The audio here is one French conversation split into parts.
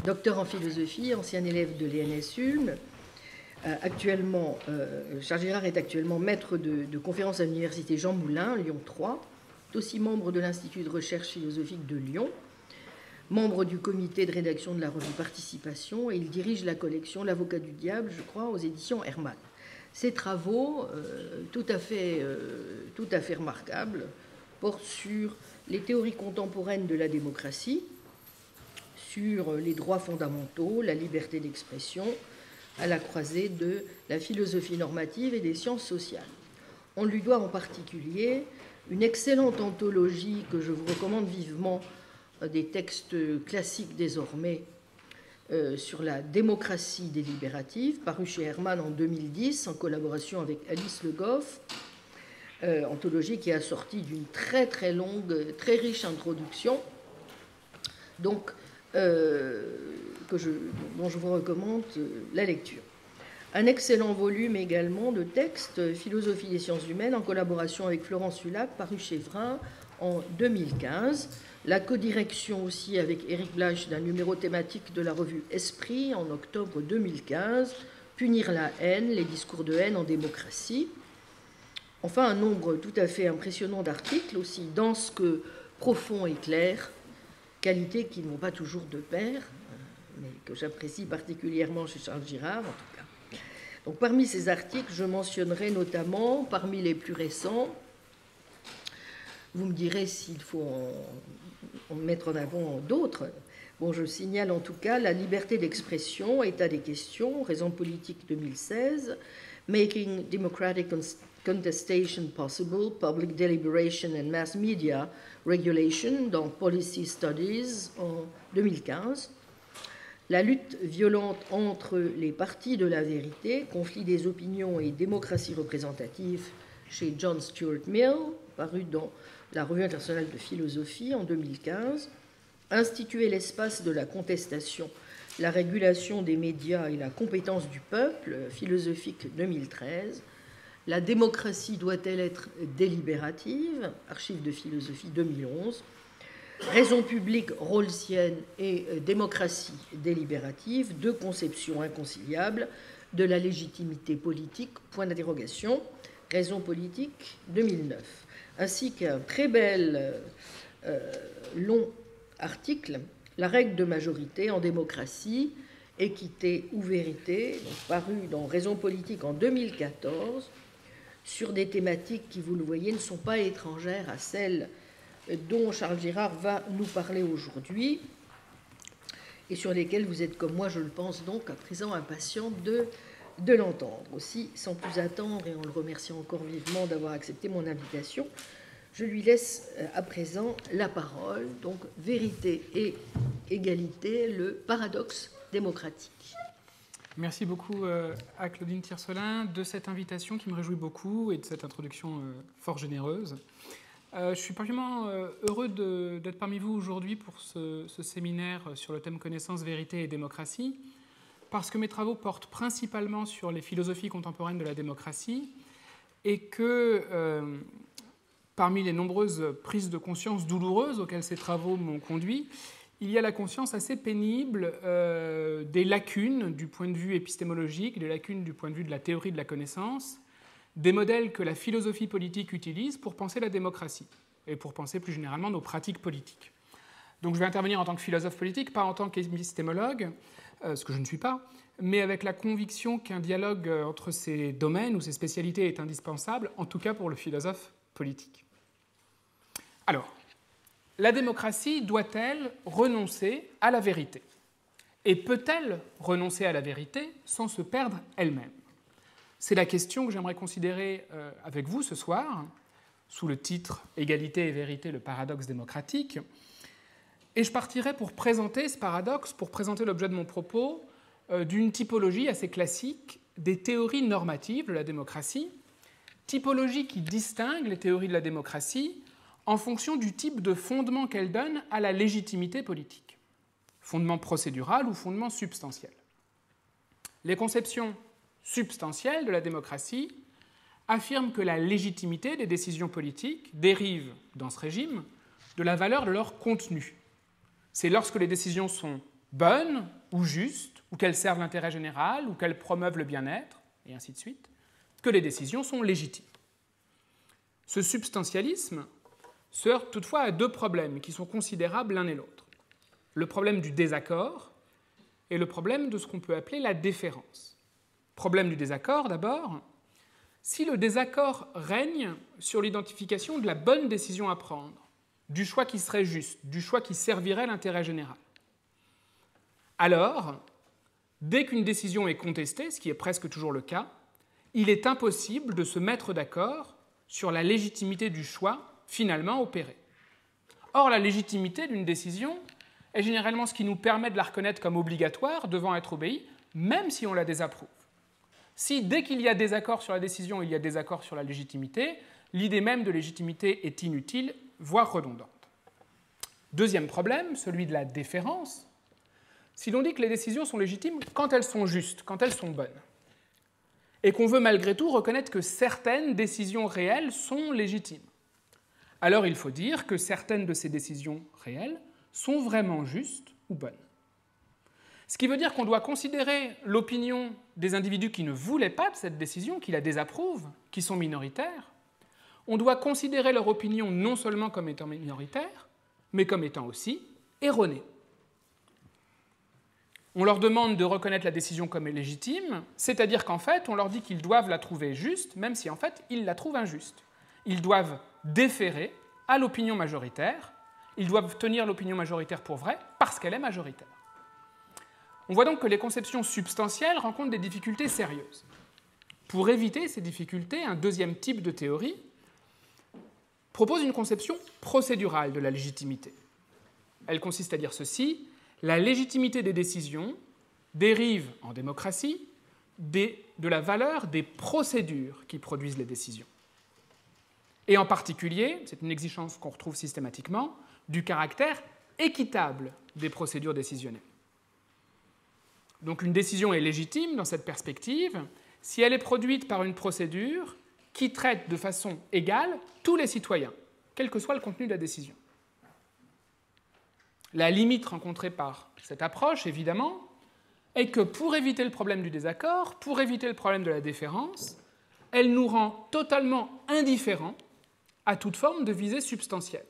docteur en philosophie, ancien élève de l'ENS Ulm. Actuellement, Charles Girard est actuellement maître de conférences à l'université Jean Moulin, Lyon 3, est aussi membre de l'Institut de recherche philosophique de Lyon, membre du comité de rédaction de la revue Participation, et il dirige la collection L'Avocat du Diable, je crois, aux éditions Hermann. Ses travaux, tout à fait remarquables, portent sur les théories contemporaines de la démocratie, sur les droits fondamentaux, la liberté d'expression, à la croisée de la philosophie normative et des sciences sociales. On lui doit en particulier une excellente anthologie que je vous recommande vivement, des textes classiques désormais, sur la démocratie délibérative, paru chez Hermann en 2010 en collaboration avec Alice Le Goff, anthologie qui est assortie d'une très très longue, très riche introduction, donc, dont je vous recommande la lecture. Un excellent volume également de textes Philosophie des sciences humaines en collaboration avec Florence Hulac, paru chez Vrin en 2015. La codirection aussi avec Éric Blache d'un numéro thématique de la revue Esprit en octobre 2015, Punir la haine, les discours de haine en démocratie. Enfin, un nombre tout à fait impressionnant d'articles, aussi denses que profonds et clairs, qualités qui ne vont pas toujours de pair, mais que j'apprécie particulièrement chez Charles Girard, en tout cas. Donc, parmi ces articles, je mentionnerai notamment, parmi les plus récents, vous me direz s'il faut en mettre en avant d'autres. Bon, je signale en tout cas La liberté d'expression, État des questions, Raison politique 2016, Making Democratic Contestation Possible, Public Deliberation and Mass Media Regulation dans Policy Studies en 2015. La lutte violente entre les partis de la vérité, conflit des opinions et démocratie représentative chez John Stuart Mill, paru dans la Revue internationale de philosophie en 2015. Instituer l'espace de la contestation, la régulation des médias et la compétence du peuple, philosophique 2013. La démocratie doit-elle être délibérative, archives de philosophie 2011. Raison publique rawlsienne et démocratie délibérative, deux conceptions inconciliables de la légitimité politique, point d'interrogation, Raison politique 2009, ainsi qu'un très bel long article, La règle de majorité en démocratie, équité ou vérité, donc paru dans Raison politique en 2014, sur des thématiques qui, vous le voyez, ne sont pas étrangères à celles dont Charles Girard va nous parler aujourd'hui et sur lesquelles vous êtes, comme moi, je le pense donc, à présent impatient de l'entendre. Aussi, sans plus attendre, et en le remerciant encore vivement d'avoir accepté mon invitation, je lui laisse à présent la parole. Donc, vérité et égalité, le paradoxe démocratique. Merci beaucoup à Claudine Tiercelin de cette invitation qui me réjouit beaucoup et de cette introduction fort généreuse. Je suis particulièrement heureux d'être parmi vous aujourd'hui pour ce séminaire sur le thème connaissance, vérité et démocratie, parce que mes travaux portent principalement sur les philosophies contemporaines de la démocratie et que, parmi les nombreuses prises de conscience douloureuses auxquelles ces travaux m'ont conduit, il y a la conscience assez pénible des lacunes du point de vue épistémologique, des lacunes du point de vue de la théorie de la connaissance, des modèles que la philosophie politique utilise pour penser la démocratie et pour penser plus généralement nos pratiques politiques. Donc je vais intervenir en tant que philosophe politique, pas en tant qu'épistémologue, ce que je ne suis pas, mais avec la conviction qu'un dialogue entre ces domaines ou ces spécialités est indispensable, en tout cas pour le philosophe politique. Alors, la démocratie doit-elle renoncer à la vérité? Et peut-elle renoncer à la vérité sans se perdre elle-même? C'est la question que j'aimerais considérer avec vous ce soir, sous le titre « Égalité et vérité, le paradoxe démocratique ». Et je partirai pour présenter ce paradoxe, pour présenter l'objet de mon propos, d'une typologie assez classique des théories normatives de la démocratie, typologie qui distingue les théories de la démocratie en fonction du type de fondement qu'elles donnent à la légitimité politique, fondement procédural ou fondement substantiel. Les conceptions substantielle de la démocratie affirme que la légitimité des décisions politiques dérive, dans ce régime, de la valeur de leur contenu. C'est lorsque les décisions sont bonnes ou justes, ou qu'elles servent l'intérêt général, ou qu'elles promeuvent le bien-être, et ainsi de suite, que les décisions sont légitimes. Ce substantialisme se heurte toutefois à deux problèmes qui sont considérables l'un et l'autre. Le problème du désaccord et le problème de ce qu'on peut appeler la déférence. Problème du désaccord d'abord. Si le désaccord règne sur l'identification de la bonne décision à prendre, du choix qui serait juste, du choix qui servirait l'intérêt général, alors, dès qu'une décision est contestée, ce qui est presque toujours le cas, il est impossible de se mettre d'accord sur la légitimité du choix finalement opéré. Or, la légitimité d'une décision est généralement ce qui nous permet de la reconnaître comme obligatoire, devant être obéie, même si on la désapprouve. Si, dès qu'il y a désaccord sur la décision, il y a désaccord sur la légitimité, l'idée même de légitimité est inutile, voire redondante. Deuxième problème, celui de la déférence. Si l'on dit que les décisions sont légitimes quand elles sont justes, quand elles sont bonnes, et qu'on veut malgré tout reconnaître que certaines décisions réelles sont légitimes, alors il faut dire que certaines de ces décisions réelles sont vraiment justes ou bonnes. Ce qui veut dire qu'on doit considérer l'opinion des individus qui ne voulaient pas de cette décision, qui la désapprouvent, qui sont minoritaires. On doit considérer leur opinion non seulement comme étant minoritaire, mais comme étant aussi erronée. On leur demande de reconnaître la décision comme légitime, c'est-à-dire qu'en fait, on leur dit qu'ils doivent la trouver juste, même si en fait, ils la trouvent injuste. Ils doivent déférer à l'opinion majoritaire, ils doivent tenir l'opinion majoritaire pour vraie parce qu'elle est majoritaire. On voit donc que les conceptions substantielles rencontrent des difficultés sérieuses. Pour éviter ces difficultés, un deuxième type de théorie propose une conception procédurale de la légitimité. Elle consiste à dire ceci: la légitimité des décisions dérive, en démocratie, de la valeur des procédures qui produisent les décisions. Et en particulier, c'est une exigence qu'on retrouve systématiquement, du caractère équitable des procédures décisionnelles. Donc une décision est légitime dans cette perspective si elle est produite par une procédure qui traite de façon égale tous les citoyens, quel que soit le contenu de la décision. La limite rencontrée par cette approche, évidemment, est que pour éviter le problème du désaccord, pour éviter le problème de la déférence, elle nous rend totalement indifférents à toute forme de visée substantielle.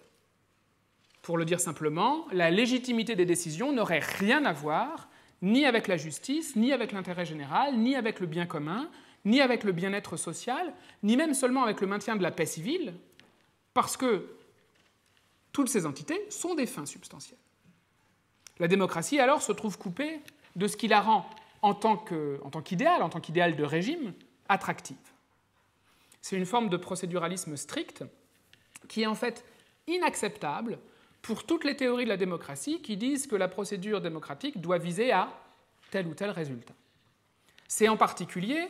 Pour le dire simplement, la légitimité des décisions n'aurait rien à voir ni avec la justice, ni avec l'intérêt général, ni avec le bien commun, ni avec le bien-être social, ni même seulement avec le maintien de la paix civile, parce que toutes ces entités sont des fins substantielles. La démocratie, alors, se trouve coupée de ce qui la rend, en tant qu'idéal de régime, attractive. C'est une forme de procéduralisme strict qui est en fait inacceptable pour toutes les théories de la démocratie qui disent que la procédure démocratique doit viser à tel ou tel résultat. C'est en particulier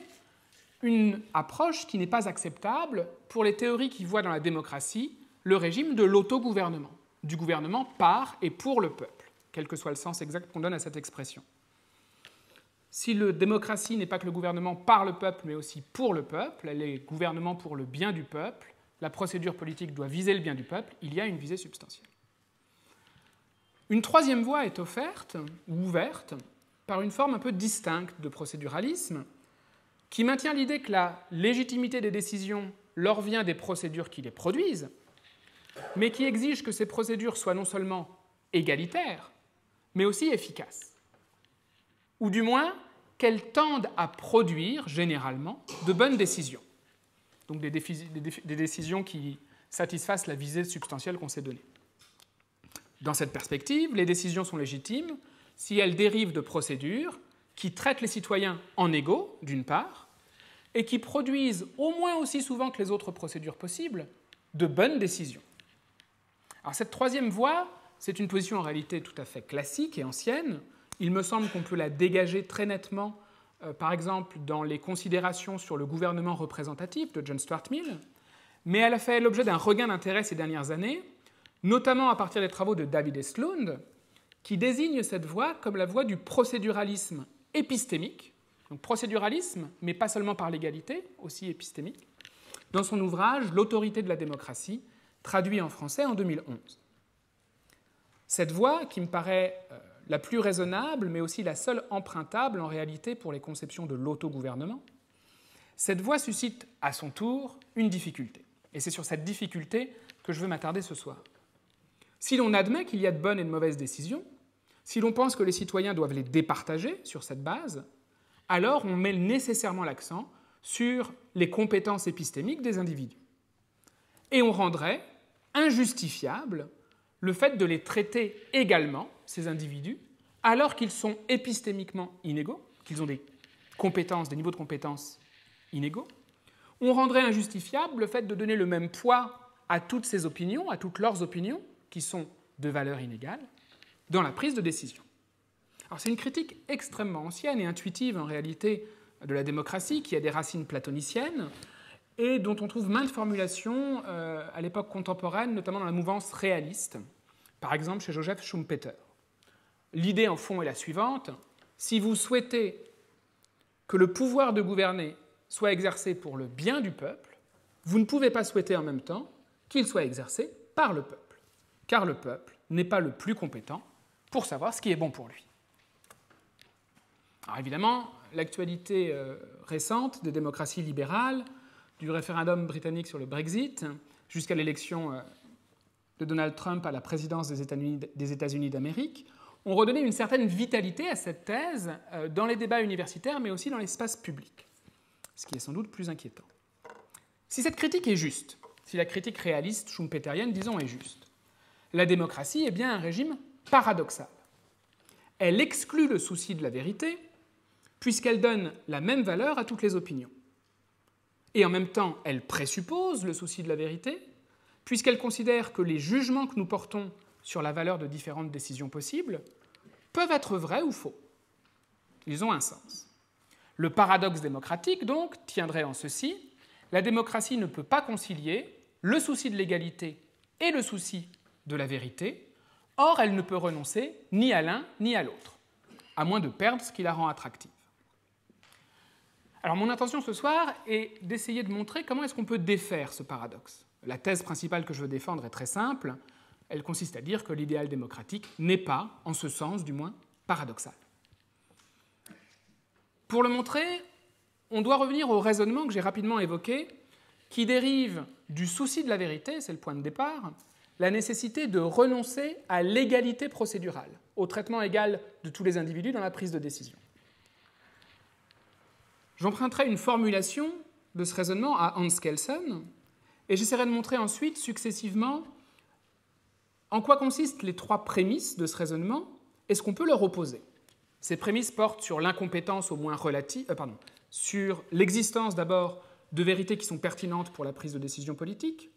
une approche qui n'est pas acceptable pour les théories qui voient dans la démocratie le régime de l'autogouvernement, du gouvernement par et pour le peuple, quel que soit le sens exact qu'on donne à cette expression. Si la démocratie n'est pas que le gouvernement par le peuple, mais aussi pour le peuple, elle est gouvernement pour le bien du peuple, la procédure politique doit viser le bien du peuple, il y a une visée substantielle. Une troisième voie est offerte, ou ouverte, par une forme un peu distincte de procéduralisme, qui maintient l'idée que la légitimité des décisions leur vient des procédures qui les produisent, mais qui exige que ces procédures soient non seulement égalitaires, mais aussi efficaces. Ou du moins, qu'elles tendent à produire, généralement, de bonnes décisions. Donc des décisions qui satisfassent la visée substantielle qu'on s'est donnée. Dans cette perspective, les décisions sont légitimes si elles dérivent de procédures qui traitent les citoyens en égaux, d'une part, et qui produisent, au moins aussi souvent que les autres procédures possibles, de bonnes décisions. Alors cette troisième voie, c'est une position en réalité tout à fait classique et ancienne. Il me semble qu'on peut la dégager très nettement, par exemple, dans les considérations sur le gouvernement représentatif de John Stuart Mill, mais elle a fait l'objet d'un regain d'intérêt ces dernières années, notamment à partir des travaux de David Estlund, qui désigne cette voie comme la voie du procéduralisme épistémique, donc procéduralisme, mais pas seulement par l'égalité, aussi épistémique, dans son ouvrage « L'autorité de la démocratie », traduit en français en 2011. Cette voie, qui me paraît la plus raisonnable, mais aussi la seule empruntable en réalité pour les conceptions de l'autogouvernement, cette voie suscite à son tour une difficulté. Et c'est sur cette difficulté que je veux m'attarder ce soir. Si l'on admet qu'il y a de bonnes et de mauvaises décisions, si l'on pense que les citoyens doivent les départager sur cette base, alors on met nécessairement l'accent sur les compétences épistémiques des individus. Et on rendrait injustifiable le fait de les traiter également, ces individus, alors qu'ils sont épistémiquement inégaux, qu'ils ont des compétences, des niveaux de compétences inégaux. On rendrait injustifiable le fait de donner le même poids à toutes ces opinions, à toutes leurs opinions, qui sont de valeur inégale, dans la prise de décision. Alors c'est une critique extrêmement ancienne et intuitive en réalité de la démocratie, qui a des racines platoniciennes, et dont on trouve maintes formulations à l'époque contemporaine, notamment dans la mouvance réaliste, par exemple chez Joseph Schumpeter. L'idée en fond est la suivante: si vous souhaitez que le pouvoir de gouverner soit exercé pour le bien du peuple, vous ne pouvez pas souhaiter en même temps qu'il soit exercé par le peuple, car le peuple n'est pas le plus compétent pour savoir ce qui est bon pour lui. Alors évidemment, l'actualité récente des démocraties libérales, du référendum britannique sur le Brexit jusqu'à l'élection de Donald Trump à la présidence des États-Unis d'Amérique, ont redonné une certaine vitalité à cette thèse dans les débats universitaires, mais aussi dans l'espace public, ce qui est sans doute plus inquiétant. Si cette critique est juste, si la critique réaliste schumpeterienne, disons, est juste, la démocratie est bien un régime paradoxal. Elle exclut le souci de la vérité, puisqu'elle donne la même valeur à toutes les opinions. Et en même temps, elle présuppose le souci de la vérité, puisqu'elle considère que les jugements que nous portons sur la valeur de différentes décisions possibles peuvent être vrais ou faux. Ils ont un sens. Le paradoxe démocratique, donc, tiendrait en ceci: la démocratie ne peut pas concilier le souci de l'égalité et le souci de la vérité, or elle ne peut renoncer ni à l'un ni à l'autre, à moins de perdre ce qui la rend attractive. Alors mon intention ce soir est d'essayer de montrer comment est-ce qu'on peut défaire ce paradoxe. La thèse principale que je veux défendre est très simple. Elle consiste à dire que l'idéal démocratique n'est pas, en ce sens du moins, paradoxal. Pour le montrer, on doit revenir au raisonnement que j'ai rapidement évoqué, qui dérive du souci de la vérité, c'est le point de départ, la nécessité de renoncer à l'égalité procédurale, au traitement égal de tous les individus dans la prise de décision. J'emprunterai une formulation de ce raisonnement à Hans Kelsen, et j'essaierai de montrer ensuite, successivement, en quoi consistent les trois prémices de ce raisonnement et ce qu'on peut leur opposer. Ces prémices portent sur l'incompétence au moins relative, sur l'existence d'abord de vérités qui sont pertinentes pour la prise de décision politique,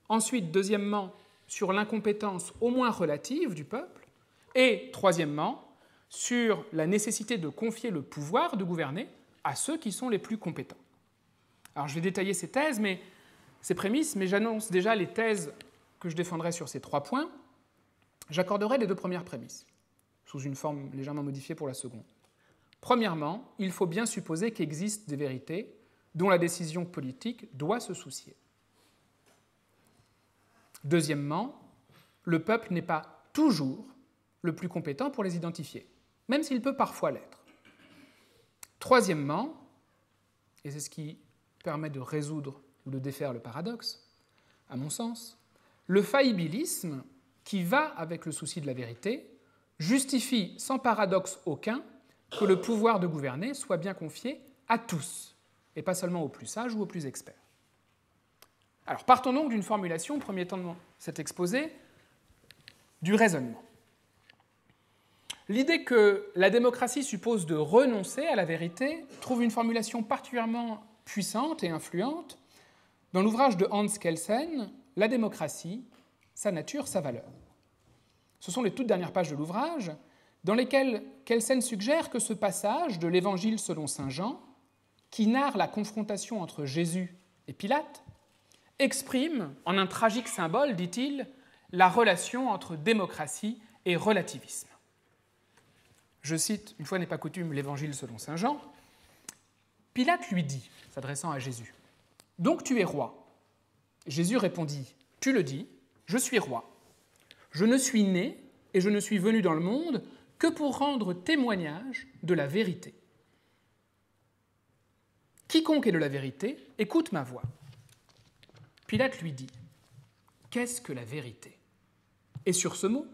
ensuite, deuxièmement, sur l'incompétence au moins relative du peuple, et troisièmement, sur la nécessité de confier le pouvoir de gouverner à ceux qui sont les plus compétents. Alors je vais détailler ces prémices, mais j'annonce déjà les thèses que je défendrai sur ces trois points. J'accorderai les deux premières prémices, sous une forme légèrement modifiée pour la seconde. Premièrement, il faut bien supposer qu'existent des vérités dont la décision politique doit se soucier. Deuxièmement, le peuple n'est pas toujours le plus compétent pour les identifier, même s'il peut parfois l'être. Troisièmement, et c'est ce qui permet de résoudre ou de défaire le paradoxe, à mon sens, le faillibilisme, qui va avec le souci de la vérité, justifie sans paradoxe aucun que le pouvoir de gouverner soit bien confié à tous, et pas seulement aux plus sages ou aux plus experts. Alors partons donc d'une formulation, au premier temps de cet exposé, du raisonnement. L'idée que la démocratie suppose de renoncer à la vérité trouve une formulation particulièrement puissante et influente dans l'ouvrage de Hans Kelsen, « La démocratie, sa nature, sa valeur ». Ce sont les toutes dernières pages de l'ouvrage dans lesquelles Kelsen suggère que ce passage de l'Évangile selon saint Jean, qui narre la confrontation entre Jésus et Pilate, exprime en un tragique symbole, dit-il, la relation entre démocratie et relativisme. Je cite, une fois n'est pas coutume, l'Évangile selon saint Jean. « Pilate lui dit, s'adressant à Jésus, « Donc tu es roi ?» Jésus répondit, « Tu le dis, je suis roi. Je ne suis né et je ne suis venu dans le monde que pour rendre témoignage de la vérité. Quiconque est de la vérité, écoute ma voix. Pilate lui dit, qu'est-ce que la vérité? Et sur ce mot,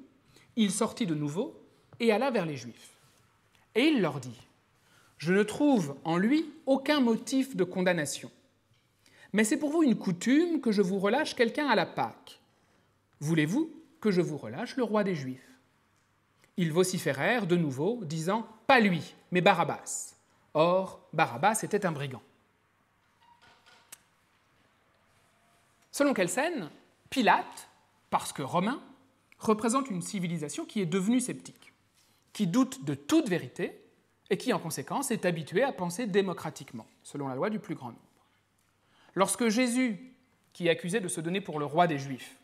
il sortit de nouveau et alla vers les Juifs. Et il leur dit, je ne trouve en lui aucun motif de condamnation. Mais c'est pour vous une coutume que je vous relâche quelqu'un à la Pâque. Voulez-vous que je vous relâche le roi des Juifs? Ils vociférèrent de nouveau, disant, pas lui, mais Barabbas. Or, Barabbas était un brigand. Selon Kelsen, Pilate, parce que romain, représente une civilisation qui est devenue sceptique, qui doute de toute vérité et qui, en conséquence, est habituée à penser démocratiquement, selon la loi du plus grand nombre. Lorsque Jésus, qui est accusé de se donner pour le roi des Juifs,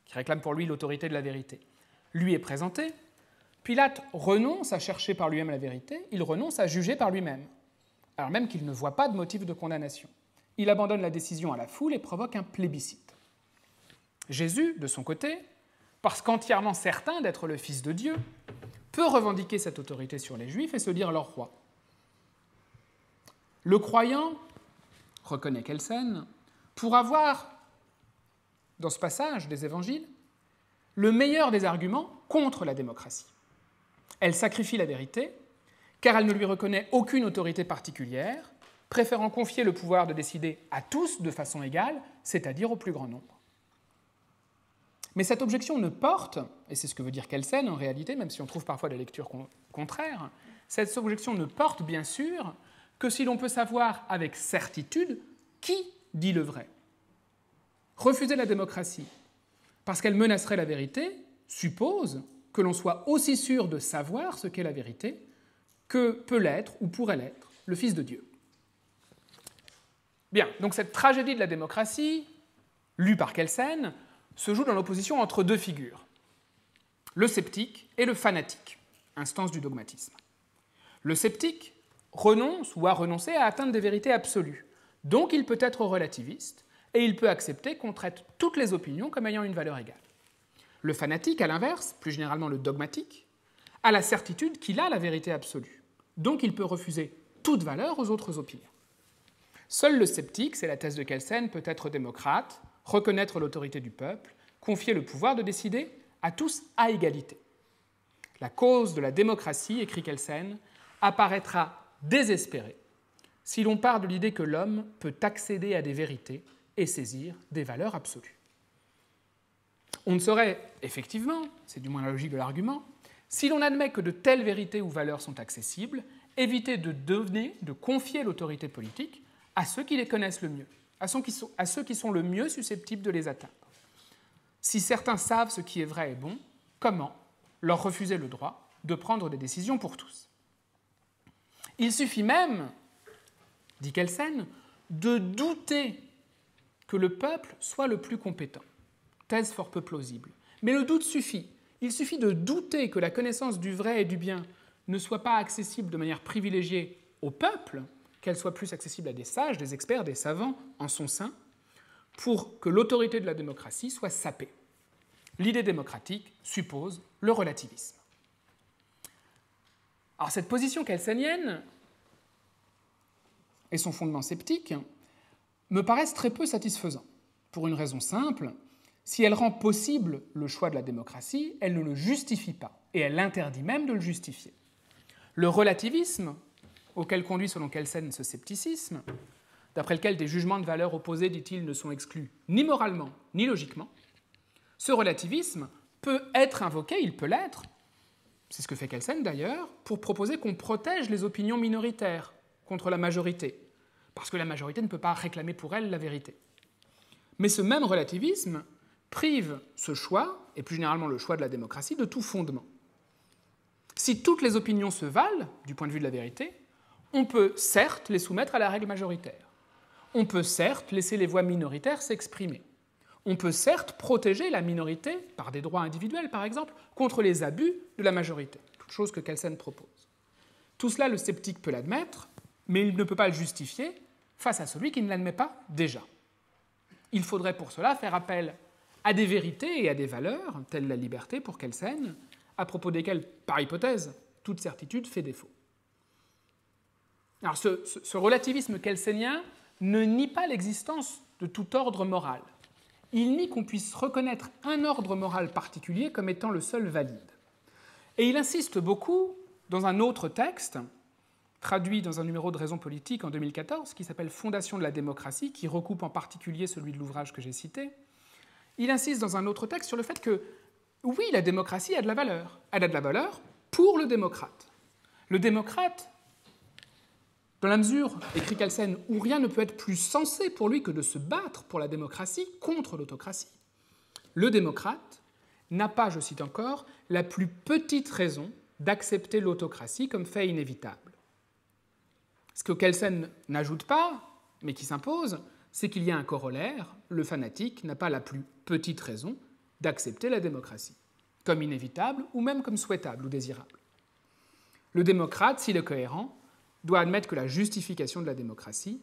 qui réclame pour lui l'autorité de la vérité, lui est présenté, Pilate renonce à chercher par lui-même la vérité, il renonce à juger par lui-même, alors même qu'il ne voit pas de motif de condamnation. Il abandonne la décision à la foule et provoque un plébiscite. Jésus, de son côté, parce qu'entièrement certain d'être le Fils de Dieu, peut revendiquer cette autorité sur les Juifs et se dire leur roi. Le croyant, reconnaît Kelsen, pour avoir, dans ce passage des Évangiles, le meilleur des arguments contre la démocratie. Elle sacrifie la vérité, car elle ne lui reconnaît aucune autorité particulière, préférant confier le pouvoir de décider à tous de façon égale, c'est-à-dire au plus grand nombre. Mais cette objection ne porte, et c'est ce que veut dire Kelsen en réalité, même si on trouve parfois des lectures contraires, cette objection ne porte bien sûr que si l'on peut savoir avec certitude qui dit le vrai. Refuser la démocratie parce qu'elle menacerait la vérité suppose que l'on soit aussi sûr de savoir ce qu'est la vérité que peut l'être ou pourrait l'être le Fils de Dieu. Bien, donc cette tragédie de la démocratie, lue par Kelsen, se joue dans l'opposition entre deux figures, le sceptique et le fanatique, instance du dogmatisme. Le sceptique renonce ou a renoncé à atteindre des vérités absolues, donc il peut être relativiste et il peut accepter qu'on traite toutes les opinions comme ayant une valeur égale. Le fanatique, à l'inverse, plus généralement le dogmatique, a la certitude qu'il a la vérité absolue, donc il peut refuser toute valeur aux autres opinions. Seul le sceptique, c'est la thèse de Kelsen, peut être démocrate, reconnaître l'autorité du peuple, confier le pouvoir de décider à tous à égalité. La cause de la démocratie, écrit Kelsen, apparaîtra désespérée si l'on part de l'idée que l'homme peut accéder à des vérités et saisir des valeurs absolues. On ne saurait, effectivement, c'est du moins la logique de l'argument, si l'on admet que de telles vérités ou valeurs sont accessibles, éviter de confier l'autorité politique à ceux qui les connaissent le mieux, à ceux qui sont le mieux susceptibles de les atteindre. Si certains savent ce qui est vrai et bon, comment leur refuser le droit de prendre des décisions pour tous? Il suffit même, dit Kelsen, de douter que le peuple soit le plus compétent. Thèse fort peu plausible. Mais le doute suffit. Il suffit de douter que la connaissance du vrai et du bien ne soit pas accessible de manière privilégiée au peuple, qu'elle soit plus accessible à des sages, des experts, des savants en son sein, pour que l'autorité de la démocratie soit sapée. L'idée démocratique suppose le relativisme. Alors cette position kelsenienne et son fondement sceptique me paraissent très peu satisfaisants, pour une raison simple. Si elle rend possible le choix de la démocratie, elle ne le justifie pas, et elle interdit même de le justifier. Le relativisme, auquel conduit selon Kelsen ce scepticisme, d'après lequel des jugements de valeur opposés, dit-il, ne sont exclus ni moralement ni logiquement, ce relativisme peut être invoqué, il peut l'être, c'est ce que fait Kelsen d'ailleurs, pour proposer qu'on protège les opinions minoritaires contre la majorité, parce que la majorité ne peut pas réclamer pour elle la vérité. Mais ce même relativisme prive ce choix, et plus généralement le choix de la démocratie, de tout fondement. Si toutes les opinions se valent, du point de vue de la vérité, on peut certes les soumettre à la règle majoritaire. On peut certes laisser les voix minoritaires s'exprimer. On peut certes protéger la minorité, par des droits individuels par exemple, contre les abus de la majorité, toute chose que Kelsen propose. Tout cela, le sceptique peut l'admettre, mais il ne peut pas le justifier face à celui qui ne l'admet pas déjà. Il faudrait pour cela faire appel à des vérités et à des valeurs, telles la liberté pour Kelsen, à propos desquels, par hypothèse, toute certitude fait défaut. Alors ce relativisme kelsenien ne nie pas l'existence de tout ordre moral. Il nie qu'on puisse reconnaître un ordre moral particulier comme étant le seul valide. Et il insiste beaucoup dans un autre texte, traduit dans un numéro de Raison politique en 2014, qui s'appelle Fondation de la démocratie, qui recoupe en particulier celui de l'ouvrage que j'ai cité. Il insiste dans un autre texte sur le fait que, oui, la démocratie a de la valeur. Elle a de la valeur pour le démocrate. Le démocrate, dans la mesure, écrit Kelsen, où rien ne peut être plus sensé pour lui que de se battre pour la démocratie contre l'autocratie, le démocrate n'a pas, je cite encore, la plus petite raison d'accepter l'autocratie comme fait inévitable. Ce que Kelsen n'ajoute pas, mais qui s'impose, c'est qu'il y a un corollaire, le fanatique n'a pas la plus petite raison d'accepter la démocratie, comme inévitable ou même comme souhaitable ou désirable. Le démocrate, s'il est cohérent, doit admettre que la justification de la démocratie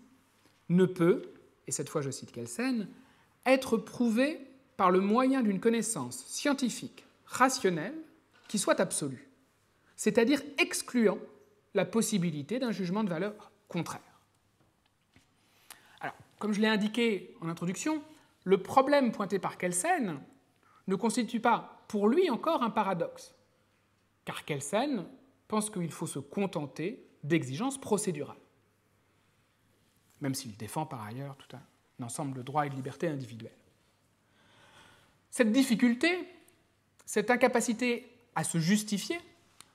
ne peut, et cette fois je cite Kelsen, être prouvée par le moyen d'une connaissance scientifique, rationnelle, qui soit absolue, c'est-à-dire excluant la possibilité d'un jugement de valeur contraire. Alors, comme je l'ai indiqué en introduction, le problème pointé par Kelsen ne constitue pas, pour lui encore, un paradoxe, car Kelsen pense qu'il faut se contenter d'exigences procédurales, même s'il défend par ailleurs tout un ensemble de droits et de libertés individuelles. Cette difficulté, cette incapacité à se justifier,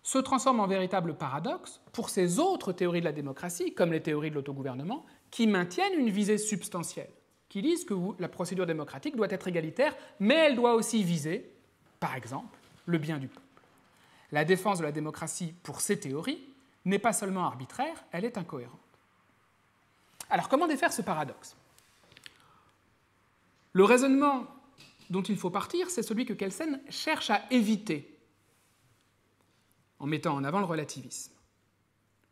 se transforme en véritable paradoxe pour ces autres théories de la démocratie, comme les théories de l'autogouvernement, qui maintiennent une visée substantielle, qui disent que la procédure démocratique doit être égalitaire, mais elle doit aussi viser, par exemple, le bien du peuple. La défense de la démocratie pour ces théories n'est pas seulement arbitraire, elle est incohérente. Alors, comment défaire ce paradoxe ? Le raisonnement dont il faut partir, c'est celui que Kelsen cherche à éviter en mettant en avant le relativisme.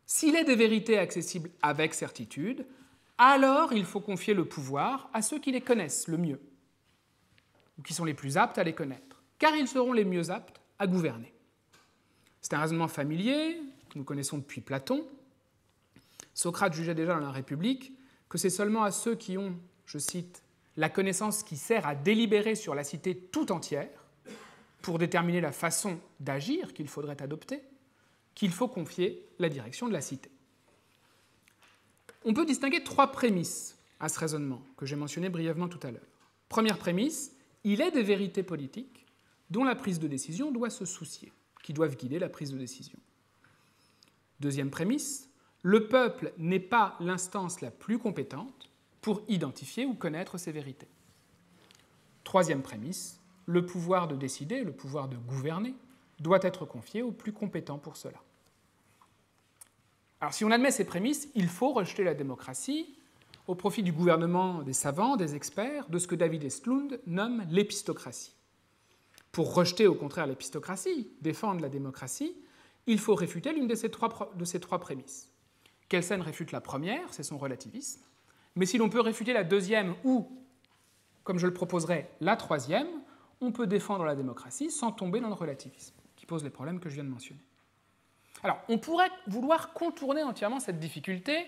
S'il est des vérités accessibles avec certitude, alors il faut confier le pouvoir à ceux qui les connaissent le mieux, ou qui sont les plus aptes à les connaître, car ils seront les mieux aptes à gouverner. C'est un raisonnement familier que nous connaissons depuis Platon. Socrate jugeait déjà dans la République que c'est seulement à ceux qui ont, je cite, la connaissance qui sert à délibérer sur la cité tout entière, pour déterminer la façon d'agir qu'il faudrait adopter, qu'il faut confier la direction de la cité. On peut distinguer 3 prémices à ce raisonnement, que j'ai mentionné brièvement tout à l'heure. Première prémisse, il est des vérités politiques dont la prise de décision doit se soucier, qui doivent guider la prise de décision. Deuxième prémisse, le peuple n'est pas l'instance la plus compétente pour identifier ou connaître ces vérités. Troisième prémisse, le pouvoir de décider, le pouvoir de gouverner, doit être confié aux plus compétents pour cela. Alors si on admet ces prémices, il faut rejeter la démocratie au profit du gouvernement des savants, des experts, de ce que David Estlund nomme l'épistocratie. Pour rejeter au contraire l'épistocratie, défendre la démocratie, il faut réfuter l'une de ces trois prémisses. Kelsen réfute la première, c'est son relativisme, mais si l'on peut réfuter la deuxième ou, comme je le proposerai, la troisième, on peut défendre la démocratie sans tomber dans le relativisme, qui pose les problèmes que je viens de mentionner. Alors, on pourrait vouloir contourner entièrement cette difficulté,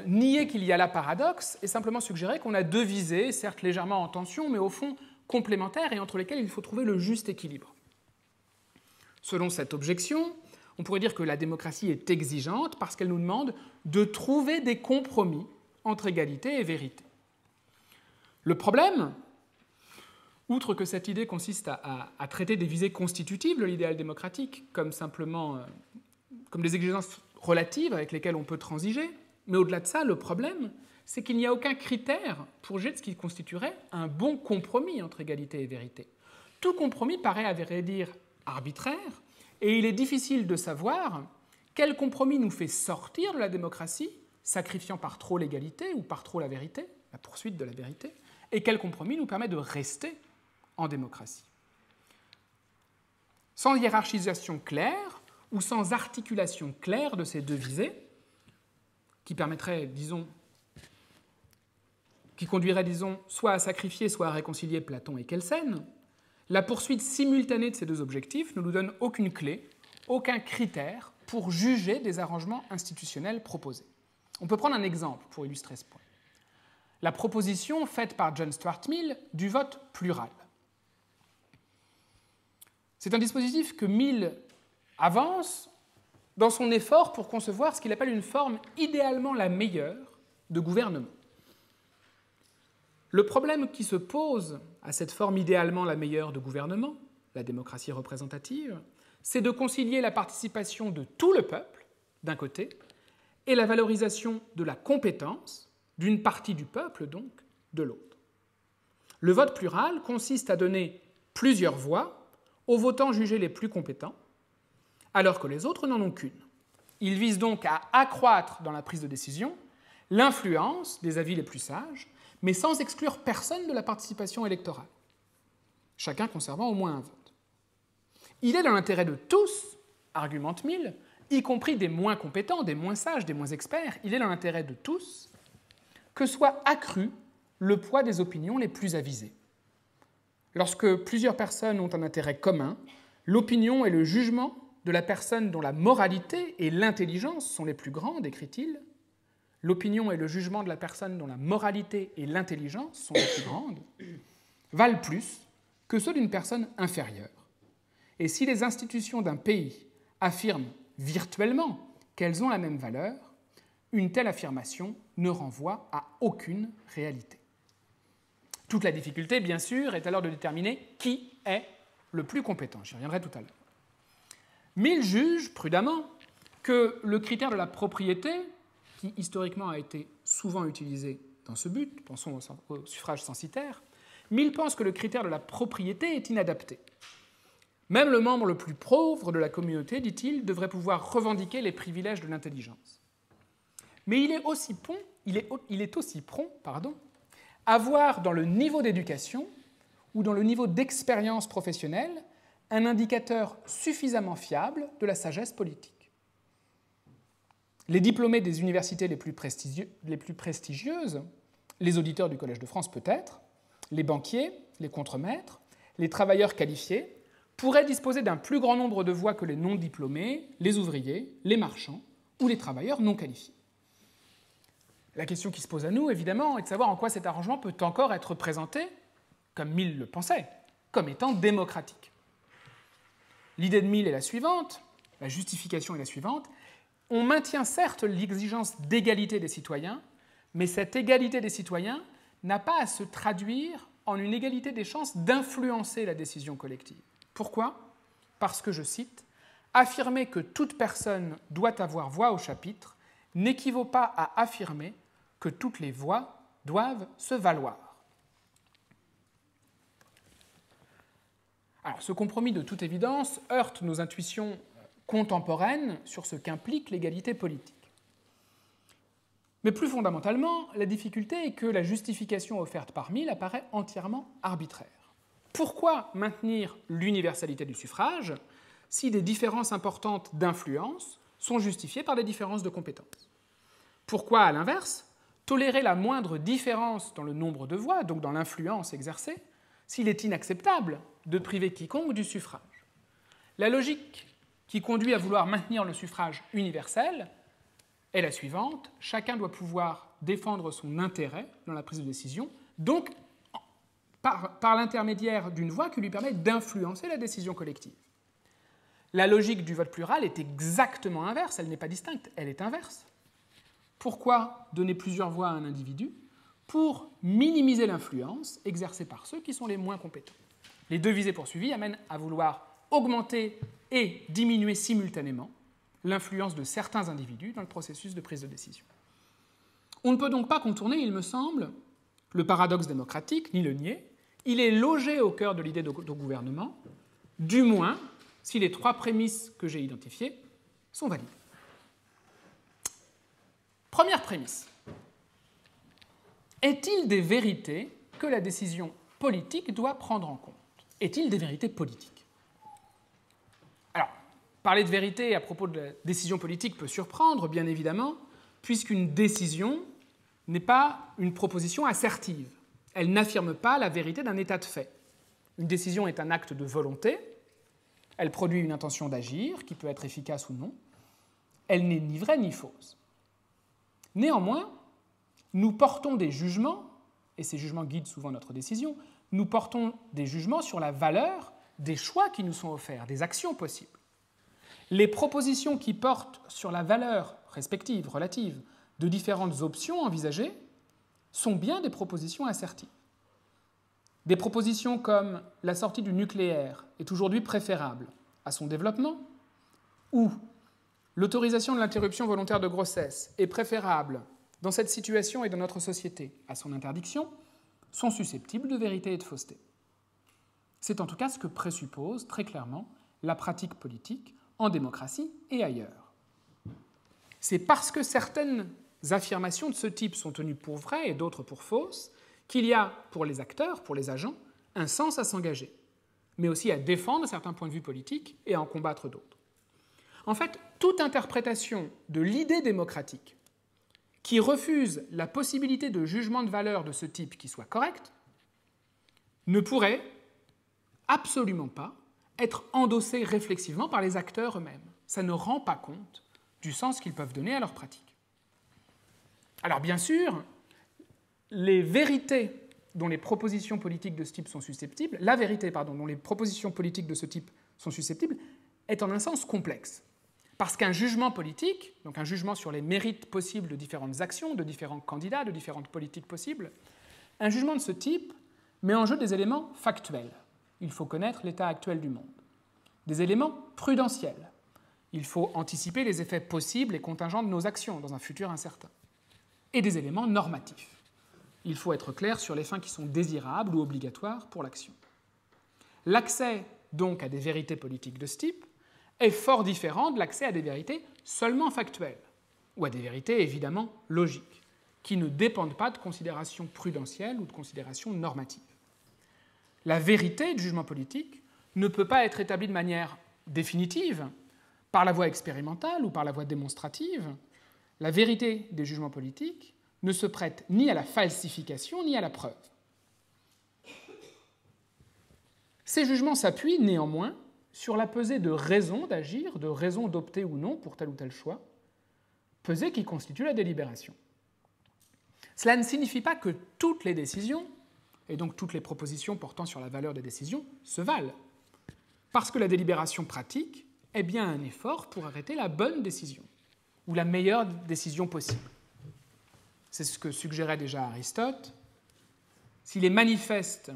nier qu'il y a là paradoxe, et simplement suggérer qu'on a 2 visées, certes légèrement en tension, mais au fond complémentaires, et entre lesquelles il faut trouver le juste équilibre. Selon cette objection, on pourrait dire que la démocratie est exigeante parce qu'elle nous demande de trouver des compromis entre égalité et vérité. Le problème, outre que cette idée consiste à traiter des visées constitutives de l'idéal démocratique comme des exigences relatives avec lesquelles on peut transiger, mais au-delà de ça, le problème, c'est qu'il n'y a aucun critère pour juger de ce qui constituerait un bon compromis entre égalité et vérité. Tout compromis paraît, à vrai dire, arbitraire, et il est difficile de savoir quel compromis nous fait sortir de la démocratie, sacrifiant par trop l'égalité ou par trop la vérité, la poursuite de la vérité, et quel compromis nous permet de rester en démocratie. Sans hiérarchisation claire ou sans articulation claire de ces 2 visées, qui permettrait, qui conduirait, soit à sacrifier, soit à réconcilier Platon et Kelsen, La poursuite simultanée de ces deux objectifs ne nous donne aucune clé, aucun critère pour juger des arrangements institutionnels proposés. On peut prendre un exemple pour illustrer ce point. La proposition faite par John Stuart Mill du vote plural. C'est un dispositif que Mill avance dans son effort pour concevoir ce qu'il appelle une forme idéalement la meilleure de gouvernement. Le problème qui se pose à cette forme idéalement la meilleure de gouvernement, la démocratie représentative, c'est de concilier la participation de tout le peuple, d'un côté, et la valorisation de la compétence, d'une partie du peuple donc, de l'autre. Le vote plural consiste à donner plusieurs voix aux votants jugés les plus compétents, alors que les autres n'en ont qu'une. Il vise donc à accroître dans la prise de décision l'influence des avis les plus sages, mais sans exclure personne de la participation électorale, chacun conservant au moins un vote. Il est dans l'intérêt de tous, argumente Mill, y compris des moins compétents, des moins sages, des moins experts, il est dans l'intérêt de tous que soit accru le poids des opinions les plus avisées. Lorsque plusieurs personnes ont un intérêt commun, l'opinion et le jugement de la personne dont la moralité et l'intelligence sont les plus grandes, écrit-il, l'opinion et le jugement de la personne dont la moralité et l'intelligence sont les plus grandes, valent plus que ceux d'une personne inférieure. Et si les institutions d'un pays affirment virtuellement qu'elles ont la même valeur, une telle affirmation ne renvoie à aucune réalité. Toute la difficulté, bien sûr, est alors de déterminer qui est le plus compétent. J'y reviendrai tout à l'heure. Mill juge prudemment que le critère de la propriété, qui historiquement a été souvent utilisé dans ce but, pensons au suffrage censitaire, Mill pense que le critère de la propriété est inadapté. Même le membre le plus pauvre de la communauté, dit-il, devrait pouvoir revendiquer les privilèges de l'intelligence. Mais il est aussi prompt à voir dans le niveau d'éducation ou dans le niveau d'expérience professionnelle un indicateur suffisamment fiable de la sagesse politique. Les diplômés des universités les plus prestigieuses, les auditeurs du Collège de France peut-être, les banquiers, les contremaîtres, les travailleurs qualifiés, pourraient disposer d'un plus grand nombre de voix que les non-diplômés, les ouvriers, les marchands ou les travailleurs non qualifiés. La question qui se pose à nous, évidemment, est de savoir en quoi cet arrangement peut encore être présenté, comme Mill le pensait, comme étant démocratique. L'idée de Mill est la suivante, la justification est la suivante. On maintient certes l'exigence d'égalité des citoyens, mais cette égalité des citoyens n'a pas à se traduire en une égalité des chances d'influencer la décision collective. Pourquoi ? Parce que, je cite, « affirmer que toute personne doit avoir voix au chapitre n'équivaut pas à affirmer que toutes les voix doivent se valoir. » Alors, ce compromis, de toute évidence, heurte nos intuitions contemporaines sur ce qu'implique l'égalité politique. Mais plus fondamentalement, la difficulté est que la justification offerte par Mill apparaît entièrement arbitraire. Pourquoi maintenir l'universalité du suffrage si des différences importantes d'influence sont justifiées par des différences de compétences? Pourquoi, à l'inverse, tolérer la moindre différence dans le nombre de voix, donc dans l'influence exercée, s'il est inacceptable de priver quiconque du suffrage? La logique qui conduit à vouloir maintenir le suffrage universel est la suivante. Chacun doit pouvoir défendre son intérêt dans la prise de décision, donc par l'intermédiaire d'une voix qui lui permet d'influencer la décision collective. La logique du vote plural est exactement inverse, elle n'est pas distincte, elle est inverse. Pourquoi donner plusieurs voix à un individu ? Pour minimiser l'influence exercée par ceux qui sont les moins compétents. Les deux visées poursuivies amènent à vouloir augmenter et diminuer simultanément l'influence de certains individus dans le processus de prise de décision. On ne peut donc pas contourner, il me semble, le paradoxe démocratique, ni le nier. Il est logé au cœur de l'idée de gouvernement, du moins si les trois prémices que j'ai identifiées sont valides. Première prémisse. Est-il des vérités que la décision politique doit prendre en compte ? Est-il des vérités politiques ? Alors, parler de vérité à propos de la décision politique peut surprendre, bien évidemment, puisqu'une décision n'est pas une proposition assertive. Elle n'affirme pas la vérité d'un état de fait. Une décision est un acte de volonté, elle produit une intention d'agir, qui peut être efficace ou non, elle n'est ni vraie ni fausse. Néanmoins, nous portons des jugements, et ces jugements guident souvent notre décision, nous portons des jugements sur la valeur des choix qui nous sont offerts, des actions possibles. Les propositions qui portent sur la valeur respective, relative, de différentes options envisagées sont bien des propositions assertives. Des propositions comme la sortie du nucléaire est aujourd'hui préférable à son développement, ou l'autorisation de l'interruption volontaire de grossesse est préférable dans cette situation et dans notre société à son interdiction, sont susceptibles de vérité et de fausseté. C'est en tout cas ce que présuppose très clairement la pratique politique en démocratie et ailleurs. C'est parce que certaines affirmations de ce type sont tenues pour vraies et d'autres pour fausses qu'il y a, pour les acteurs, pour les agents, un sens à s'engager, mais aussi à défendre certains points de vue politiques et à en combattre d'autres. En fait, toute interprétation de l'idée démocratique qui refuse la possibilité de jugement de valeur de ce type qui soit correct ne pourrait absolument pas être endossée réflexivement par les acteurs eux-mêmes. Ça ne rend pas compte du sens qu'ils peuvent donner à leur pratique. Alors bien sûr, les vérités dont les propositions politiques de ce type sont susceptibles, la vérité, dont les propositions politiques de ce type sont susceptibles, est en un sens complexe. Parce qu'un jugement politique, donc un jugement sur les mérites possibles de différentes actions, de différents candidats, de différentes politiques possibles, un jugement de ce type met en jeu des éléments factuels. Il faut connaître l'état actuel du monde. Des éléments prudentiels. Il faut anticiper les effets possibles et contingents de nos actions dans un futur incertain. Et des éléments normatifs. Il faut être clair sur les fins qui sont désirables ou obligatoires pour l'action. L'accès, donc, à des vérités politiques de ce type est fort différent de l'accès à des vérités seulement factuelles, ou à des vérités évidemment logiques, qui ne dépendent pas de considérations prudentielles ou de considérations normatives. La vérité du jugement politique ne peut pas être établie de manière définitive, par la voie expérimentale ou par la voie démonstrative. La vérité des jugements politiques ne se prête ni à la falsification ni à la preuve. Ces jugements s'appuient néanmoins sur la pesée de raison d'agir, de raison d'opter ou non pour tel ou tel choix, pesée qui constitue la délibération. Cela ne signifie pas que toutes les décisions, et donc toutes les propositions portant sur la valeur des décisions, se valent, parce que la délibération pratique est bien un effort pour arrêter la bonne décision, ou la meilleure décision possible. C'est ce que suggérait déjà Aristote. S'il est manifeste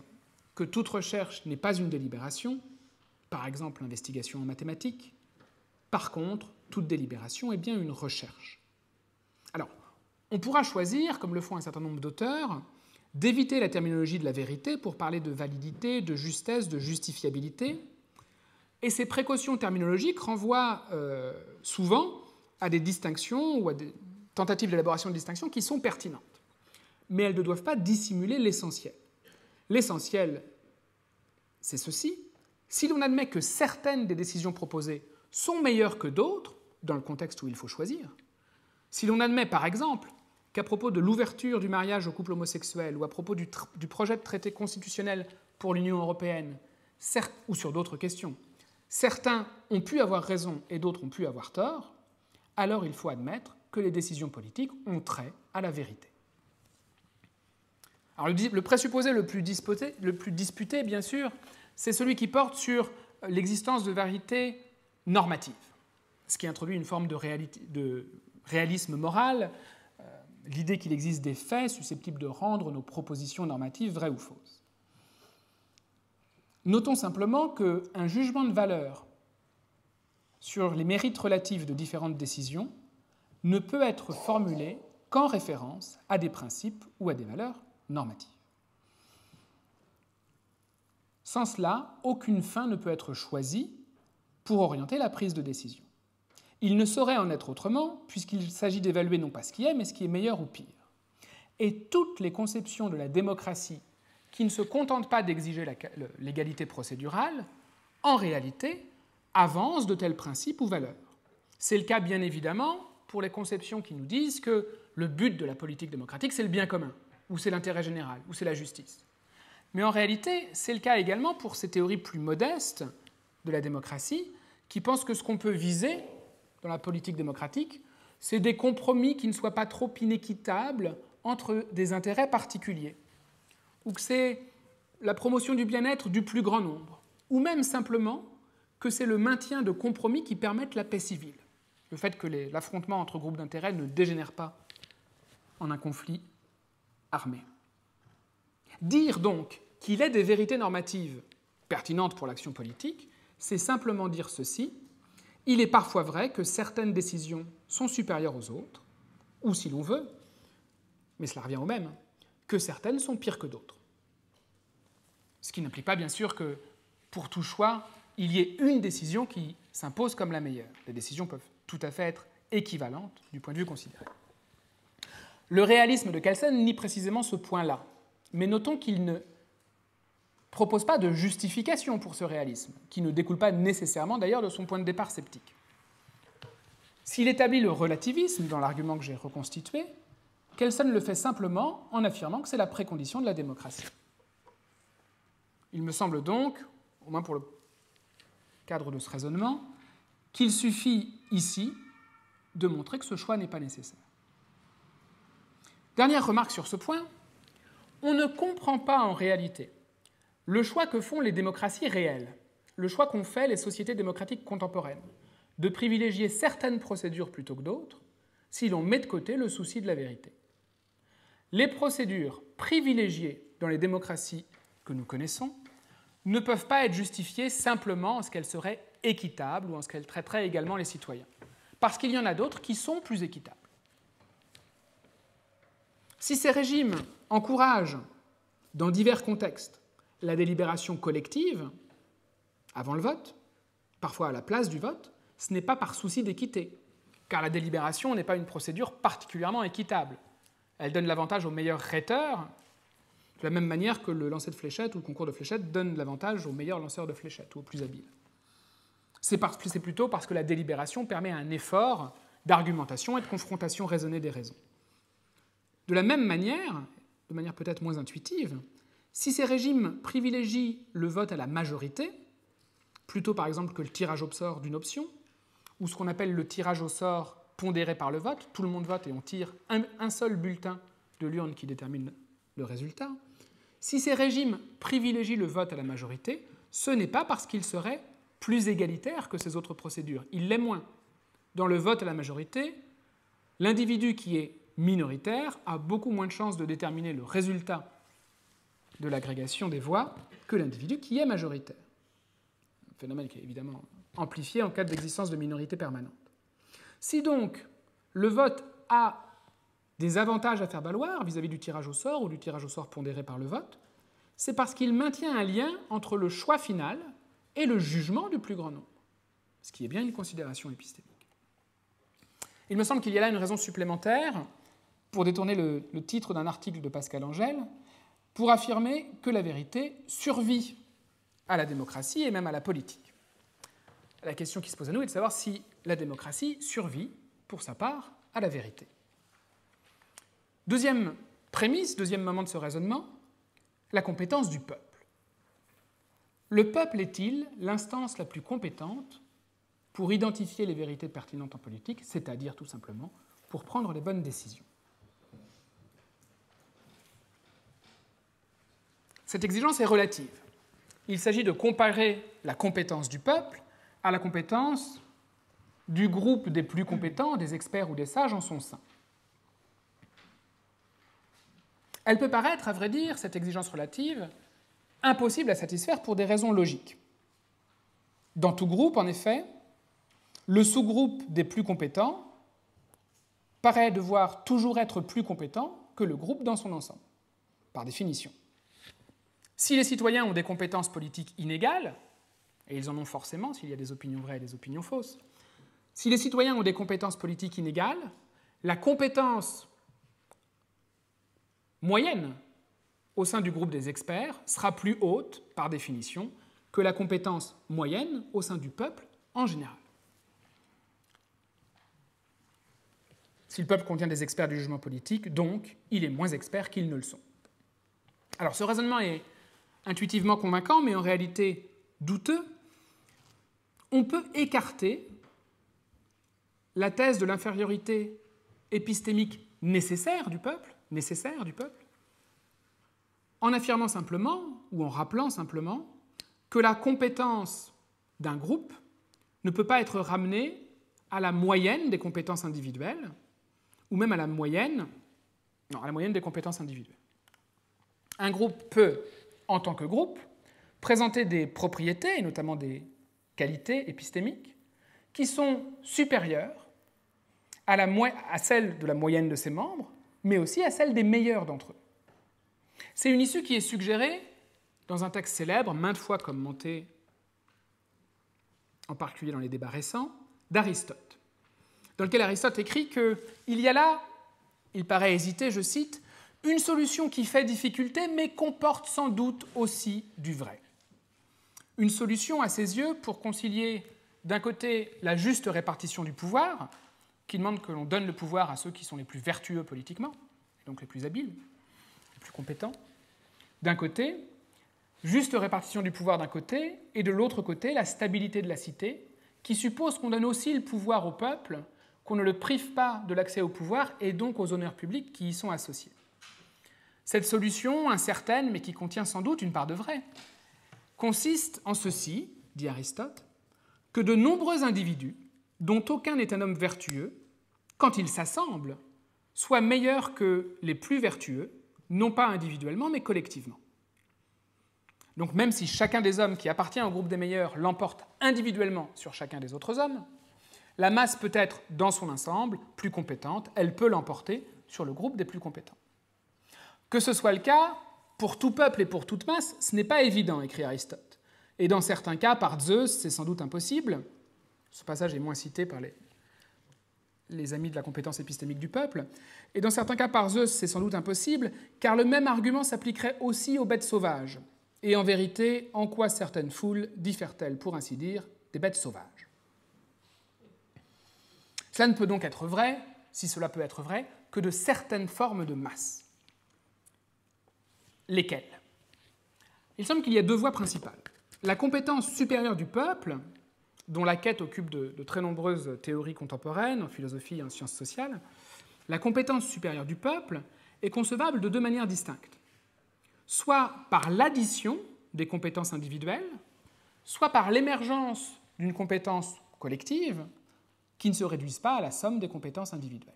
que toute recherche n'est pas une délibération, par exemple l'investigation en mathématiques, par contre, toute délibération est bien une recherche. Alors, on pourra choisir, comme le font un certain nombre d'auteurs, d'éviter la terminologie de la vérité pour parler de validité, de justesse, de justifiabilité, et ces précautions terminologiques renvoient souvent à des distinctions ou à des tentatives d'élaboration de distinctions qui sont pertinentes. Mais elles ne doivent pas dissimuler l'essentiel. L'essentiel, c'est ceci. Si l'on admet que certaines des décisions proposées sont meilleures que d'autres, dans le contexte où il faut choisir, si l'on admet par exemple qu'à propos de l'ouverture du mariage aux couples homosexuels ou à propos du projet de traité constitutionnel pour l'Union européenne, ou sur d'autres questions, certains ont pu avoir raison et d'autres ont pu avoir tort, alors il faut admettre que les décisions politiques ont trait à la vérité. Alors, le présupposé le plus disputé, bien sûr, c'est celui qui porte sur l'existence de vérités normatives, ce qui introduit une forme de réalisme moral, l'idée qu'il existe des faits susceptibles de rendre nos propositions normatives vraies ou fausses. Notons simplement qu'un jugement de valeur sur les mérites relatifs de différentes décisions ne peut être formulé qu'en référence à des principes ou à des valeurs normatives. Sans cela, aucune fin ne peut être choisie pour orienter la prise de décision. Il ne saurait en être autrement, puisqu'il s'agit d'évaluer non pas ce qui est, mais ce qui est meilleur ou pire. Et toutes les conceptions de la démocratie qui ne se contentent pas d'exiger l'égalité procédurale, en réalité, avancent de tels principes ou valeurs. C'est le cas, bien évidemment, pour les conceptions qui nous disent que le but de la politique démocratique, c'est le bien commun, ou c'est l'intérêt général, ou c'est la justice. Mais en réalité, c'est le cas également pour ces théories plus modestes de la démocratie, qui pensent que ce qu'on peut viser dans la politique démocratique, c'est des compromis qui ne soient pas trop inéquitables entre des intérêts particuliers, ou que c'est la promotion du bien-être du plus grand nombre, ou même simplement que c'est le maintien de compromis qui permettent la paix civile, le fait que l'affrontement entre groupes d'intérêts ne dégénère pas en un conflit armé. Dire donc qu'il est des vérités normatives pertinentes pour l'action politique, c'est simplement dire ceci: il est parfois vrai que certaines décisions sont supérieures aux autres, ou si l'on veut, mais cela revient au même, que certaines sont pires que d'autres. Ce qui n'implique pas bien sûr que pour tout choix, il y ait une décision qui s'impose comme la meilleure. Les décisions peuvent tout à fait être équivalentes du point de vue considéré. Le réalisme de Kelsen nie précisément ce point-là, mais notons qu'il ne propose pas de justification pour ce réalisme, qui ne découle pas nécessairement d'ailleurs de son point de départ sceptique. S'il établit le relativisme dans l'argument que j'ai reconstitué, Kelsen le fait simplement en affirmant que c'est la précondition de la démocratie. Il me semble donc, au moins pour le cadre de ce raisonnement, qu'il suffit ici de montrer que ce choix n'est pas nécessaire. Dernière remarque sur ce point, on ne comprend pas en réalité le choix que font les démocraties réelles, le choix qu'ont fait les sociétés démocratiques contemporaines, de privilégier certaines procédures plutôt que d'autres, si l'on met de côté le souci de la vérité. Les procédures privilégiées dans les démocraties que nous connaissons ne peuvent pas être justifiées simplement en ce qu'elles seraient équitables ou en ce qu'elles traiteraient également les citoyens, parce qu'il y en a d'autres qui sont plus équitables. Si ces régimes encouragent, dans divers contextes, la délibération collective, avant le vote, parfois à la place du vote, ce n'est pas par souci d'équité, car la délibération n'est pas une procédure particulièrement équitable. Elle donne l'avantage au meilleur rhéteur, de la même manière que le lancer de fléchettes ou le concours de fléchettes donne l'avantage au meilleur lanceur de fléchettes ou au plus habile. C'est plutôt parce que la délibération permet un effort d'argumentation et de confrontation raisonnée des raisons. De la même manière, de manière peut-être moins intuitive, si ces régimes privilégient le vote à la majorité, plutôt par exemple que le tirage au sort d'une option, ou ce qu'on appelle le tirage au sort pondéré par le vote, tout le monde vote et on tire un seul bulletin de l'urne qui détermine le résultat, si ces régimes privilégient le vote à la majorité, ce n'est pas parce qu'ils seraient plus égalitaires que ces autres procédures, ils l'est moins. Dans le vote à la majorité, l'individu qui est minoritaire a beaucoup moins de chances de déterminer le résultat de l'agrégation des voix que l'individu qui est majoritaire. Un phénomène qui est évidemment amplifié en cas d'existence de minorité permanente. Si donc le vote a des avantages à faire valoir vis-à-vis du tirage au sort ou du tirage au sort pondéré par le vote, c'est parce qu'il maintient un lien entre le choix final et le jugement du plus grand nombre, ce qui est bien une considération épistémique. Il me semble qu'il y a là une raison supplémentaire pour détourner le titre d'un article de Pascal Angèle, pour affirmer que la vérité survit à la démocratie et même à la politique. La question qui se pose à nous est de savoir si la démocratie survit, pour sa part, à la vérité. Deuxième prémisse, deuxième moment de ce raisonnement, la compétence du peuple. Le peuple est-il l'instance la plus compétente pour identifier les vérités pertinentes en politique, c'est-à-dire tout simplement pour prendre les bonnes décisions? Cette exigence est relative. Il s'agit de comparer la compétence du peuple à la compétence du groupe des plus compétents, des experts ou des sages en son sein. Elle peut paraître, à vrai dire, cette exigence relative, impossible à satisfaire pour des raisons logiques. Dans tout groupe, en effet, le sous-groupe des plus compétents paraît devoir toujours être plus compétent que le groupe dans son ensemble, par définition. Si les citoyens ont des compétences politiques inégales, et ils en ont forcément s'il y a des opinions vraies et des opinions fausses, si les citoyens ont des compétences politiques inégales, la compétence moyenne au sein du groupe des experts sera plus haute, par définition, que la compétence moyenne au sein du peuple en général. Si le peuple contient des experts du jugement politique, donc, il est moins expert qu'ils ne le sont. Alors ce raisonnement est intuitivement convaincant, mais en réalité douteux, on peut écarter la thèse de l'infériorité épistémique nécessaire du peuple, en affirmant simplement, ou en rappelant simplement, que la compétence d'un groupe ne peut pas être ramenée à la moyenne des compétences individuelles, ou même à la moyenne des compétences individuelles. Un groupe peut, en tant que groupe, présenter des propriétés, et notamment des qualités épistémiques, qui sont supérieures à celles de la moyenne de ses membres, mais aussi à celles des meilleurs d'entre eux. C'est une issue qui est suggérée dans un texte célèbre, maintes fois commenté, en particulier dans les débats récents, d'Aristote, dans lequel Aristote écrit qu'il y a là, il paraît hésiter, je cite, « une solution qui fait difficulté, mais comporte sans doute aussi du vrai. » Une solution, à ses yeux, pour concilier d'un côté la juste répartition du pouvoir, qui demande que l'on donne le pouvoir à ceux qui sont les plus vertueux politiquement, donc les plus habiles, les plus compétents, d'un côté, juste répartition du pouvoir d'un côté, et de l'autre côté, la stabilité de la cité, qui suppose qu'on donne aussi le pouvoir au peuple, qu'on ne le prive pas de l'accès au pouvoir et donc aux honneurs publics qui y sont associés. Cette solution, incertaine, mais qui contient sans doute une part de vrai, consiste en ceci, dit Aristote, que de nombreux individus, dont aucun n'est un homme vertueux, quand ils s'assemblent, soient meilleurs que les plus vertueux, non pas individuellement, mais collectivement. Donc même si chacun des hommes qui appartient au groupe des meilleurs l'emporte individuellement sur chacun des autres hommes, la masse peut être, dans son ensemble, plus compétente, elle peut l'emporter sur le groupe des plus compétents. Que ce soit le cas, pour tout peuple et pour toute masse, ce n'est pas évident, écrit Aristote. Et dans certains cas, par Zeus, c'est sans doute impossible. Ce passage est moins cité par les amis de la compétence épistémique du peuple. Et dans certains cas, par Zeus, c'est sans doute impossible, car le même argument s'appliquerait aussi aux bêtes sauvages. Et en vérité, en quoi certaines foules diffèrent-elles, pour ainsi dire, des bêtes sauvages? Cela ne peut donc être vrai, si cela peut être vrai, que de certaines formes de masse. Lesquelles? Il semble qu'il y a deux voies principales. La compétence supérieure du peuple, dont la quête occupe de très nombreuses théories contemporaines, en philosophie et en sciences sociales, la compétence supérieure du peuple est concevable de deux manières distinctes. Soit par l'addition des compétences individuelles, soit par l'émergence d'une compétence collective qui ne se réduisent pas à la somme des compétences individuelles.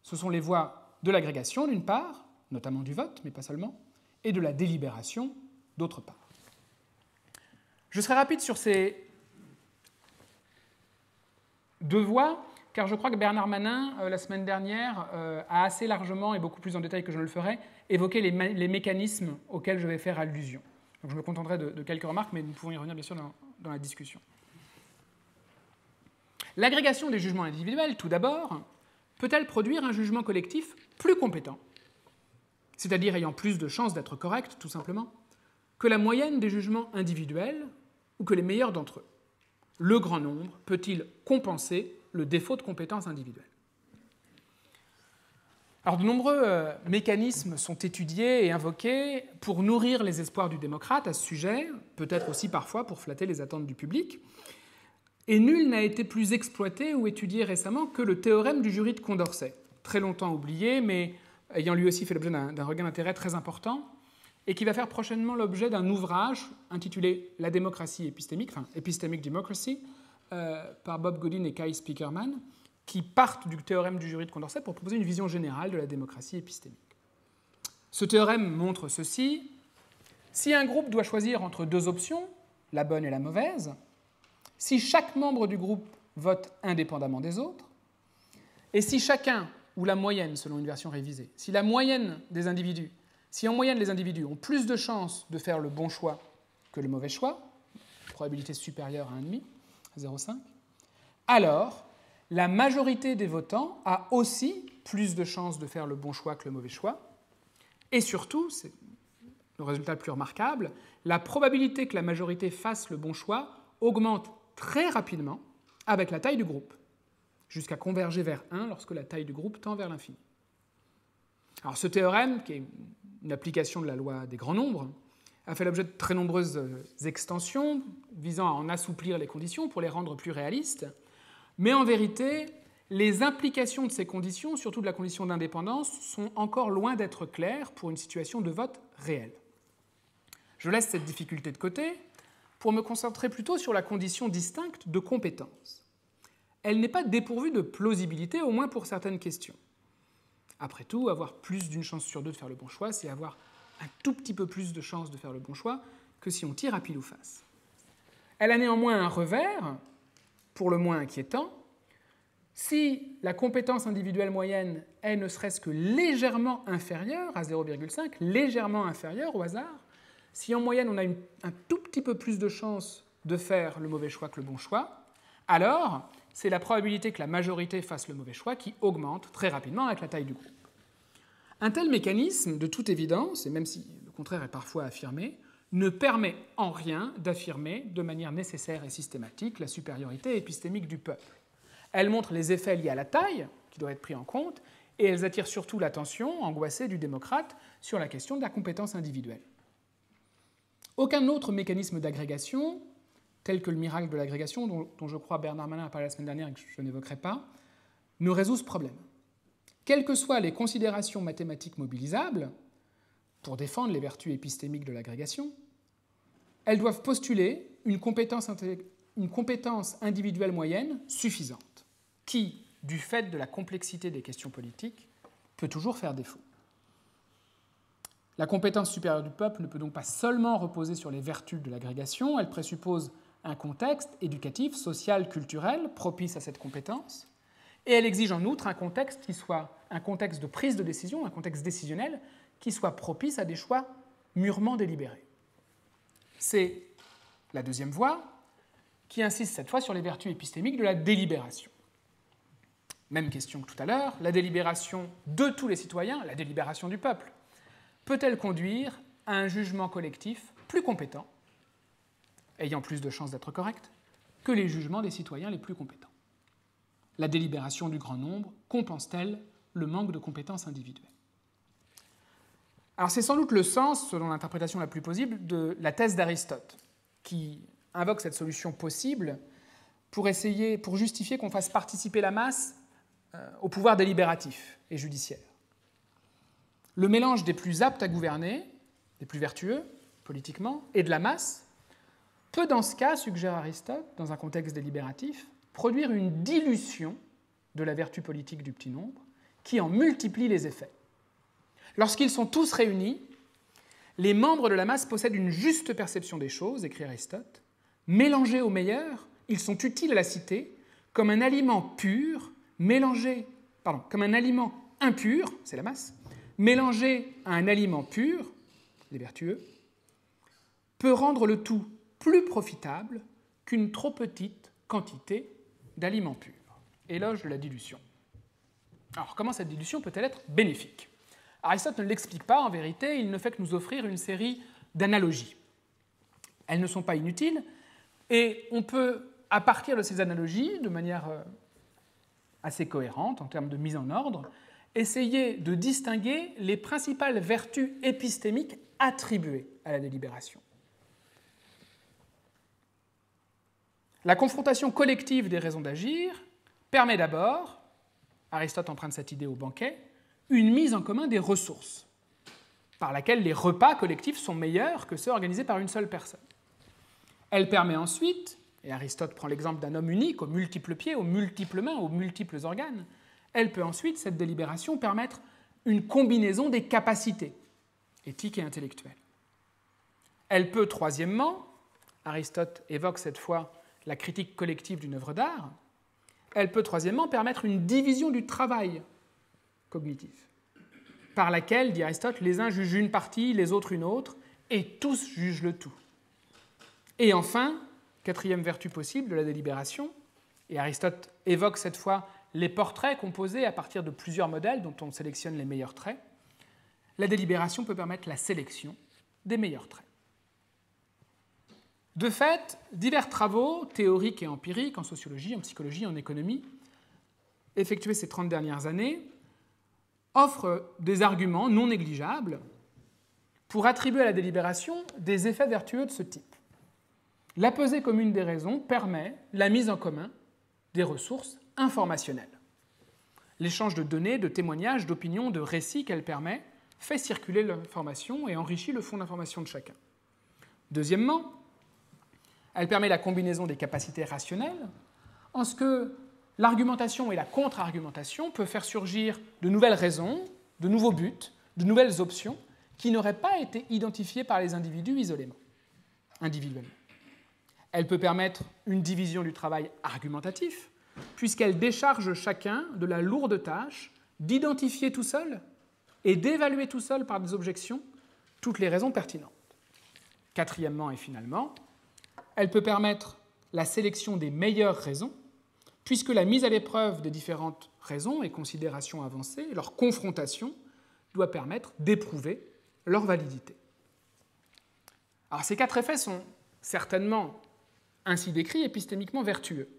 Ce sont les voies de l'agrégation, d'une part, notamment du vote, mais pas seulement, et de la délibération, d'autre part. Je serai rapide sur ces deux voies, car je crois que Bernard Manin, la semaine dernière, a assez largement, et beaucoup plus en détail que je ne le ferai, évoqué les mécanismes auxquels je vais faire allusion. Donc je me contenterai de quelques remarques, mais nous pouvons y revenir bien sûr dans la discussion. L'agrégation des jugements individuels, tout d'abord, peut-elle produire un jugement collectif plus compétent, c'est-à-dire ayant plus de chances d'être correct, tout simplement, que la moyenne des jugements individuels ou que les meilleurs d'entre eux? Le grand nombre peut-il compenser le défaut de compétences individuelles? Alors, de nombreux mécanismes sont étudiés et invoqués pour nourrir les espoirs du démocrate à ce sujet, peut-être aussi parfois pour flatter les attentes du public. Et nul n'a été plus exploité ou étudié récemment que le théorème du jury de Condorcet, très longtemps oublié, mais ayant lui aussi fait l'objet d'un regain d'intérêt très important, et qui va faire prochainement l'objet d'un ouvrage intitulé « La démocratie épistémique », enfin « Epistemic Democracy », par Bob Godin et Kai Spiekerman, qui partent du théorème du jury de Condorcet pour proposer une vision générale de la démocratie épistémique. Ce théorème montre ceci: si un groupe doit choisir entre deux options, la bonne et la mauvaise, si chaque membre du groupe vote indépendamment des autres, et si chacun, ou la moyenne selon une version révisée, si en moyenne les individus ont plus de chances de faire le bon choix que le mauvais choix, probabilité supérieure à 1,5, 0,5, alors la majorité des votants a aussi plus de chances de faire le bon choix que le mauvais choix, et surtout, c'est le résultat le plus remarquable, la probabilité que la majorité fasse le bon choix augmente très rapidement avec la taille du groupe, jusqu'à converger vers 1 lorsque la taille du groupe tend vers l'infini. Alors ce théorème, qui est une application de la loi des grands nombres, a fait l'objet de très nombreuses extensions visant à en assouplir les conditions pour les rendre plus réalistes, mais en vérité, les implications de ces conditions, surtout de la condition d'indépendance, sont encore loin d'être claires pour une situation de vote réelle. Je laisse cette difficulté de côté pour me concentrer plutôt sur la condition distincte de compétence. Elle n'est pas dépourvue de plausibilité, au moins pour certaines questions. Après tout, avoir plus d'une chance sur deux de faire le bon choix, c'est avoir un tout petit peu plus de chances de faire le bon choix que si on tire à pile ou face. Elle a néanmoins un revers, pour le moins inquiétant. Si la compétence individuelle moyenne est ne serait-ce que légèrement inférieure à 0,5, légèrement inférieure au hasard, si en moyenne on a un tout petit peu plus de chances de faire le mauvais choix que le bon choix, alors c'est la probabilité que la majorité fasse le mauvais choix qui augmente très rapidement avec la taille du groupe. Un tel mécanisme, de toute évidence, et même si le contraire est parfois affirmé, ne permet en rien d'affirmer de manière nécessaire et systématique la supériorité épistémique du peuple. Elle montre les effets liés à la taille, qui doivent être pris en compte, et elles attirent surtout l'attention angoissée du démocrate sur la question de la compétence individuelle. Aucun autre mécanisme d'agrégation, tel que le miracle de l'agrégation, dont je crois Bernard Malin a parlé la semaine dernière et que je n'évoquerai pas, ne résout ce problème. Quelles que soient les considérations mathématiques mobilisables pour défendre les vertus épistémiques de l'agrégation, elles doivent postuler une compétence individuelle moyenne suffisante, qui, du fait de la complexité des questions politiques, peut toujours faire défaut. La compétence supérieure du peuple ne peut donc pas seulement reposer sur les vertus de l'agrégation, elle présuppose un contexte éducatif, social, culturel propice à cette compétence, et elle exige en outre un contexte qui soit un contexte de prise de décision, un contexte décisionnel, qui soit propice à des choix mûrement délibérés. C'est la deuxième voie qui insiste cette fois sur les vertus épistémiques de la délibération. Même question que tout à l'heure, la délibération de tous les citoyens, la délibération du peuple, peut-elle conduire à un jugement collectif plus compétent, ayant plus de chances d'être correct, que les jugements des citoyens les plus compétents? La délibération du grand nombre compense-t-elle le manque de compétences individuelles? Alors c'est sans doute le sens, selon l'interprétation la plus possible, de la thèse d'Aristote, qui invoque cette solution possible pour justifier qu'on fasse participer la masse au pouvoir délibératif et judiciaire. Le mélange des plus aptes à gouverner, des plus vertueux politiquement, et de la masse, peut dans ce cas, suggère Aristote, dans un contexte délibératif, produire une dilution de la vertu politique du petit nombre qui en multiplie les effets. Lorsqu'ils sont tous réunis, les membres de la masse possèdent une juste perception des choses, écrit Aristote. Mélangés au meilleur, ils sont utiles à la cité comme un aliment pur, comme un aliment impur, c'est la masse, mélangé à un aliment pur, les vertueux, peut rendre le tout plus profitable qu'une trop petite quantité d'aliments purs. Éloge de la dilution. Alors, comment cette dilution peut-elle être bénéfique? Aristote ne l'explique pas, en vérité, il ne fait que nous offrir une série d'analogies. Elles ne sont pas inutiles, et on peut, à partir de ces analogies, de manière assez cohérente en termes de mise en ordre, essayer de distinguer les principales vertus épistémiques attribuées à la délibération. La confrontation collective des raisons d'agir permet d'abord, Aristote emprunte cette idée au banquet, une mise en commun des ressources, par laquelle les repas collectifs sont meilleurs que ceux organisés par une seule personne. Elle permet ensuite, et Aristote prend l'exemple d'un homme unique, aux multiples pieds, aux multiples mains, aux multiples organes, elle peut ensuite, cette délibération, permettre une combinaison des capacités éthiques et intellectuelles. Elle peut, troisièmement, Aristote évoque cette fois la critique collective d'une œuvre d'art, elle peut, troisièmement, permettre une division du travail cognitif, par laquelle, dit Aristote, les uns jugent une partie, les autres une autre, et tous jugent le tout. Et enfin, quatrième vertu possible de la délibération, et Aristote évoque cette fois les portraits composés à partir de plusieurs modèles dont on sélectionne les meilleurs traits, la délibération peut permettre la sélection des meilleurs traits. De fait, divers travaux théoriques et empiriques en sociologie, en psychologie, en économie, effectués ces 30 dernières années, offrent des arguments non négligeables pour attribuer à la délibération des effets vertueux de ce type. La pesée commune des raisons permet la mise en commun des ressources informationnelles. L'échange de données, de témoignages, d'opinions, de récits qu'elle permet fait circuler l'information et enrichit le fond d'information de chacun. Deuxièmement, elle permet la combinaison des capacités rationnelles, en ce que l'argumentation et la contre-argumentation peuvent faire surgir de nouvelles raisons, de nouveaux buts, de nouvelles options qui n'auraient pas été identifiées par les individus individuellement. Elle peut permettre une division du travail argumentatif, puisqu'elle décharge chacun de la lourde tâche d'identifier tout seul et d'évaluer tout seul par des objections toutes les raisons pertinentes. Quatrièmement et finalement, elle peut permettre la sélection des meilleures raisons, puisque la mise à l'épreuve des différentes raisons et considérations avancées, leur confrontation, doit permettre d'éprouver leur validité. Alors ces 4 effets sont certainement, ainsi décrits, épistémiquement vertueux.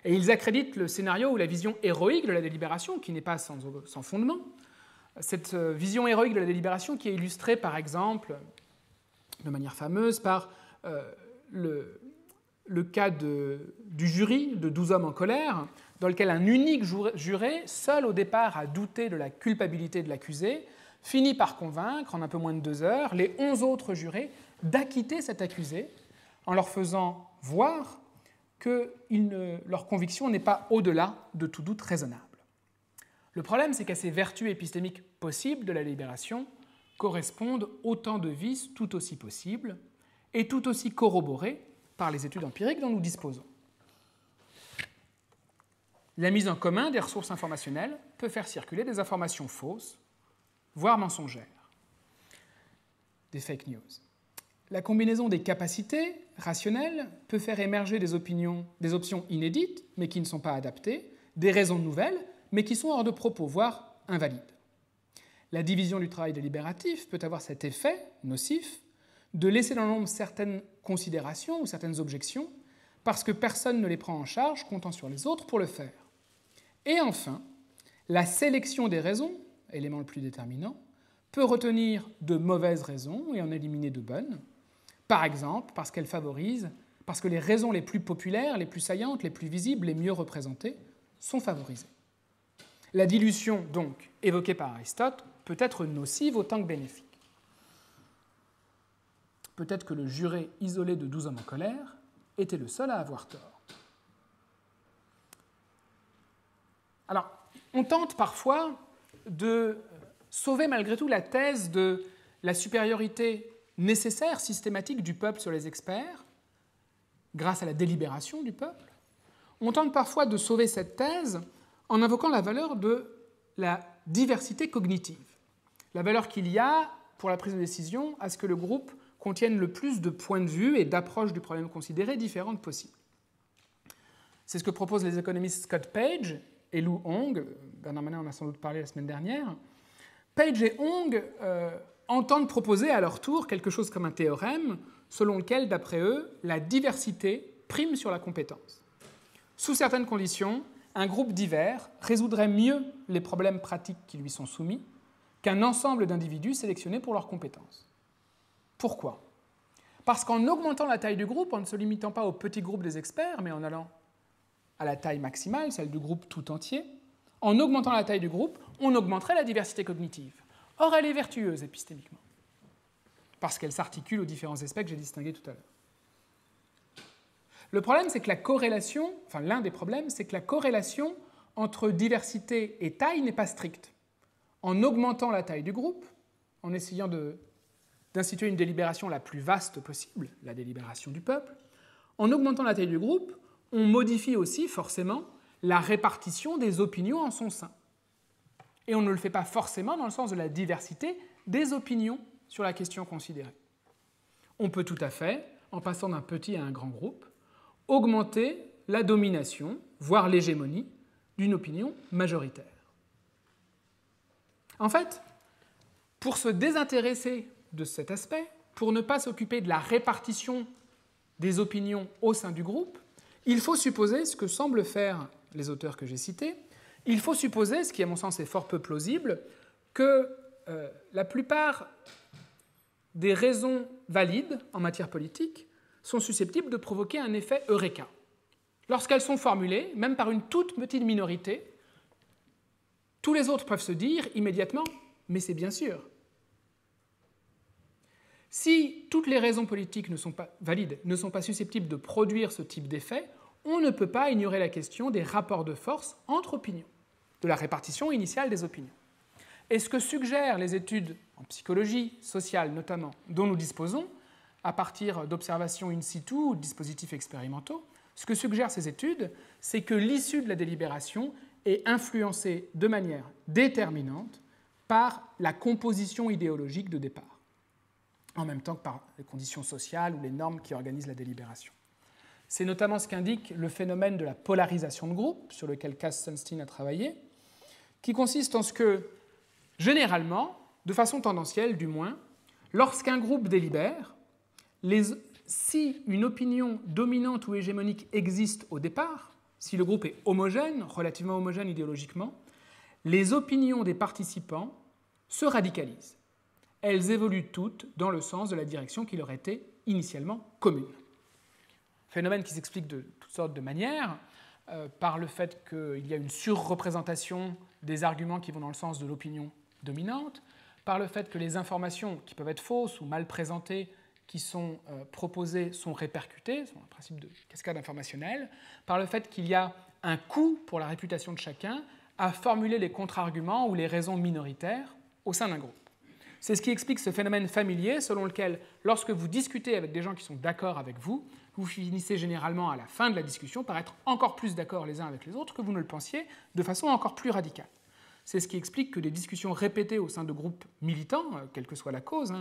Et ils accréditent le scénario ou la vision héroïque de la délibération, qui n'est pas sans fondement. Cette vision héroïque de la délibération qui est illustrée, par exemple, de manière fameuse, par le cas du jury de 12 hommes en colère, dans lequel un unique juré, seul au départ à douter de la culpabilité de l'accusé, finit par convaincre, en un peu moins de 2 heures, les 11 autres jurés d'acquitter cet accusé, en leur faisant voir que leur conviction n'est pas au-delà de tout doute raisonnable. Le problème, c'est qu'à ces vertus épistémiques possibles de la délibération correspondent autant de vices tout aussi possibles et tout aussi corroborés par les études empiriques dont nous disposons. La mise en commun des ressources informationnelles peut faire circuler des informations fausses, voire mensongères, des fake news. La combinaison des capacités rationnelles peut faire émerger des options inédites, mais qui ne sont pas adaptées, des raisons nouvelles, mais qui sont hors de propos, voire invalides. La division du travail délibératif peut avoir cet effet nocif de laisser dans l'ombre certaines considérations ou certaines objections parce que personne ne les prend en charge, comptant sur les autres pour le faire. Et enfin, la sélection des raisons, élément le plus déterminant, peut retenir de mauvaises raisons et en éliminer de bonnes, par exemple parce que les raisons les plus populaires, les plus saillantes, les plus visibles, les mieux représentées sont favorisées. La dilution, donc, évoquée par Aristote, peut être nocive autant que bénéfique. Peut-être que le juré isolé de 12 hommes en colère était le seul à avoir tort. Alors, on tente parfois de sauver malgré tout la thèse de la supériorité nécessaire, systématique du peuple sur les experts, grâce à la délibération du peuple. On tente parfois de sauver cette thèse en invoquant la valeur de la diversité cognitive, la valeur qu'il y a pour la prise de décision à ce que le groupe contienne le plus de points de vue et d'approches du problème considéré différentes possibles. C'est ce que proposent les économistes Scott Page et Lou Hong. Bernard Manet en a sans doute parlé la semaine dernière. Page et Hong entendent proposer à leur tour quelque chose comme un théorème selon lequel, d'après eux, la diversité prime sur la compétence. Sous certaines conditions, un groupe divers résoudrait mieux les problèmes pratiques qui lui sont soumis qu'un ensemble d'individus sélectionnés pour leurs compétences. Pourquoi ? Parce qu'en augmentant la taille du groupe, en ne se limitant pas au petit groupe des experts, mais en allant à la taille maximale, celle du groupe tout entier, en augmentant la taille du groupe, on augmenterait la diversité cognitive. Or, elle est vertueuse épistémiquement, parce qu'elle s'articule aux différents aspects que j'ai distingués tout à l'heure. Le problème, c'est que l'un des problèmes, c'est que la corrélation entre diversité et taille n'est pas stricte. En augmentant la taille du groupe, en essayant d'instituer une délibération la plus vaste possible, la délibération du peuple, en augmentant la taille du groupe, on modifie aussi forcément la répartition des opinions en son sein. Et on ne le fait pas forcément dans le sens de la diversité des opinions sur la question considérée. On peut tout à fait, en passant d'un petit à un grand groupe, augmenter la domination, voire l'hégémonie, d'une opinion majoritaire. En fait, pour se désintéresser de cet aspect, pour ne pas s'occuper de la répartition des opinions au sein du groupe, il faut supposer ce que semblent faire les auteurs que j'ai cités, il faut supposer, ce qui à mon sens est fort peu plausible, que la plupart des raisons valides en matière politique sont susceptibles de provoquer un effet eureka. Lorsqu'elles sont formulées, même par une toute petite minorité, tous les autres peuvent se dire immédiatement « mais c'est bien sûr ». Si toutes les raisons politiques ne sont pas valides, ne sont pas susceptibles de produire ce type d'effet, on ne peut pas ignorer la question des rapports de force entre opinions, de la répartition initiale des opinions. Et ce que suggèrent les études en psychologie sociale notamment, dont nous disposons, à partir d'observations in situ ou de dispositifs expérimentaux, ce que suggèrent ces études, c'est que l'issue de la délibération est influencée de manière déterminante par la composition idéologique de départ, en même temps que par les conditions sociales ou les normes qui organisent la délibération. C'est notamment ce qu'indique le phénomène de la polarisation de groupe, sur lequel Cass Sunstein a travaillé, qui consiste en ce que, généralement, de façon tendancielle du moins, lorsqu'un groupe délibère, si une opinion dominante ou hégémonique existe au départ, si le groupe est homogène, relativement homogène idéologiquement, les opinions des participants se radicalisent. Elles évoluent toutes dans le sens de la direction qui leur était initialement commune. Phénomène qui s'explique de toutes sortes de manières, par le fait qu'il y a une surreprésentation des arguments qui vont dans le sens de l'opinion dominante, par le fait que les informations qui peuvent être fausses ou mal présentées qui sont proposées sont répercutées, c'est un principe de cascade informationnelle, par le fait qu'il y a un coût pour la réputation de chacun à formuler les contre-arguments ou les raisons minoritaires au sein d'un groupe. C'est ce qui explique ce phénomène familier selon lequel, lorsque vous discutez avec des gens qui sont d'accord avec vous, vous finissez généralement à la fin de la discussion par être encore plus d'accord les uns avec les autres que vous ne le pensiez, de façon encore plus radicale. C'est ce qui explique que des discussions répétées au sein de groupes militants, quelle que soit la cause,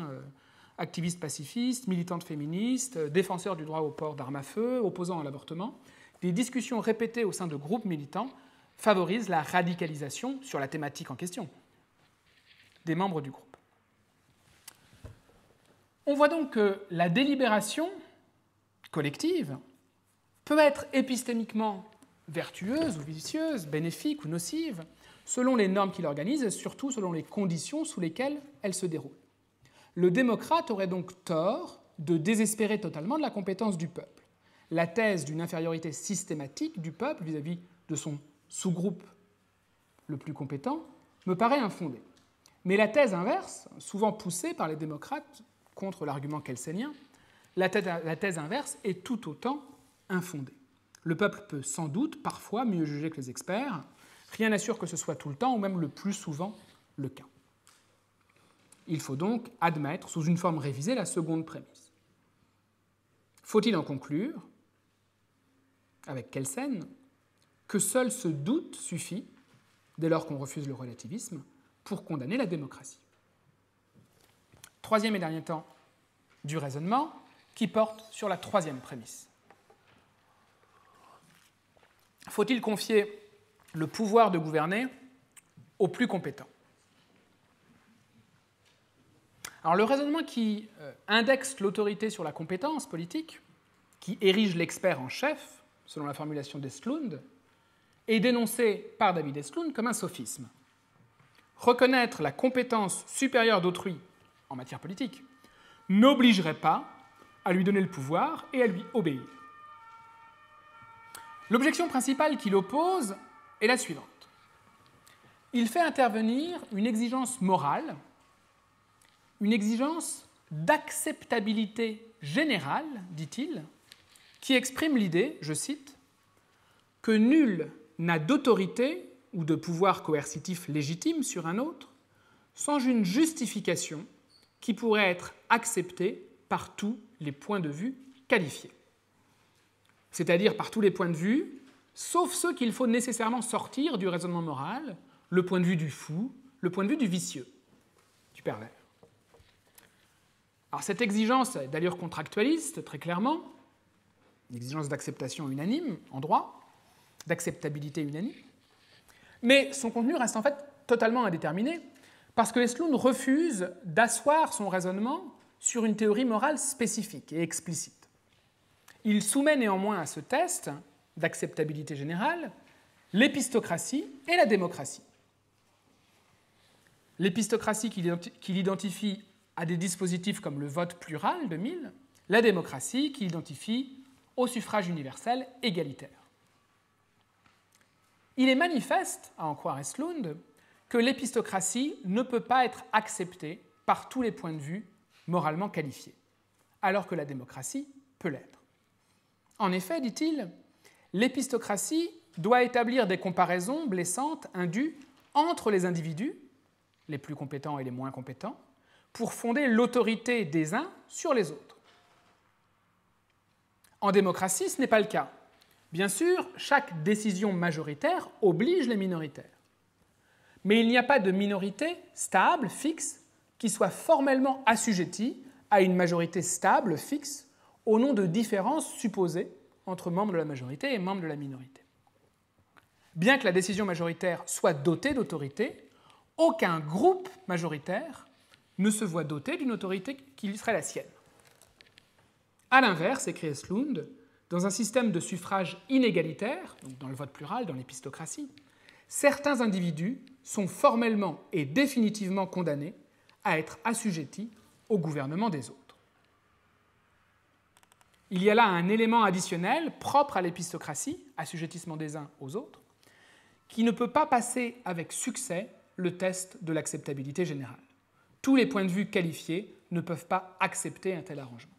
activistes pacifistes, militantes féministes, défenseurs du droit au port d'armes à feu, opposants à l'avortement, des discussions répétées au sein de groupes militants favorisent la radicalisation sur la thématique en question des membres du groupe. On voit donc que la délibération collective peut être épistémiquement vertueuse ou vicieuse, bénéfique ou nocive, selon les normes qui l'organisent et surtout selon les conditions sous lesquelles elle se déroule. Le démocrate aurait donc tort de désespérer totalement de la compétence du peuple. La thèse d'une infériorité systématique du peuple vis-à-vis de son sous-groupe le plus compétent me paraît infondée. Mais la thèse inverse, souvent poussée par les démocrates contre l'argument kelsènien, la thèse inverse est tout autant infondée. Le peuple peut sans doute parfois mieux juger que les experts. Rien n'assure que ce soit tout le temps ou même le plus souvent le cas. Il faut donc admettre, sous une forme révisée, la seconde prémisse. Faut-il en conclure, avec Kelsen, que seul ce doute suffit, dès lors qu'on refuse le relativisme, pour condamner la démocratie? Troisième et dernier temps du raisonnement, qui porte sur la troisième prémisse. Faut-il confier le pouvoir de gouverner aux plus compétents? Alors le raisonnement qui indexe l'autorité sur la compétence politique, qui érige l'expert en chef, selon la formulation d'Estlund, est dénoncé par David Estlund comme un sophisme. Reconnaître la compétence supérieure d'autrui en matière politique n'obligerait pas à lui donner le pouvoir et à lui obéir. L'objection principale qu'il oppose est la suivante. Il fait intervenir une exigence morale, une exigence d'acceptabilité générale, dit-il, qui exprime l'idée, je cite, que nul n'a d'autorité ou de pouvoir coercitif légitime sur un autre sans une justification qui pourrait être acceptée par tous les points de vue qualifiés. C'est-à-dire par tous les points de vue, sauf ceux qu'il faut nécessairement sortir du raisonnement moral, le point de vue du fou, le point de vue du vicieux, du pervers. Alors cette exigence est d'allure contractualiste, très clairement, une exigence d'acceptation unanime en droit, d'acceptabilité unanime, mais son contenu reste en fait totalement indéterminé, parce que Estlund refuse d'asseoir son raisonnement sur une théorie morale spécifique et explicite. Il soumet néanmoins à ce test d'acceptabilité générale l'épistocratie et la démocratie. L'épistocratie qu'il identifie à des dispositifs comme le vote plural de Mill, la démocratie qui identifie au suffrage universel égalitaire. Il est manifeste, à en croire Estlund, que l'épistocratie ne peut pas être acceptée par tous les points de vue moralement qualifiés, alors que la démocratie peut l'être. En effet, dit-il, l'épistocratie doit établir des comparaisons blessantes, indues entre les individus, les plus compétents et les moins compétents, pour fonder l'autorité des uns sur les autres. En démocratie, ce n'est pas le cas. Bien sûr, chaque décision majoritaire oblige les minoritaires. Mais il n'y a pas de minorité stable, fixe, qui soit formellement assujettie à une majorité stable, fixe, au nom de différences supposées entre membres de la majorité et membres de la minorité. Bien que la décision majoritaire soit dotée d'autorité, aucun groupe majoritaire ne se voit doté d'une autorité qui lui serait la sienne. A l'inverse, écrit Estlund, dans un système de suffrage inégalitaire, donc dans le vote plural, dans l'épistocratie, certains individus sont formellement et définitivement condamnés à être assujettis au gouvernement des autres. Il y a là un élément additionnel propre à l'épistocratie, assujettissement des uns aux autres, qui ne peut pas passer avec succès le test de l'acceptabilité générale. Tous les points de vue qualifiés ne peuvent pas accepter un tel arrangement.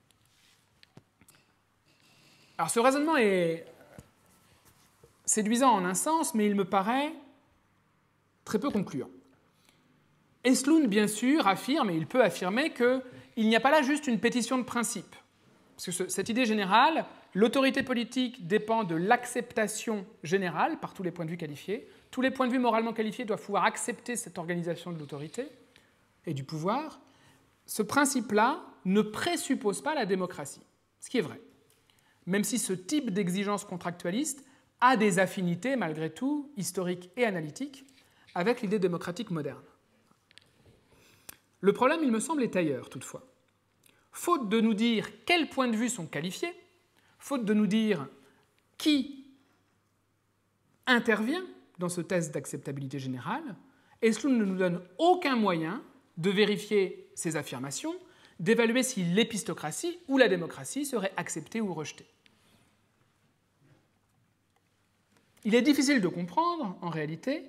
Alors ce raisonnement est séduisant en un sens, mais il me paraît très peu concluant. Estlund, bien sûr, affirme, et il peut affirmer, qu'il n'y a pas là juste une pétition de principe. Parce que cette idée générale, l'autorité politique dépend de l'acceptation générale par tous les points de vue qualifiés. Tous les points de vue moralement qualifiés doivent pouvoir accepter cette organisation de l'autorité et du pouvoir. Ce principe-là ne présuppose pas la démocratie, ce qui est vrai. Même si ce type d'exigence contractualiste a des affinités, malgré tout, historiques et analytiques, avec l'idée démocratique moderne. Le problème, il me semble, est ailleurs, toutefois. Faute de nous dire quels points de vue sont qualifiés, faute de nous dire qui intervient dans ce test d'acceptabilité générale, Estlund ne nous donne aucun moyen de vérifier ces affirmations, d'évaluer si l'épistocratie ou la démocratie serait acceptée ou rejetée. Il est difficile de comprendre, en réalité,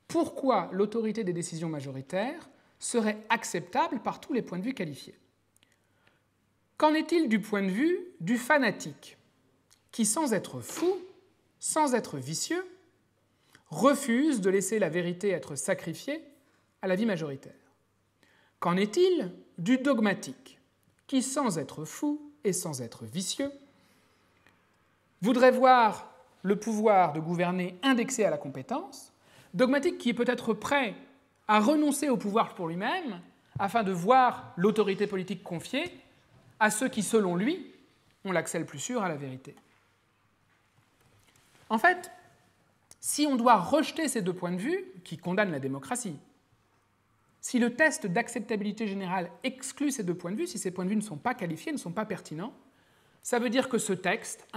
pourquoi l'autorité des décisions majoritaires serait acceptable par tous les points de vue qualifiés. Qu'en est-il du point de vue du fanatique, qui, sans être fou, sans être vicieux, refuse de laisser la vérité être sacrifiée à la vie majoritaire? Qu'en est-il du dogmatique, qui, sans être fou et sans être vicieux, voudrait voir le pouvoir de gouverner indexé à la compétence, dogmatique qui est peut-être prêt à renoncer au pouvoir pour lui-même afin de voir l'autorité politique confiée à ceux qui, selon lui, ont l'accès le plus sûr à la vérité. En fait, si on doit rejeter ces deux points de vue qui condamnent la démocratie, si le test d'acceptabilité générale exclut ces deux points de vue, si ces points de vue ne sont pas qualifiés, ne sont pas pertinents, ça veut dire que ce test,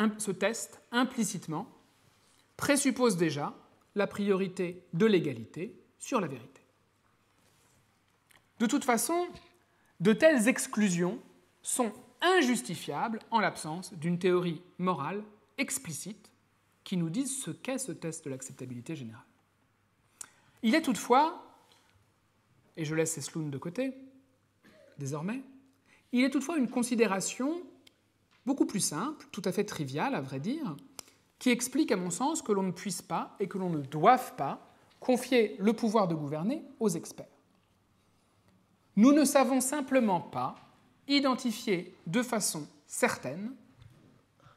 implicitement, présuppose déjà la priorité de l'égalité sur la vérité. De toute façon, de telles exclusions sont injustifiables en l'absence d'une théorie morale explicite qui nous dise ce qu'est ce test de l'acceptabilité générale. Il est toutefois, et je laisse Estlund de côté, désormais, il est toutefois une considération beaucoup plus simple, tout à fait triviale à vrai dire, qui explique à mon sens que l'on ne puisse pas et que l'on ne doive pas confier le pouvoir de gouverner aux experts. Nous ne savons simplement pas identifier de façon certaine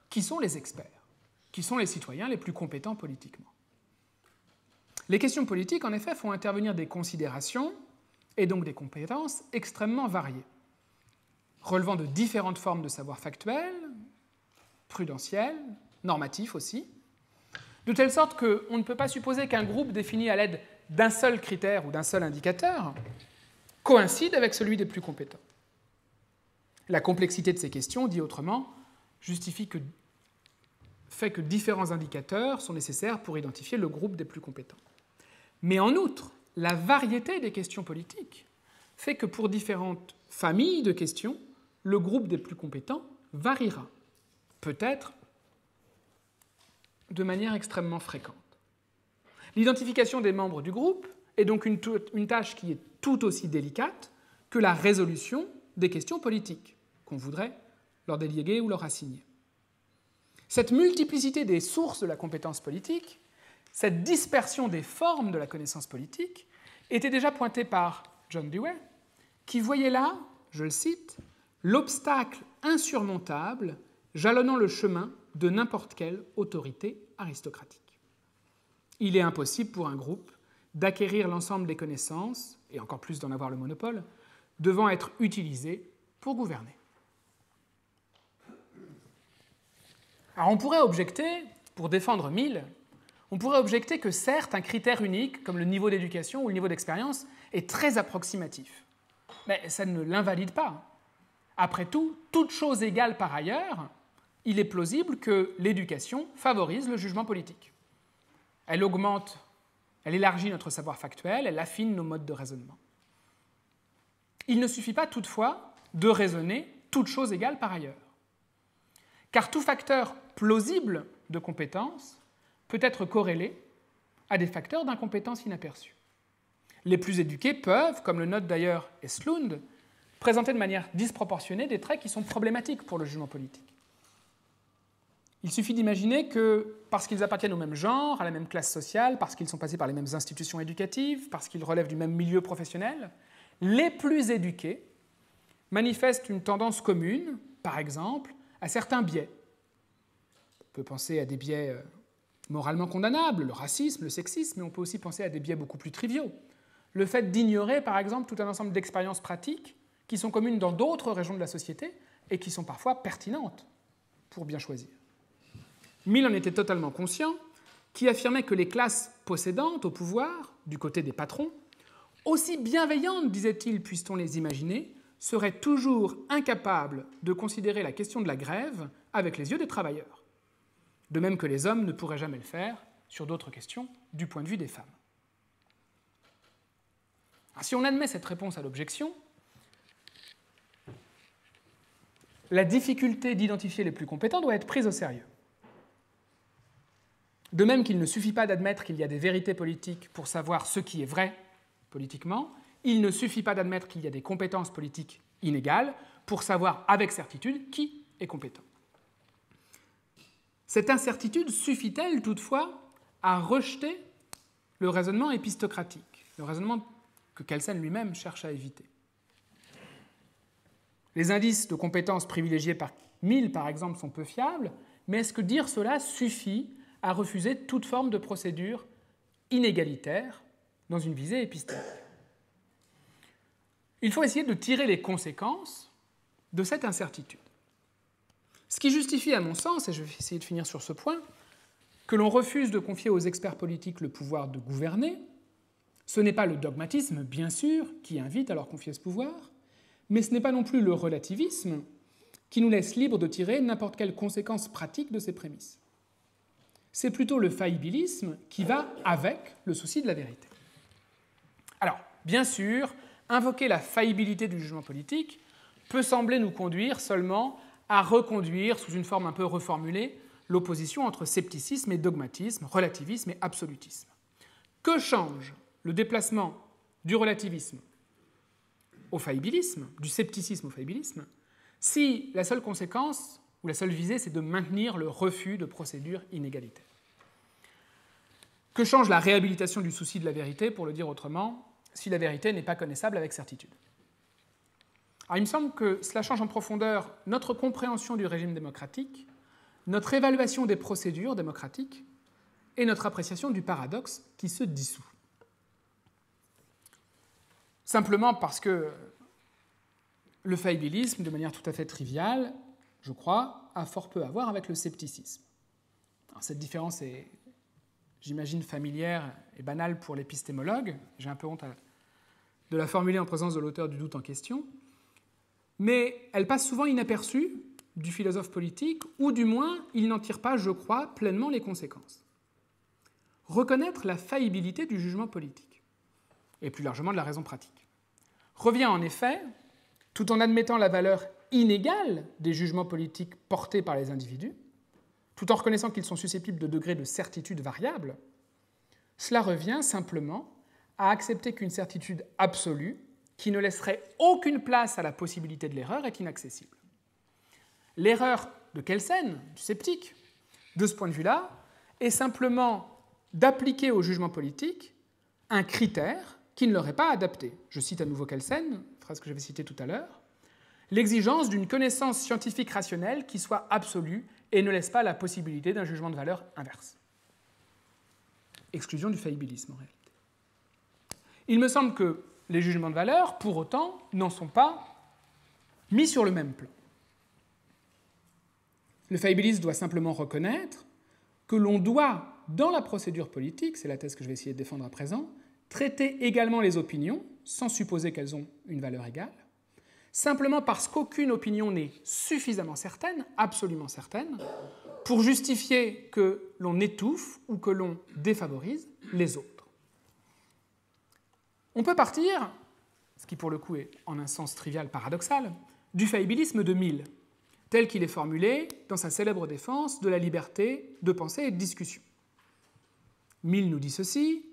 qui sont les experts, qui sont les citoyens les plus compétents politiquement. Les questions politiques, en effet, font intervenir des considérations et donc des compétences extrêmement variées, relevant de différentes formes de savoir factuel, prudentiel, normatif aussi, de telle sorte qu'on ne peut pas supposer qu'un groupe défini à l'aide d'un seul critère ou d'un seul indicateur coïncide avec celui des plus compétents. La complexité de ces questions, dit autrement, fait que différents indicateurs sont nécessaires pour identifier le groupe des plus compétents. Mais en outre, la variété des questions politiques fait que pour différentes familles de questions, le groupe des plus compétents variera, peut-être de manière extrêmement fréquente. L'identification des membres du groupe est donc une tâche qui est tout aussi délicate que la résolution des questions politiques qu'on voudrait leur déléguer ou leur assigner. Cette multiplicité des sources de la compétence politique, cette dispersion des formes de la connaissance politique, était déjà pointée par John Dewey, qui voyait là, je le cite, « l'obstacle insurmontable jalonnant le chemin de n'importe quelle autorité aristocratique. Il est impossible pour un groupe d'acquérir l'ensemble des connaissances, et encore plus d'en avoir le monopole, devant être utilisées pour gouverner. » Alors on pourrait objecter, pour défendre Mill, on pourrait objecter que certes, un critère unique, comme le niveau d'éducation ou le niveau d'expérience, est très approximatif. Mais ça ne l'invalide pas. Après tout, toute chose égale par ailleurs, il est plausible que l'éducation favorise le jugement politique. Elle augmente, elle élargit notre savoir factuel, elle affine nos modes de raisonnement. Il ne suffit pas toutefois de raisonner toute chose égale par ailleurs. Car tout facteur plausible de compétence peut être corrélé à des facteurs d'incompétence inaperçus. Les plus éduqués peuvent, comme le note d'ailleurs Eslund, présenter de manière disproportionnée des traits qui sont problématiques pour le jugement politique. Il suffit d'imaginer que, parce qu'ils appartiennent au même genre, à la même classe sociale, parce qu'ils sont passés par les mêmes institutions éducatives, parce qu'ils relèvent du même milieu professionnel, les plus éduqués manifestent une tendance commune, par exemple, à certains biais. On peut penser à des biais moralement condamnables, le racisme, le sexisme, mais on peut aussi penser à des biais beaucoup plus triviaux. Le fait d'ignorer, par exemple, tout un ensemble d'expériences pratiques qui sont communes dans d'autres régions de la société et qui sont parfois pertinentes pour bien choisir. Mill en était totalement conscient, qui affirmait que les classes possédantes au pouvoir, du côté des patrons, aussi bienveillantes, disait-il, puisse-t-on les imaginer, seraient toujours incapables de considérer la question de la grève avec les yeux des travailleurs, de même que les hommes ne pourraient jamais le faire sur d'autres questions du point de vue des femmes. Alors, si on admet cette réponse à l'objection, la difficulté d'identifier les plus compétents doit être prise au sérieux. De même qu'il ne suffit pas d'admettre qu'il y a des vérités politiques pour savoir ce qui est vrai politiquement, il ne suffit pas d'admettre qu'il y a des compétences politiques inégales pour savoir avec certitude qui est compétent. Cette incertitude suffit-elle toutefois à rejeter le raisonnement épistocratique, le raisonnement que Kelsen lui-même cherche à éviter? Les indices de compétences privilégiés par Mill, par exemple, sont peu fiables, mais est-ce que dire cela suffit à refuser toute forme de procédure inégalitaire dans une visée épistémique? Il faut essayer de tirer les conséquences de cette incertitude. Ce qui justifie, à mon sens, et je vais essayer de finir sur ce point, que l'on refuse de confier aux experts politiques le pouvoir de gouverner, ce n'est pas le dogmatisme, bien sûr, qui invite à leur confier ce pouvoir, mais ce n'est pas non plus le relativisme qui nous laisse libres de tirer n'importe quelle conséquence pratique de ces prémices. C'est plutôt le faillibilisme qui va avec le souci de la vérité. Alors, bien sûr, invoquer la faillibilité du jugement politique peut sembler nous conduire seulement à reconduire, sous une forme un peu reformulée, l'opposition entre scepticisme et dogmatisme, relativisme et absolutisme. Que change le déplacement du relativisme au faillibilisme, du scepticisme au faillibilisme, si la seule conséquence ou la seule visée, c'est de maintenir le refus de procédures inégalitaires? Que change la réhabilitation du souci de la vérité, pour le dire autrement, si la vérité n'est pas connaissable avec certitude? Alors, il me semble que cela change en profondeur notre compréhension du régime démocratique, notre évaluation des procédures démocratiques et notre appréciation du paradoxe qui se dissout. Simplement parce que le faillibilisme, de manière tout à fait triviale, je crois, a fort peu à voir avec le scepticisme. Alors, cette différence est, j'imagine, familière et banale pour l'épistémologue. J'ai un peu honte de la formuler en présence de l'auteur du doute en question. Mais elle passe souvent inaperçue du philosophe politique, ou du moins, il n'en tire pas, je crois, pleinement les conséquences. Reconnaître la faillibilité du jugement politique, et plus largement de la raison pratique. revient en effet, tout en admettant la valeur inégale des jugements politiques portés par les individus, tout en reconnaissant qu'ils sont susceptibles de degrés de certitude variables, cela revient simplement à accepter qu'une certitude absolue, qui ne laisserait aucune place à la possibilité de l'erreur, est inaccessible. L'erreur de Kelsen, du sceptique, de ce point de vue-là, est simplement d'appliquer au jugement politique un critère qui ne leur est pas adapté. Je cite à nouveau Kelsen, phrase que j'avais citée tout à l'heure, l'exigence d'une connaissance scientifique rationnelle qui soit absolue et ne laisse pas la possibilité d'un jugement de valeur inverse. Exclusion du faillibilisme, en réalité. Il me semble que les jugements de valeur, pour autant, n'en sont pas mis sur le même plan. Le faillibilisme doit simplement reconnaître que l'on doit, dans la procédure politique, c'est la thèse que je vais essayer de défendre à présent, traiter également les opinions, sans supposer qu'elles ont une valeur égale, simplement parce qu'aucune opinion n'est suffisamment certaine, absolument certaine, pour justifier que l'on étouffe ou que l'on défavorise les autres. On peut partir, ce qui pour le coup est en un sens trivial paradoxal, du faillibilisme de Mill, tel qu'il est formulé dans sa célèbre défense de la liberté de pensée et de discussion. Mill nous dit ceci: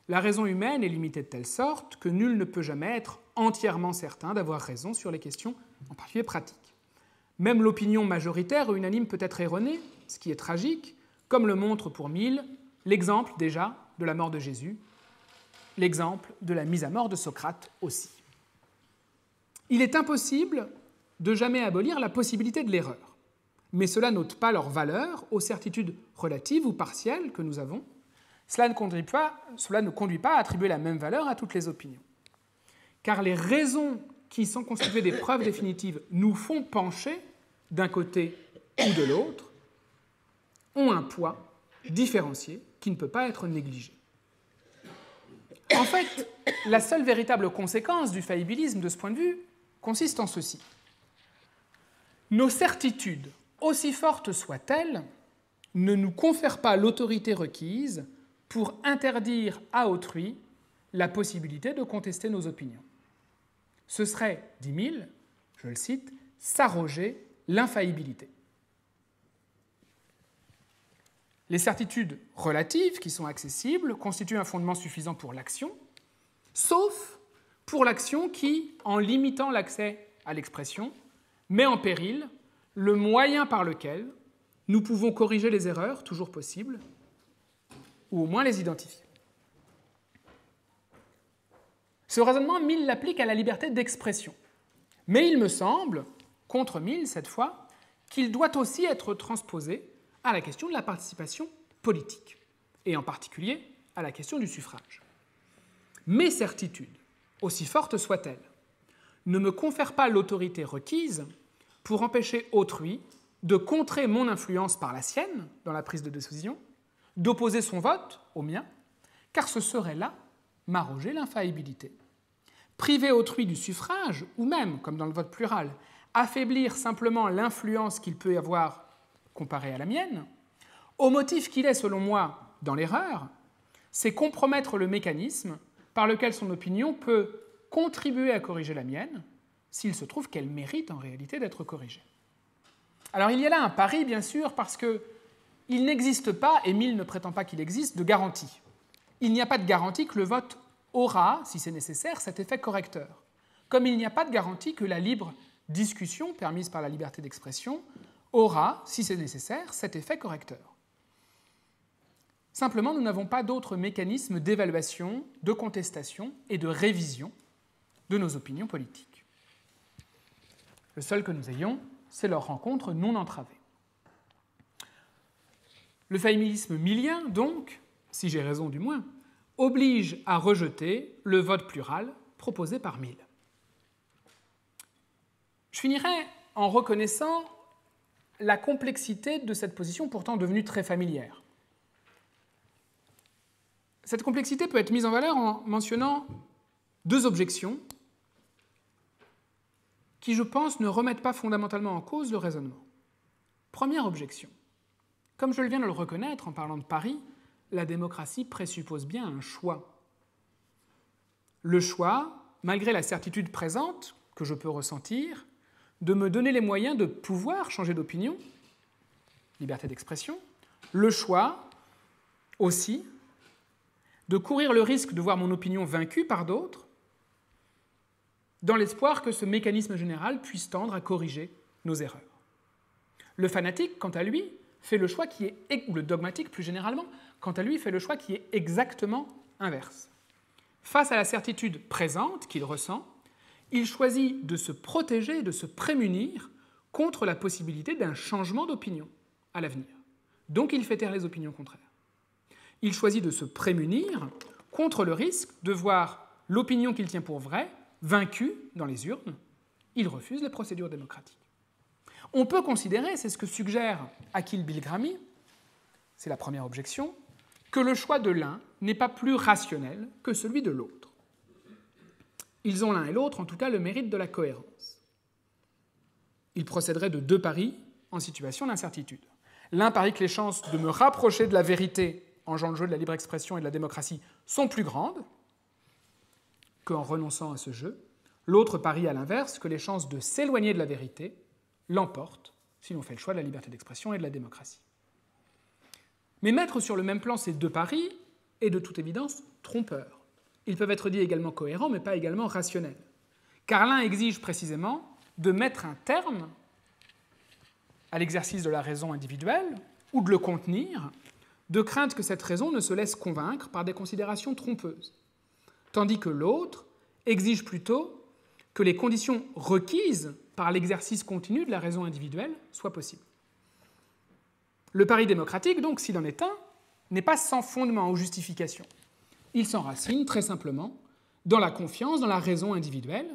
la raison humaine est limitée de telle sorte que nul ne peut jamais être entièrement certain d'avoir raison sur les questions en particulier pratiques. Même l'opinion majoritaire ou unanime peut être erronée, ce qui est tragique, comme le montre pour Mill l'exemple déjà de la mort de Jésus, l'exemple de la mise à mort de Socrate aussi. Il est impossible de jamais abolir la possibilité de l'erreur, mais cela n'ôte pas leur valeur aux certitudes relatives ou partielles que nous avons. Cela ne conduit pas à attribuer la même valeur à toutes les opinions. Car les raisons qui sont constituées des preuves définitives nous font pencher d'un côté ou de l'autre ont un poids différencié qui ne peut pas être négligé. En fait, la seule véritable conséquence du faillibilisme de ce point de vue consiste en ceci. Nos certitudes, aussi fortes soient-elles, ne nous confèrent pas l'autorité requise pour interdire à autrui la possibilité de contester nos opinions. Ce serait, dit Mill, je le cite, s'arroger l'infaillibilité. Les certitudes relatives qui sont accessibles constituent un fondement suffisant pour l'action, sauf pour l'action qui, en limitant l'accès à l'expression, met en péril le moyen par lequel nous pouvons corriger les erreurs, toujours possibles, ou au moins les identifier. Ce raisonnement, Mill l'applique à la liberté d'expression. Mais il me semble, contre Mill cette fois, qu'il doit aussi être transposé à la question de la participation politique, et en particulier à la question du suffrage. Mes certitudes, aussi fortes soient-elles, ne me confèrent pas l'autorité requise pour empêcher autrui de contrer mon influence par la sienne dans la prise de décision, d'opposer son vote au mien, car ce serait là m'arroger l'infaillibilité. Priver autrui du suffrage, ou même, comme dans le vote plural, affaiblir simplement l'influence qu'il peut y avoir comparée à la mienne, au motif qu'il est, selon moi, dans l'erreur, c'est compromettre le mécanisme par lequel son opinion peut contribuer à corriger la mienne, s'il se trouve qu'elle mérite en réalité d'être corrigée. Alors il y a là un pari, bien sûr, parce qu'il n'existe pas, et Mill ne prétend pas qu'il existe, de garantie. Il n'y a pas de garantie que le vote aura, si c'est nécessaire, cet effet correcteur. Comme il n'y a pas de garantie que la libre discussion permise par la liberté d'expression aura, si c'est nécessaire, cet effet correcteur. Simplement, nous n'avons pas d'autres mécanismes d'évaluation, de contestation et de révision de nos opinions politiques. Le seul que nous ayons, c'est leur rencontre non entravée. Le faillibilisme millien, donc, si j'ai raison du moins, oblige à rejeter le vote plural proposé par Mill. Je finirai en reconnaissant la complexité de cette position pourtant devenue très familière. Cette complexité peut être mise en valeur en mentionnant deux objections qui, je pense, ne remettent pas fondamentalement en cause le raisonnement. Première objection. Comme je viens de le reconnaître en parlant de Paris, la démocratie présuppose bien un choix. Le choix malgré la certitude présente que je peux ressentir, de me donner les moyens de pouvoir changer d'opinion, liberté d'expression, le choix aussi de courir le risque de voir mon opinion vaincue par d'autres, dans l'espoir que ce mécanisme général puisse tendre à corriger nos erreurs. Le fanatique, quant à lui, fait le choix qui est, ou le dogmatique plus généralement, quant à lui, fait le choix qui est exactement inverse. Face à la certitude présente qu'il ressent, il choisit de se protéger, de se prémunir contre la possibilité d'un changement d'opinion à l'avenir. Donc il fait taire les opinions contraires. Il choisit de se prémunir contre le risque de voir l'opinion qu'il tient pour vraie vaincue dans les urnes. Il refuse les procédures démocratiques. On peut considérer, c'est ce que suggère Achille Bilgrami, c'est la première objection, que le choix de l'un n'est pas plus rationnel que celui de l'autre. Ils ont l'un et l'autre, en tout cas, le mérite de la cohérence. Ils procéderaient de deux paris en situation d'incertitude. L'un parie que les chances de me rapprocher de la vérité en jouant le jeu de la libre expression et de la démocratie sont plus grandes qu'en renonçant à ce jeu. L'autre parie à l'inverse que les chances de s'éloigner de la vérité l'emportent si l'on fait le choix de la liberté d'expression et de la démocratie. Mais mettre sur le même plan ces deux paris est de toute évidence trompeur. Ils peuvent être dits également cohérents, mais pas également rationnels. Car l'un exige précisément de mettre un terme à l'exercice de la raison individuelle ou de le contenir, de crainte que cette raison ne se laisse convaincre par des considérations trompeuses, tandis que l'autre exige plutôt que les conditions requises par l'exercice continu de la raison individuelle soient possibles. Le pari démocratique, donc, s'il en est un, n'est pas sans fondement ou justification. Il s'enracine très simplement dans la confiance dans la raison individuelle,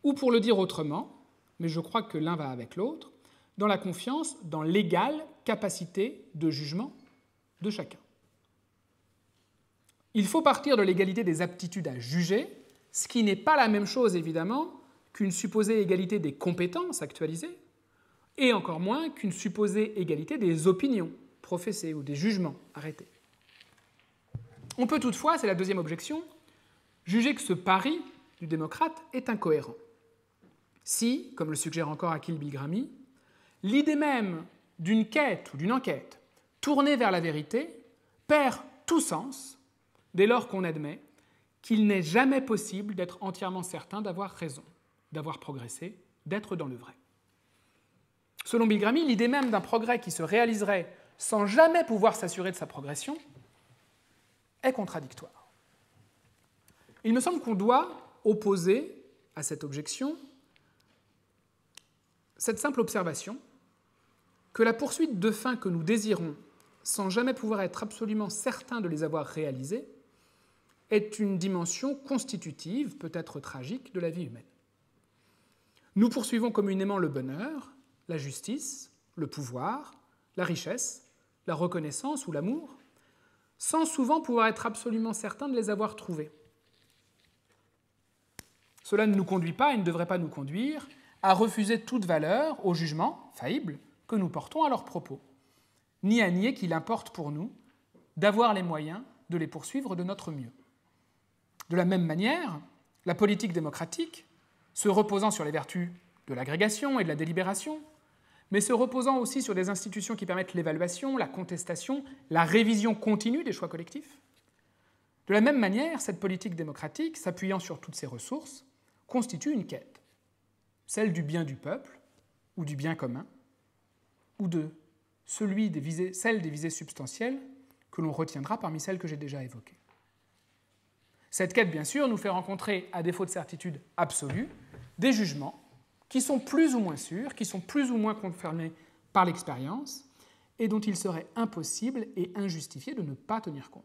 ou pour le dire autrement, mais je crois que l'un va avec l'autre, dans la confiance dans l'égale capacité de jugement de chacun. Il faut partir de l'égalité des aptitudes à juger, ce qui n'est pas la même chose, évidemment, qu'une supposée égalité des compétences actualisées, et encore moins qu'une supposée égalité des opinions professées ou des jugements arrêtés. On peut toutefois, c'est la deuxième objection, juger que ce pari du démocrate est incohérent. Si, comme le suggère encore Achille Bilgrami, l'idée même d'une quête ou d'une enquête tournée vers la vérité perd tout sens dès lors qu'on admet qu'il n'est jamais possible d'être entièrement certain d'avoir raison, d'avoir progressé, d'être dans le vrai. Selon Bilgrami, l'idée même d'un progrès qui se réaliserait sans jamais pouvoir s'assurer de sa progression est contradictoire. Il me semble qu'on doit opposer à cette objection cette simple observation que la poursuite de fins que nous désirons sans jamais pouvoir être absolument certains de les avoir réalisées est une dimension constitutive, peut-être tragique, de la vie humaine. Nous poursuivons communément le bonheur, la justice, le pouvoir, la richesse, la reconnaissance ou l'amour, sans souvent pouvoir être absolument certains de les avoir trouvés. Cela ne nous conduit pas et ne devrait pas nous conduire à refuser toute valeur au jugement faillible que nous portons à leurs propos, ni à nier qu'il importe pour nous d'avoir les moyens de les poursuivre de notre mieux. De la même manière, la politique démocratique, se reposant sur les vertus de l'agrégation et de la délibération, mais se reposant aussi sur des institutions qui permettent l'évaluation, la contestation, la révision continue des choix collectifs. De la même manière, cette politique démocratique, s'appuyant sur toutes ces ressources, constitue une quête, celle du bien du peuple, ou du bien commun, ou de celle des visées substantielles que l'on retiendra parmi celles que j'ai déjà évoquées. Cette quête, bien sûr, nous fait rencontrer, à défaut de certitude absolue, des jugements qui sont plus ou moins sûrs, qui sont plus ou moins confirmés par l'expérience, et dont il serait impossible et injustifié de ne pas tenir compte.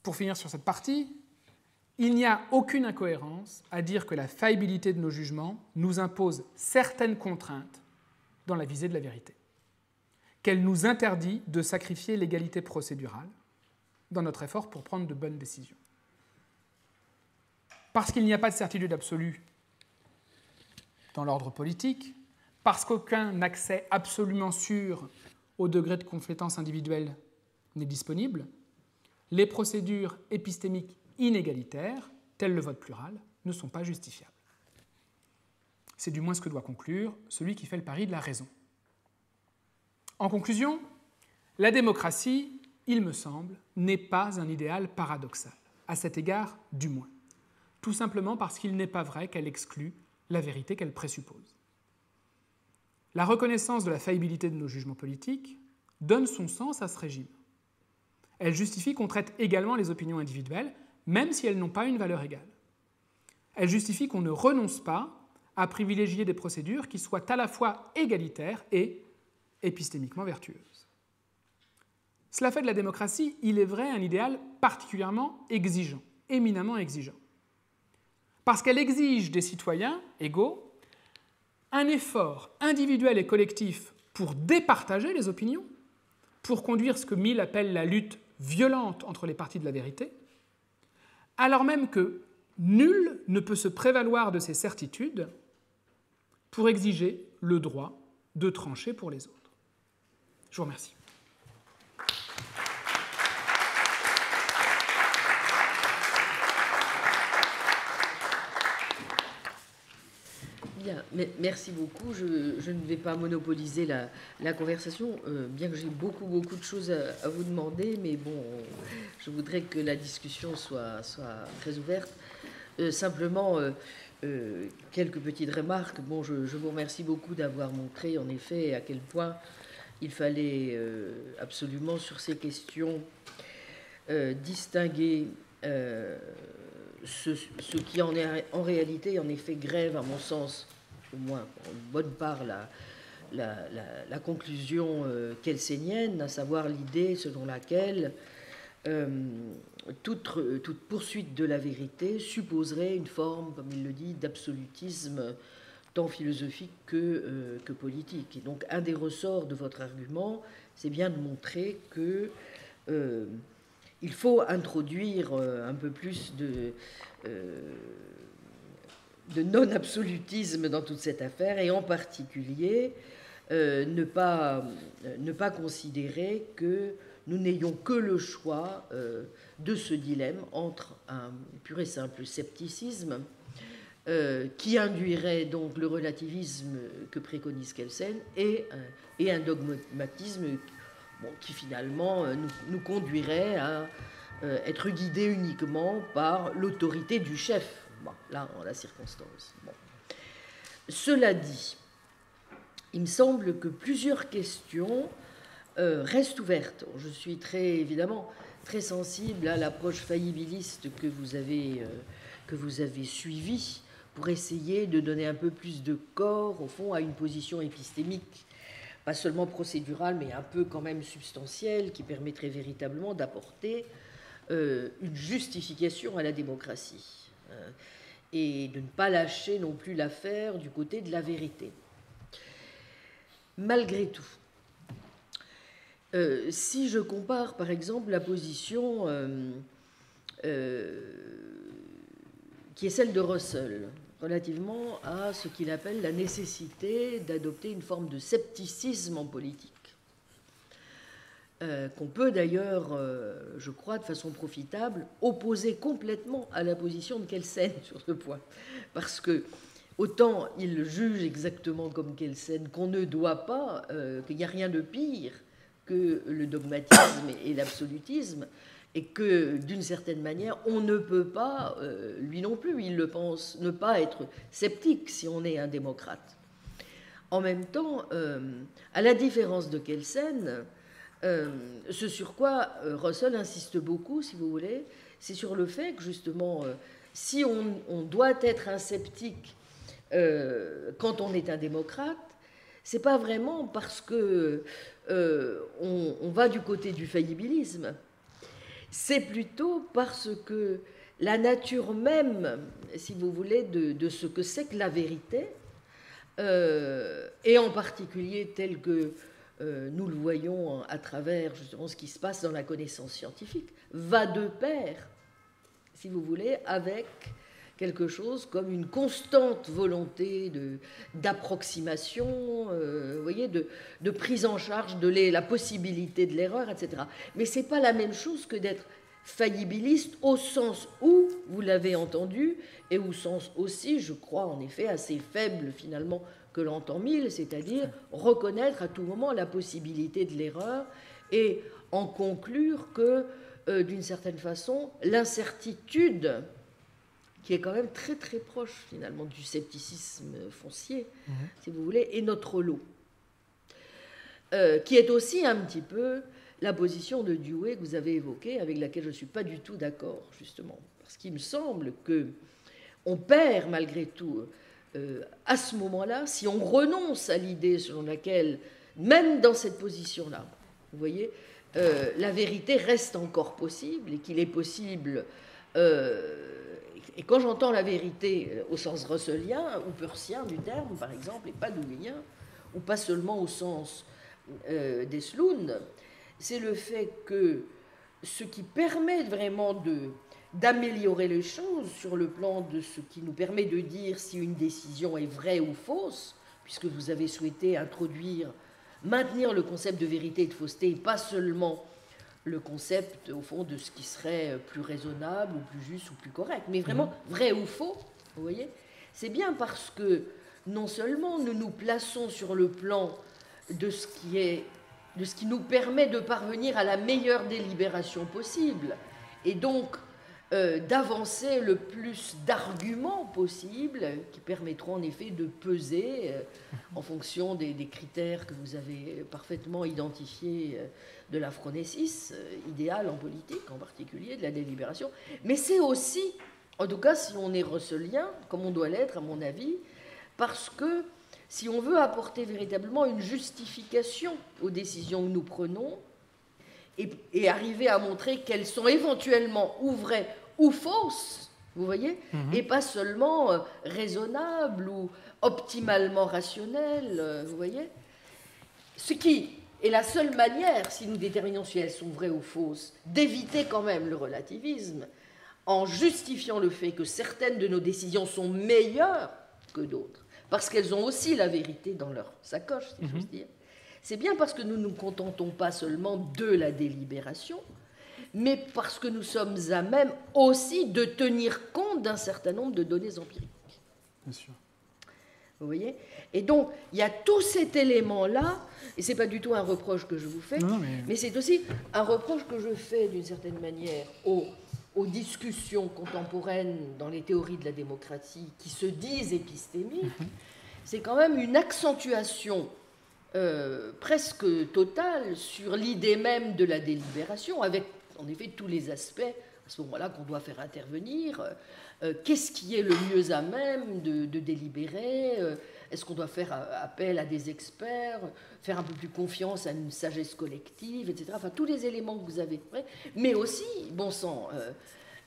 Pour finir sur cette partie, il n'y a aucune incohérence à dire que la faillibilité de nos jugements nous impose certaines contraintes dans la visée de la vérité, qu'elle nous interdit de sacrifier l'égalité procédurale dans notre effort pour prendre de bonnes décisions. Parce qu'il n'y a pas de certitude absolue dans l'ordre politique, parce qu'aucun accès absolument sûr au degré de compétence individuelle n'est disponible, les procédures épistémiques inégalitaires, tel le vote plural, ne sont pas justifiables. C'est du moins ce que doit conclure celui qui fait le pari de la raison. En conclusion, la démocratie, il me semble, n'est pas un idéal paradoxal, à cet égard du moins, tout simplement parce qu'il n'est pas vrai qu'elle exclut la vérité qu'elle présuppose. La reconnaissance de la faillibilité de nos jugements politiques donne son sens à ce régime. Elle justifie qu'on traite également les opinions individuelles, même si elles n'ont pas une valeur égale. Elle justifie qu'on ne renonce pas à privilégier des procédures qui soient à la fois égalitaires et épistémiquement vertueuses. Cela fait de la démocratie, il est vrai, un idéal particulièrement exigeant, éminemment exigeant. Parce qu'elle exige des citoyens égaux un effort individuel et collectif pour départager les opinions, pour conduire ce que Mill appelle la lutte violente entre les partis de la vérité, alors même que nul ne peut se prévaloir de ces certitudes pour exiger le droit de trancher pour les autres. Je vous remercie. Bien, merci beaucoup. Je ne vais pas monopoliser la conversation, bien que j'ai beaucoup de choses à vous demander, mais bon, je voudrais que la discussion soit très ouverte. Simplement, quelques petites remarques. Bon, je vous remercie beaucoup d'avoir montré, en effet, à quel point il fallait absolument, sur ces questions, distinguer ce qui en réalité, en effet, grève, à mon sens, au moins en bonne part, la conclusion kelsenienne, à savoir l'idée selon laquelle toute poursuite de la vérité supposerait une forme, comme il le dit, d'absolutisme tant philosophique que politique. Et donc, un des ressorts de votre argument, c'est bien de montrer que il faut introduire un peu plus de non-absolutisme dans toute cette affaire, et en particulier ne pas considérer que nous n'ayons que le choix de ce dilemme entre un pur et simple scepticisme qui induirait donc le relativisme que préconise Kelsen et un dogmatisme qui finalement nous conduirait à être guidés uniquement par l'autorité du chef. Bon, là, en la circonstance. Bon. Cela dit, il me semble que plusieurs questions restent ouvertes. Je suis évidemment très sensible à l'approche faillibiliste que vous avez suivie pour essayer de donner un peu plus de corps, au fond, à une position épistémique, pas seulement procédurale, mais un peu quand même substantielle, qui permettrait véritablement d'apporter une justification à la démocratie. Et de ne pas lâcher non plus l'affaire du côté de la vérité. Malgré tout, si je compare par exemple la position qui est celle de Russell relativement à ce qu'il appelle la nécessité d'adopter une forme de scepticisme en politique, qu'on peut d'ailleurs, je crois, de façon profitable, opposer complètement à la position de Kelsen sur ce point. Parce que, autant il juge exactement comme Kelsen qu'on ne doit pas, qu'il n'y a rien de pire que le dogmatisme et l'absolutisme, et que, d'une certaine manière, on ne peut pas, lui non plus, il le pense, ne pas être sceptique si on est un démocrate. En même temps, à la différence de Kelsen, ce sur quoi Russell insiste beaucoup, si vous voulez, c'est sur le fait que, justement, si on doit être un sceptique quand on est un démocrate, c'est pas vraiment parce que on va du côté du faillibilisme, c'est plutôt parce que la nature même, si vous voulez, de ce que c'est que la vérité, et en particulier telle que nous le voyons à travers justement ce qui se passe dans la connaissance scientifique, va de pair, si vous voulez, avec quelque chose comme une constante volonté d'approximation, vous voyez, de prise en charge de la possibilité de l'erreur, etc. Mais ce n'est pas la même chose que d'être faillibiliste au sens où, vous l'avez entendu, et au sens aussi, je crois, en effet, assez faible finalement que l'entend Mill, c'est-à-dire reconnaître à tout moment la possibilité de l'erreur et en conclure que, d'une certaine façon, l'incertitude, qui est quand même très très proche finalement du scepticisme foncier, si vous voulez, est notre lot. Qui est aussi un petit peu la position de Dewey que vous avez évoquée, avec laquelle je ne suis pas du tout d'accord, justement. Parce qu'il me semble qu'on perd malgré tout, à ce moment-là, si on renonce à l'idée selon laquelle, même dans cette position-là, vous voyez, la vérité reste encore possible et qu'il est possible... et quand j'entends la vérité au sens russellien ou peircien du terme, par exemple, et pas deweyien, ou pas seulement au sens des Sloan, c'est le fait que ce qui permet vraiment d'améliorer les choses sur le plan de ce qui nous permet de dire si une décision est vraie ou fausse, puisque vous avez souhaité maintenir le concept de vérité et de fausseté, et pas seulement le concept, au fond, de ce qui serait plus raisonnable ou plus juste ou plus correct, mais vraiment vrai ou faux, vous voyez, c'est bien parce que non seulement nous nous plaçons sur le plan de ce qui nous permet de parvenir à la meilleure délibération possible, et donc d'avancer le plus d'arguments possibles qui permettront en effet de peser en fonction des critères que vous avez parfaitement identifiés de la phronésis, idéal en politique en particulier, de la délibération. Mais c'est aussi, en tout cas si on est russellien, comme on doit l'être à mon avis, parce que si on veut apporter véritablement une justification aux décisions que nous prenons et arriver à montrer qu'elles sont éventuellement ou vraies ou fausses, vous voyez, et pas seulement raisonnables ou optimalement rationnelles, vous voyez, ce qui est la seule manière, si nous déterminons si elles sont vraies ou fausses, d'éviter quand même le relativisme en justifiant le fait que certaines de nos décisions sont meilleures que d'autres, parce qu'elles ont aussi la vérité dans leur sacoche, si j'ose dire. C'est bien parce que nous ne nous contentons pas seulement de la délibération, mais parce que nous sommes à même aussi de tenir compte d'un certain nombre de données empiriques. Bien sûr. Vous voyez? Et donc, il y a tout cet élément-là, et ce n'est pas du tout un reproche que je vous fais, mais c'est aussi un reproche que je fais d'une certaine manière aux discussions contemporaines dans les théories de la démocratie qui se disent épistémiques. C'est quand même une accentuation presque totale sur l'idée même de la délibération, avec en effet tous les aspects à ce moment-là qu'on doit faire intervenir. Qu'est-ce qui est le mieux à même de délibérer? Est-ce qu'on doit faire appel à des experts, faire un peu plus confiance à une sagesse collective, etc. Enfin, tous les éléments que vous avez faits. Mais aussi, bon sang,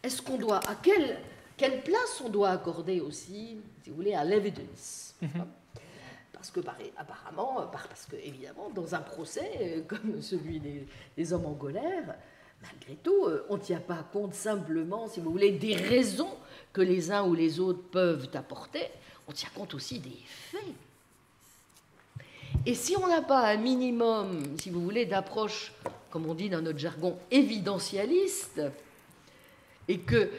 est-ce qu'on doit, à quelle place on doit accorder aussi, si vous voulez, à l'evidence? Parce que, apparemment, parce que, évidemment, dans un procès comme celui des hommes angolaires, malgré tout, on ne tient pas compte simplement, si vous voulez, des raisons que les uns ou les autres peuvent apporter, on tient compte aussi des faits. Et si on n'a pas un minimum, si vous voulez, d'approche, comme on dit dans notre jargon, évidentialiste, et que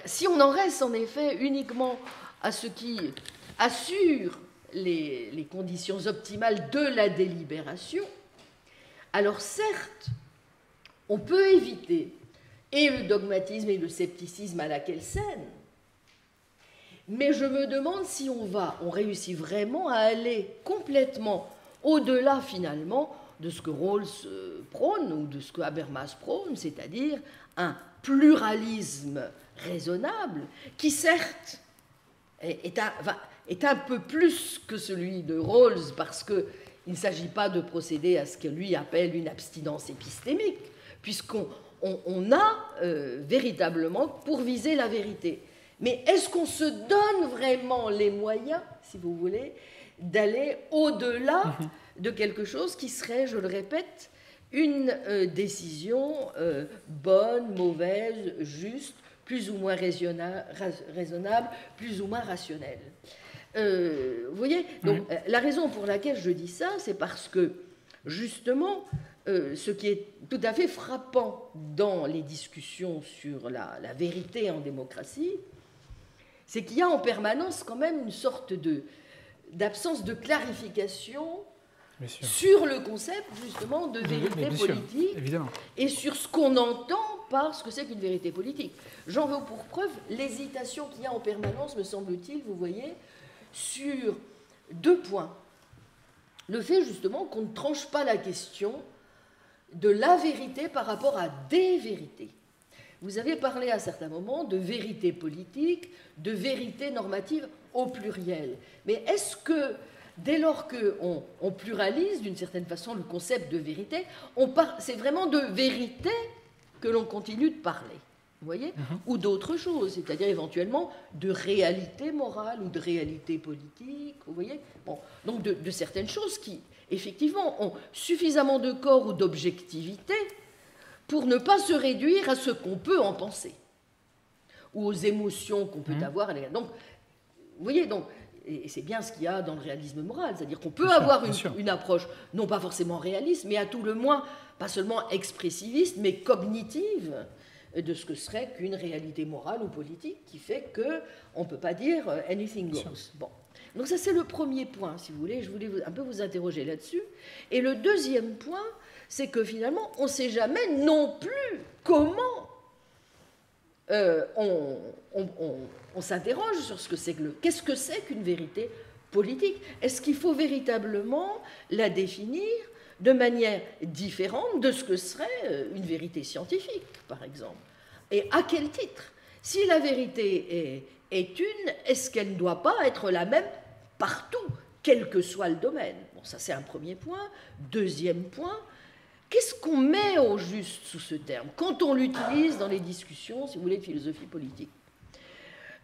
si on en reste en effet uniquement à ce qui assure les conditions optimales de la délibération, alors certes, on peut éviter et le dogmatisme et le scepticisme à laquelle scène, mais je me demande si on réussit vraiment à aller complètement au-delà finalement de ce que Rawls prône ou de ce que Habermas prône, c'est-à-dire un pluralisme raisonnable qui certes est un peu plus que celui de Rawls parce qu'il ne s'agit pas de procéder à ce que lui appelle une abstinence épistémique, puisqu'on a véritablement pour viser la vérité. Mais est-ce qu'on se donne vraiment les moyens, si vous voulez, d'aller au-delà de quelque chose qui serait, je le répète, une décision bonne, mauvaise, juste, plus ou moins raisonnable, plus ou moins rationnelle? Vous voyez, donc, la raison pour laquelle je dis ça, c'est parce que, justement, ce qui est tout à fait frappant dans les discussions sur la vérité en démocratie, c'est qu'il y a en permanence quand même une sorte d'absence de clarification sur le concept justement de vérité politique et sur ce qu'on entend par ce que c'est qu'une vérité politique. J'en veux pour preuve l'hésitation qu'il y a en permanence, me semble-t-il, vous voyez, sur 2 points. Le fait justement qu'on ne tranche pas la question de la vérité par rapport à des vérités. Vous avez parlé à certains moments de vérité politique, de vérité normative au pluriel. Mais est-ce que, dès lors qu'on pluralise d'une certaine façon le concept de vérité, c'est vraiment de vérité que l'on continue de parler, vous voyez, ou d'autres choses, c'est-à-dire éventuellement de réalité morale ou de réalité politique, vous voyez, bon, donc de certaines choses qui, effectivement, ont suffisamment de corps ou d'objectivité pour ne pas se réduire à ce qu'on peut en penser, ou aux émotions qu'on peut avoir. Donc, vous voyez, donc, et c'est bien ce qu'il y a dans le réalisme moral, c'est-à-dire qu'on peut avoir une approche, non pas forcément réaliste, mais à tout le moins, pas seulement expressiviste, mais cognitive, de ce que serait qu'une réalité morale ou politique qui fait qu'on ne peut pas dire anything goes. Bon. Donc ça, c'est le premier point, si vous voulez. Je voulais un peu vous interroger là-dessus. Et le deuxième point, c'est que finalement, on ne sait jamais non plus comment on s'interroge sur ce que c'est qu'est-ce que c'est qu'une vérité politique. Est-ce qu'il faut véritablement la définir de manière différente de ce que serait une vérité scientifique, par exemple? Et à quel titre? Si la vérité est une, est-ce qu'elle ne doit pas être la même partout, quel que soit le domaine? Bon, ça c'est un premier point. Deuxième point, qu'est-ce qu'on met au juste sous ce terme quand on l'utilise dans les discussions, si vous voulez, de philosophie politique?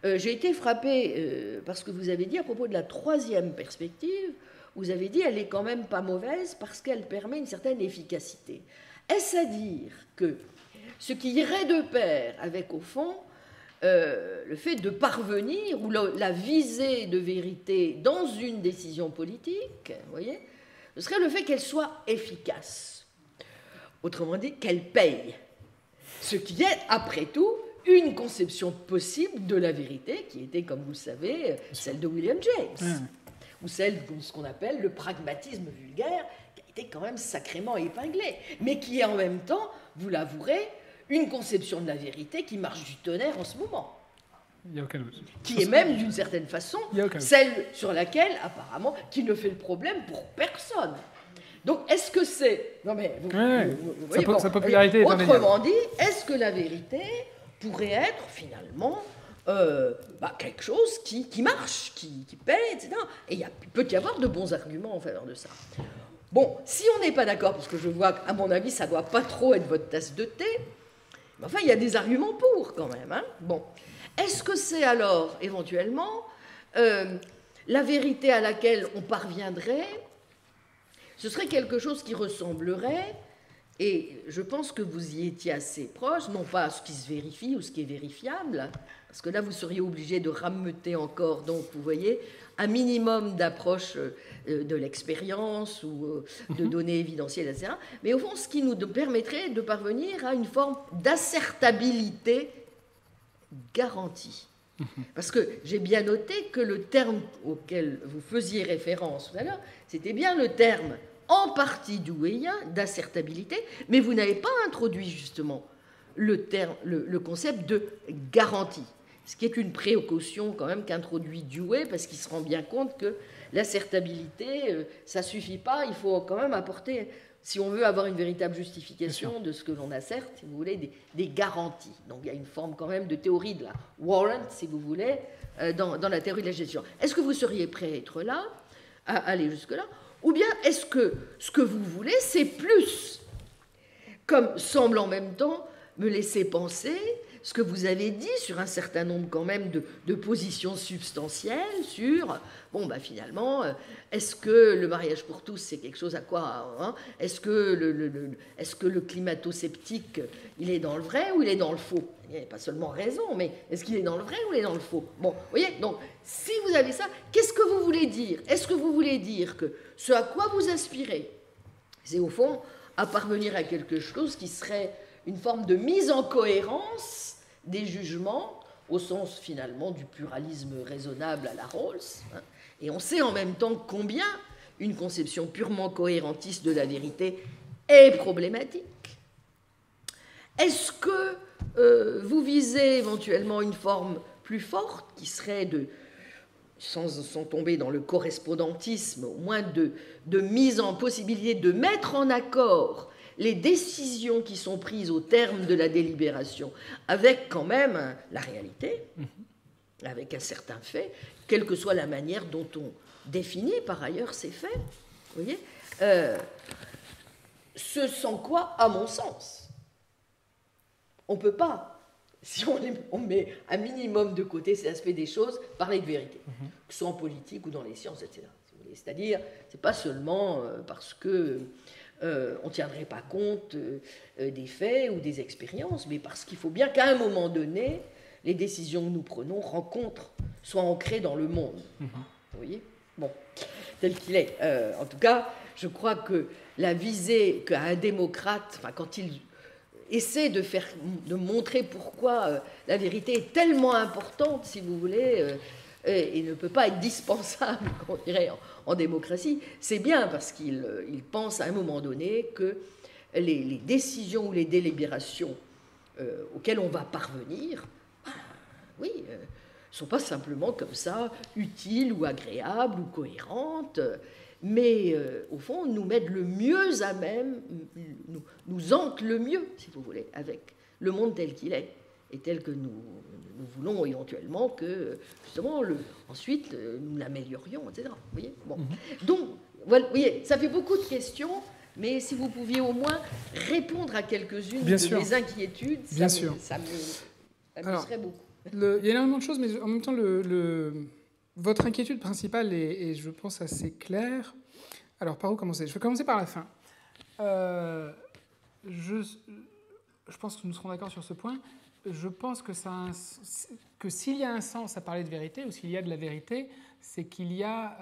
J'ai été frappée par ce que vous avez dit à propos de la troisième perspective. Vous avez dit elle est quand même pas mauvaise parce qu'elle permet une certaine efficacité. Est-ce à dire que ce qui irait de pair avec, au fond, le fait de parvenir, ou la visée de vérité dans une décision politique, vous voyez, ce serait le fait qu'elle soit efficace. Autrement dit, qu'elle paye. Ce qui est, après tout, une conception possible de la vérité, qui était, comme vous le savez, celle de William James, ou celle de ce qu'on appelle le pragmatisme vulgaire, qui a été quand même sacrément épinglé, mais qui est en même temps, vous l'avouerez, une conception de la vérité qui marche du tonnerre en ce moment. Il n'y a aucun doute. Qui est même, d'une certaine façon, celle sur laquelle, apparemment, qui ne fait le problème pour personne. Donc, est-ce que c'est... Non, mais vous voyez, sa popularité est indéniable. Autrement dit, est-ce que la vérité pourrait être, finalement, quelque chose qui marche, qui paie, etc. Et il peut y avoir de bons arguments en faveur de ça. Bon, si on n'est pas d'accord, parce que je vois qu'à mon avis, ça ne doit pas trop être votre tasse de thé, mais enfin, il y a des arguments pour, quand même. Hein. Bon. Est-ce que c'est alors, éventuellement, la vérité à laquelle on parviendrait? Ce serait quelque chose qui ressemblerait, et je pense que vous y étiez assez proche, non pas à ce qui se vérifie ou ce qui est vérifiable, parce que là, vous seriez obligé de rameuter encore, donc, vous voyez, un minimum d'approche de l'expérience ou de données évidentielles, etc. Mais au fond, ce qui nous permettrait de parvenir à une forme d'assertabilité garantie. Parce que j'ai bien noté que le terme auquel vous faisiez référence tout à l'heure, c'était bien le terme en partie deweyien d'assertabilité, mais vous n'avez pas introduit justement le concept de garantie, ce qui est une précaution quand même qu'introduit Dewey, parce qu'il se rend bien compte que l'assertabilité, ça ne suffit pas, il faut quand même apporter, si on veut avoir une véritable justification de ce que l'on asserte, si vous voulez, des garanties. Donc il y a une forme quand même de théorie de la warrant, si vous voulez, dans la théorie de la gestion. Est-ce que vous seriez prêt à être là, à aller jusque-là? Ou bien est-ce que ce que vous voulez, c'est plus, comme semble en même temps me laisser penser ce que vous avez dit sur un certain nombre quand même de positions substantielles sur, bon, finalement, est-ce que le mariage pour tous, c'est quelque chose à quoi, hein, est-ce que le climato-sceptique, il est dans le vrai ou il est dans le faux? Il n'y a pas seulement raison, mais est-ce qu'il est dans le vrai ou il est dans le faux? Bon, vous voyez, donc, si vous avez ça, qu'est-ce que vous voulez dire? Est-ce que vous voulez dire que ce à quoi vous aspirez, c'est au fond à parvenir à quelque chose qui serait une forme de mise en cohérence des jugements, au sens finalement du pluralisme raisonnable à la Rawls. Hein. Et on sait en même temps combien une conception purement cohérentiste de la vérité est problématique. Est-ce que vous visez éventuellement une forme plus forte qui serait de, sans tomber dans le correspondantisme, au moins de mise en possibilité de mettre en accord les décisions qui sont prises au terme de la délibération avec quand même la réalité, avec un certain fait, quelle que soit la manière dont on définit par ailleurs ces faits, vous voyez, ce sans quoi, à mon sens, on ne peut pas, si on met un minimum de côté ces aspects des choses, parler de vérité, que ce soit en politique ou dans les sciences, etc. C'est-à-dire, ce n'est pas seulement parce que on ne tiendrait pas compte des faits ou des expériences, mais parce qu'il faut bien qu'à un moment donné, les décisions que nous prenons soient ancrées dans le monde. Vous voyez ? Bon, tel qu'il est. En tout cas, je crois que la visée qu'a un démocrate, enfin, quand il essaie de montrer pourquoi la vérité est tellement importante, si vous voulez, et ne peut pas être dispensable, on dirait, en démocratie, c'est bien parce qu'il pense à un moment donné que les décisions ou les délibérations auxquelles on va parvenir, oui, ne sont pas simplement comme ça utiles ou agréables ou cohérentes, mais au fond nous mettent le mieux à même, nous ancrent le mieux, si vous voulez, avec le monde tel qu'il est et tel que nous voulons éventuellement que, justement, ensuite, nous l'améliorions, etc. Vous voyez, bon. Donc, voilà, vous voyez, ça fait beaucoup de questions, mais si vous pouviez au moins répondre à quelques-unes de mes inquiétudes, ça m'amuserait beaucoup. Il y a énormément de choses, mais en même temps, votre inquiétude principale est, je pense, assez claire. Alors, par où commencer ? Je vais commencer par la fin. Je pense que nous serons d'accord sur ce point. Je pense que s'il y a un sens à parler de vérité, ou s'il y a de la vérité, c'est qu'il y a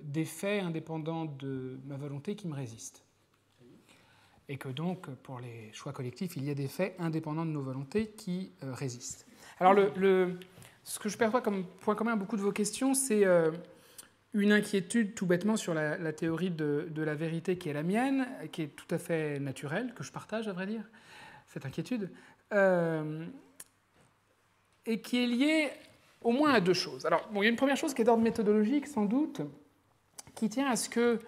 des faits indépendants de ma volonté qui me résistent. Et que donc, pour les choix collectifs, il y a des faits indépendants de nos volontés qui résistent. Alors, ce que je perçois comme point commun à beaucoup de vos questions, c'est une inquiétude tout bêtement sur la théorie de la vérité qui est la mienne, qui est tout à fait naturelle, que je partage, à vrai dire, cette inquiétude. Et qui est lié au moins à deux choses. Alors, bon, il y a une première chose qui est d'ordre méthodologique, sans doute, qui tient à ce que,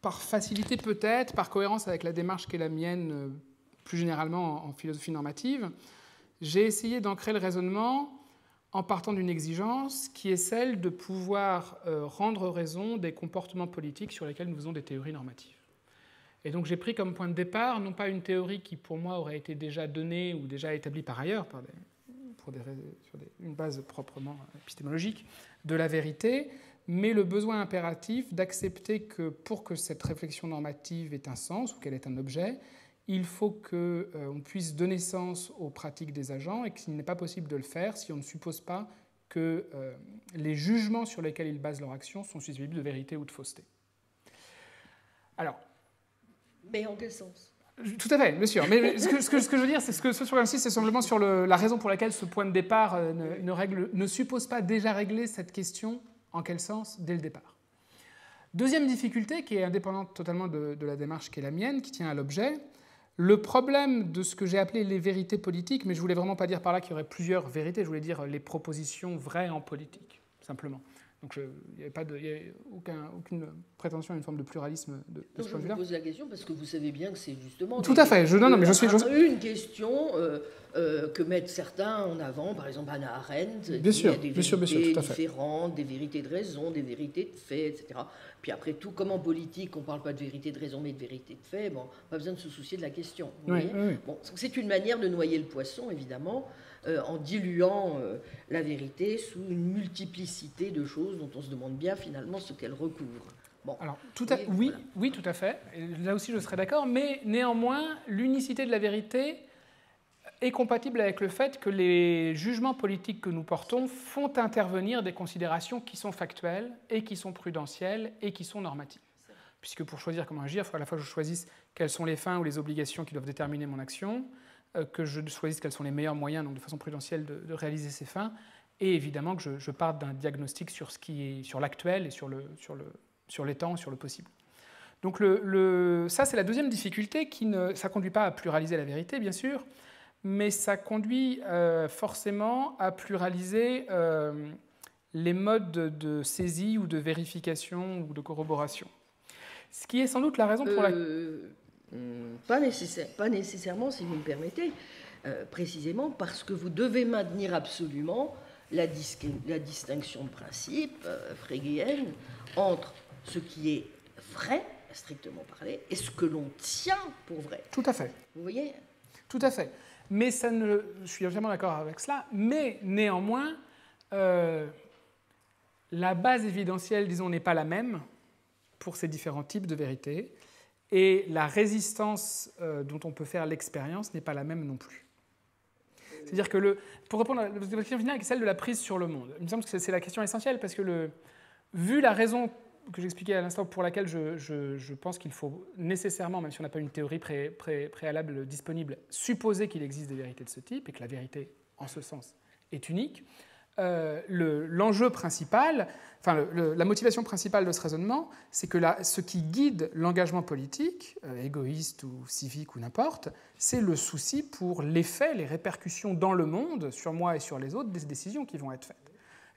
par facilité peut-être, par cohérence avec la démarche qui est la mienne, plus généralement en philosophie normative, j'ai essayé d'ancrer le raisonnement en partant d'une exigence qui est celle de pouvoir rendre raison des comportements politiques sur lesquels nous faisons des théories normatives. Et donc j'ai pris comme point de départ, non pas une théorie qui pour moi aurait été déjà donnée ou déjà établie par ailleurs, sur une base proprement épistémologique, de la vérité, mais le besoin impératif d'accepter que pour que cette réflexion normative ait un sens ou qu'elle ait un objet, il faut qu'on puisse donner sens aux pratiques des agents et qu'il n'est pas possible de le faire si on ne suppose pas que les jugements sur lesquels ils basent leur action sont susceptibles de vérité ou de fausseté. Alors, mais en quel sens ? Tout à fait, bien sûr. Mais ce que je veux dire, c'est ce sur j'insiste, c'est simplement sur la raison pour laquelle ce point de départ ne suppose pas déjà régler cette question, en quel sens, dès le départ. Deuxième difficulté, qui est indépendante totalement de la démarche qui est la mienne, qui tient à l'objet, le problème de ce que j'ai appelé les vérités politiques, mais je ne voulais vraiment pas dire par là qu'il y aurait plusieurs vérités, je voulais dire les propositions vraies en politique, simplement. Donc il n'y avait aucune prétention à une forme de pluralisme de ce point de vue-là. Je vous pose la question parce que vous savez bien que c'est justement... Tout à fait. Une question que mettent certains en avant, par exemple Hannah Arendt, bien sûr, il y a des vérités différentes, des vérités de raison, des vérités de fait, etc. Puis après tout, comme en politique, on ne parle pas de vérité de raison, mais de vérité de fait, bon, pas besoin de se soucier de la question. Oui. Bon, c'est une manière de noyer le poisson, évidemment, en diluant la vérité sous une multiplicité de choses dont on se demande bien finalement ce qu'elle recouvre. Bon. Alors, oui, tout à fait. Et là aussi, je serais d'accord. Mais néanmoins, l'unicité de la vérité est compatible avec le fait que les jugements politiques que nous portons font intervenir des considérations qui sont factuelles et qui sont prudentielles et qui sont normatives. puisque pour choisir comment agir, il faudra à la fois que je choisisse quelles sont les fins ou les obligations qui doivent déterminer mon action, que je choisisse quels sont les meilleurs moyens, donc de façon prudentielle, de réaliser ces fins, et évidemment que je parte d'un diagnostic sur l'actuel et sur l'étang, sur le possible. Donc ça, c'est la deuxième difficulté, ça ne conduit pas à pluraliser la vérité, bien sûr, mais ça conduit forcément à pluraliser les modes de saisie ou de vérification ou de corroboration. Ce qui est sans doute la raison pour laquelle... Pas nécessairement, si vous me permettez, précisément parce que vous devez maintenir absolument la distinction de principe frégéenne entre ce qui est vrai, strictement parlé, et ce que l'on tient pour vrai. Tout à fait. Vous voyez ? Tout à fait. Mais je suis entièrement d'accord avec cela, mais néanmoins, la base évidentielle, disons, n'est pas la même pour ces différents types de vérités, et la résistance dont on peut faire l'expérience n'est pas la même non plus. C'est-à-dire que, pour répondre à la question finale, qui est celle de la prise sur le monde, il me semble que c'est la question essentielle, parce que vu la raison que j'expliquais à l'instant pour laquelle je pense qu'il faut nécessairement, même si on n'a pas une théorie préalable disponible, supposer qu'il existe des vérités de ce type, et que la vérité, en ce sens, est unique, l'enjeu principal, la motivation principale de ce raisonnement, c'est que ce qui guide l'engagement politique, égoïste ou civique ou n'importe, c'est le souci pour l'effet, les répercussions dans le monde, sur moi et sur les autres, des décisions qui vont être faites.